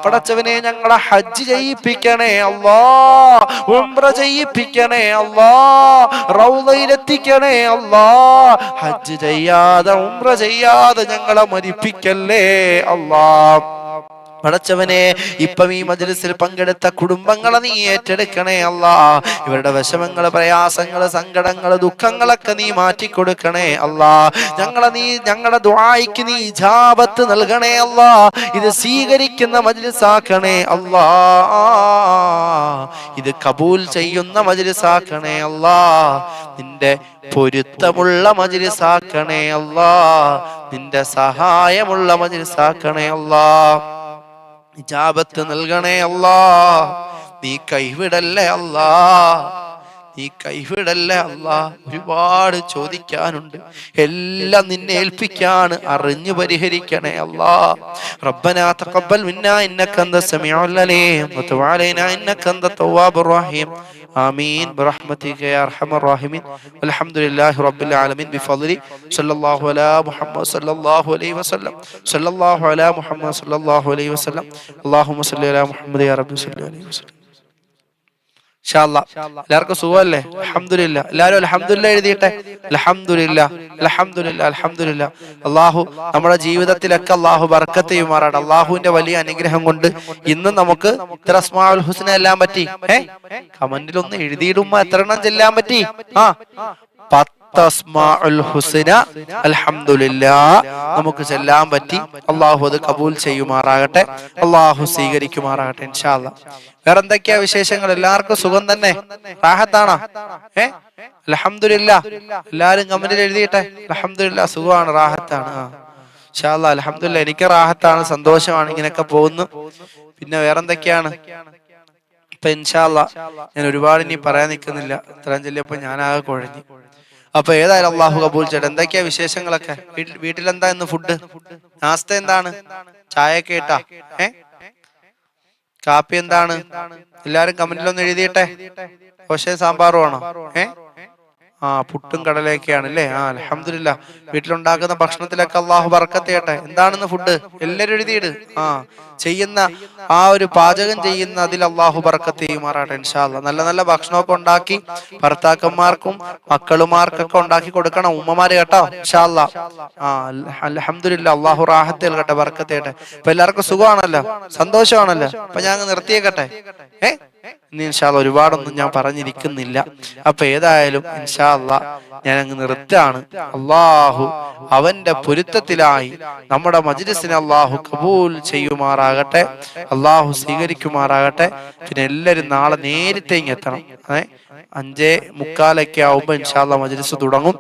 പടച്ചവനെ ഞങ്ങളെ ഹജ്ജ് ചെയ്യിപ്പിക്കണേ അല്ലാ, ഉംറ ചെയ്യിപ്പിക്കണേ അല്ലാ, റൗളയിലെത്തിക്കണേ അല്ലാ. ഹജ്ജ് ചെയ്യാതെ ഉംറ ചെയ്യാതെ ഞങ്ങളെ മരിപ്പിക്കല്ലേ അല്ലാ. പടച്ചവനെ ഇപ്പം ഈ മജ്ലിസിൽ പങ്കെടുത്ത കുടുംബങ്ങളെ നീ ഏറ്റെടുക്കണേ അല്ലാ. ഇവരുടെ വിഷമങ്ങള്, പ്രയാസങ്ങള്, സങ്കടങ്ങള്, ദുഃഖങ്ങളൊക്കെ നീ മാറ്റിക്കൊടുക്കണേ അല്ലാ. ഞങ്ങളുടെ ദുആയ്ക്ക് നീ ഇജാബത്ത് നൽകണേ അല്ലാ. ഇത് സ്വീകരിക്കുന്ന മജ്ലിസാക്കണേ അല്ലാ. ഇത് കബൂൽ ചെയ്യുന്ന മജ്ലിസാക്കണേ അല്ലാ. നിന്റെ പൊരുത്തമുള്ള മജ്ലിസാക്കണേ അല്ലാ. നിന്റെ സഹായമുള്ള മജ്ലിസാക്കണേ അല്ലാ. ഇജാബത്ത് നൽകണേ അല്ലാ. നീ കൈവിടല്ലേ അല്ലാ, നീ കൈവിടല്ലേ അല്ലാ. ഒരുപാട് ചോദിക്കാനുണ്ട്, എല്ലാം നിന്നെ ഏൽപ്പിക്കാണ്, അറിഞ്ഞു പരിഹരിക്കണേ അല്ലാ. റബ്ബനാ തഖബ്ബൽ മിന്നാ ഇന്നക അന്ത സമീഉൽ അലീം വതുബ് അലൈനാ ഇന്നക അന്ത തവ്വാബുർ റഹീം. ആമീൻ ബിറഹ്മതിക യാ അർഹമർ റഹീമീൻ. വൽഹംദുലില്ലാഹി റബ്ബിൽ ആലമീൻ ബിഫദ്ലി സല്ലല്ലാഹു അലാ മുഹമ്മദ് സല്ലല്ലാഹു അലൈഹി വസല്ലം സല്ലല്ലാഹു അലാ മുഹമ്മദ് സല്ലല്ലാഹു അലൈഹി വസല്ലം. അല്ലാഹുമ്മ സല്ലി അലാ മുഹമ്മദ് യാ റബ്ബി സല്ലി അലൈഹി വസല്ലം. ഇൻഷാ അല്ലാഹ് എല്ലാവർക്കും സുഖമല്ലേ? അൽഹംദുലില്ലാ. എല്ലാവരും അൽഹംദുലില്ലാ എഴുതിയിട്ടെ. അൽഹംദുലില്ലാ, അൽഹംദുലില്ലാ, അൽഹംദുലില്ലാ. അല്ലാഹു നമ്മുടെ ജീവിതത്തിലൊക്കെ അല്ലാഹു ബർക്കത്ത് ചെയ്യുമാറാണ്. അല്ലാഹുവിന്റെ വലിയ അനുഗ്രഹം കൊണ്ട് ഇന്ന് നമുക്ക് ഇത്ര അസ്മാഉൽ ഹുസ്ന എല്ലാം പറ്റി. കമന്റിൽ ഒന്ന് എഴുതിയിടുമ്പോ എത്ര എണ്ണം ചെല്ലാൻ പറ്റി? 10 അസ്മാഉൽ ഹുസ്ന അൽഹംദുലില്ലാ നമുക്ക് ചെല്ലാൻ പറ്റി. അല്ലാഹു അത് കബൂൽ ചെയ്യുമാറാകട്ടെ, അല്ലാഹു സ്വീകരിക്കുമാറാകട്ടെ ഇൻഷാ അല്ലാഹ്. വേറെ എന്തൊക്കെയാ വിശേഷങ്ങൾ? എല്ലാവർക്കും സുഖം തന്നെ? റാഹത്താണോ? അൽഹംദുലില്ലാ. എല്ലാരും കമന്റിൽ എഴുതിയിട്ടെ. അൽഹംദുലില്ലാ, സുഖമാണ്, റാഹത്താണ്. ഇൻഷാ അല്ലാഹ് അൽഹംദുലില്ലാ, എനിക്ക് റാഹത്താണ്, സന്തോഷമാണ്, ഇങ്ങനെയൊക്കെ പോകുന്നു. പിന്നെ വേറെന്തൊക്കെയാണ്? ഇപ്പൊ ഇൻഷാ അല്ലാഹ് ഞാൻ ഒരുപാട് ഇനി പറയാൻ നിൽക്കുന്നില്ല, ഇത്രയും ചൊല്ലിയപ്പോ ഞാനാകെ കുഴഞ്ഞു. അപ്പൊ ഏതായാലും അള്ളാഹു കബൂൽ ചെയ്യട്ടെ. എന്തൊക്കെയാ വിശേഷങ്ങളൊക്കെ? വീട്ടിലെന്താ ഇന്ന് ഫുഡ്? നാസ്ത എന്താണ്? ചായയൊക്കെ ഇട്ടാ? കാപ്പി എന്താണ്? എല്ലാരും കമന്റിലൊന്ന് എഴുതിയിട്ടെ. ദോശയും സാമ്പാറും ആണോ? പുട്ടും കടലയൊക്കെയാണ് അല്ലേ? അൽഹംദുലില്ലാ. വീട്ടിലുണ്ടാക്കുന്ന ഭക്ഷണത്തിലൊക്കെ അള്ളാഹു ബർക്കത്ത് ചെയ്യട്ടെ. എന്താണെന്ന് ഫുഡ്? എല്ലാരും എഴുതിയിട്. ചെയ്യുന്ന ഒരു പാചകം ചെയ്യുന്ന അതിൽ അള്ളാഹു ബർക്കത്ത് ചെയ്യുമാറാട്ടെ ഇൻഷാ അല്ലാഹ്. നല്ല നല്ല ഭക്ഷണമൊക്കെ ഉണ്ടാക്കി ഭർത്താക്കന്മാർക്കും മക്കളുമാർക്കൊക്കെ ഉണ്ടാക്കി കൊടുക്കണം ഉമ്മമാര്, കേട്ടോ? ഇൻഷാ അല്ലാഹ്. അൽഹംദുലില്ലാ, അള്ളാഹു റാഹത്ത് നൽകട്ടെ, ബർക്കത്ത് ചെയ്യട്ടെ. ഇപ്പൊ എല്ലാവർക്കും സുഖമാണല്ലോ, സന്തോഷമാണല്ലോ. അപ്പൊ ഞാൻ നിർത്തിയേക്കട്ടെ. ഇനി ഇൻഷാ അല്ലാഹ് ഒരുപാടൊന്നും ഞാൻ പറഞ്ഞിരിക്കുന്നില്ല. അപ്പൊ ഏതായാലും ഇൻഷാ അല്ലാഹ് ഞാൻ അങ്ങ് നിർത്താണ്. അള്ളാഹു അവന്റെ പൊരുത്തത്തിലായി നമ്മുടെ മജ്ലിസിനെ അള്ളാഹു കബൂൽ ചെയ്യുമാറാകട്ടെ, അള്ളാഹു സ്വീകരിക്കുമാറാകട്ടെ. പിന്നെ എല്ലാരും നാളെ നേരത്തെ ഇങ്ങ് എത്തണം. 5:45 ആവുമ്പോ ഇൻഷാ അല്ലാഹ് മജ്ലിസ് തുടങ്ങും.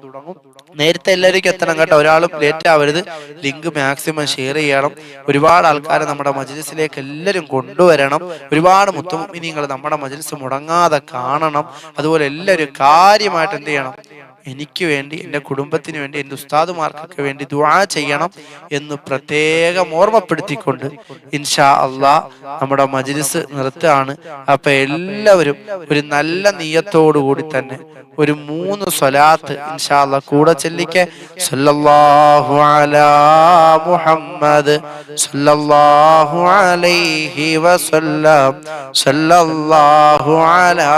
നേരത്തെ എല്ലാവർക്കും എത്തണം കേട്ടോ, ഒരാളും ലേറ്റ് ആവരുത്. ലിങ്ക് മാക്സിമം ഷെയർ ചെയ്യണം. ഒരുപാട് ആൾക്കാരെ നമ്മുടെ മജ്‌ലിസിലേക്ക് എല്ലാവരും കൊണ്ടുവരണം. ഒരുപാട് മുത്തുമുഅ്മിനീങ്ങൾ നമ്മുടെ മജ്‌ലിസ് മുടങ്ങാതെ കാണണം. അതുപോലെ എല്ലാവരും കാര്യമായിട്ട് എന്ത് ചെയ്യണം, എനിക്ക് വേണ്ടി, എൻ്റെ കുടുംബത്തിന് വേണ്ടി, എൻ്റെ ഉസ്താദുമാർക്കൊക്കെ വേണ്ടി ദുആ ചെയ്യണം എന്ന് പ്രത്യേകം ഓർമ്മപ്പെടുത്തിക്കൊണ്ട് ഇൻഷാ അള്ളാഹ് നമ്മുടെ മജ്‌ലിസ് നിർത്തുകയാണ്. അപ്പൊ എല്ലാവരും ഒരു നല്ല നിയ്യത്തോടു കൂടി തന്നെ ഒരു 3 സ്വലാത്ത് ഇൻഷാ അള്ളാഹ് കൂടെ ചൊല്ലിക്കെ. സല്ലല്ലാഹു അലാ മുഹമ്മദ് സല്ലല്ലാഹു അലൈഹി വസല്ലം സല്ലല്ലാഹു അലാ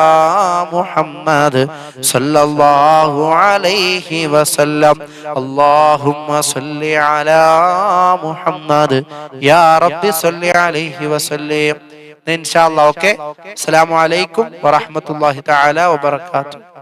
മുഹമ്മദ് സല്ലല്ലാഹു അലൈഹി വസല്ലം അല്ലാഹുമ്മ സല്ലി അലാ മുഹമ്മദ് യാ റബ്ബി സല്ലി അലൈഹി വസല്ലം. ഇൻഷാ അല്ലാഹ് ഓക്കേ. അസ്സലാമു അലൈക്കും വറഹ്മത്തുള്ളാഹി തആല വബറകാതുഹു.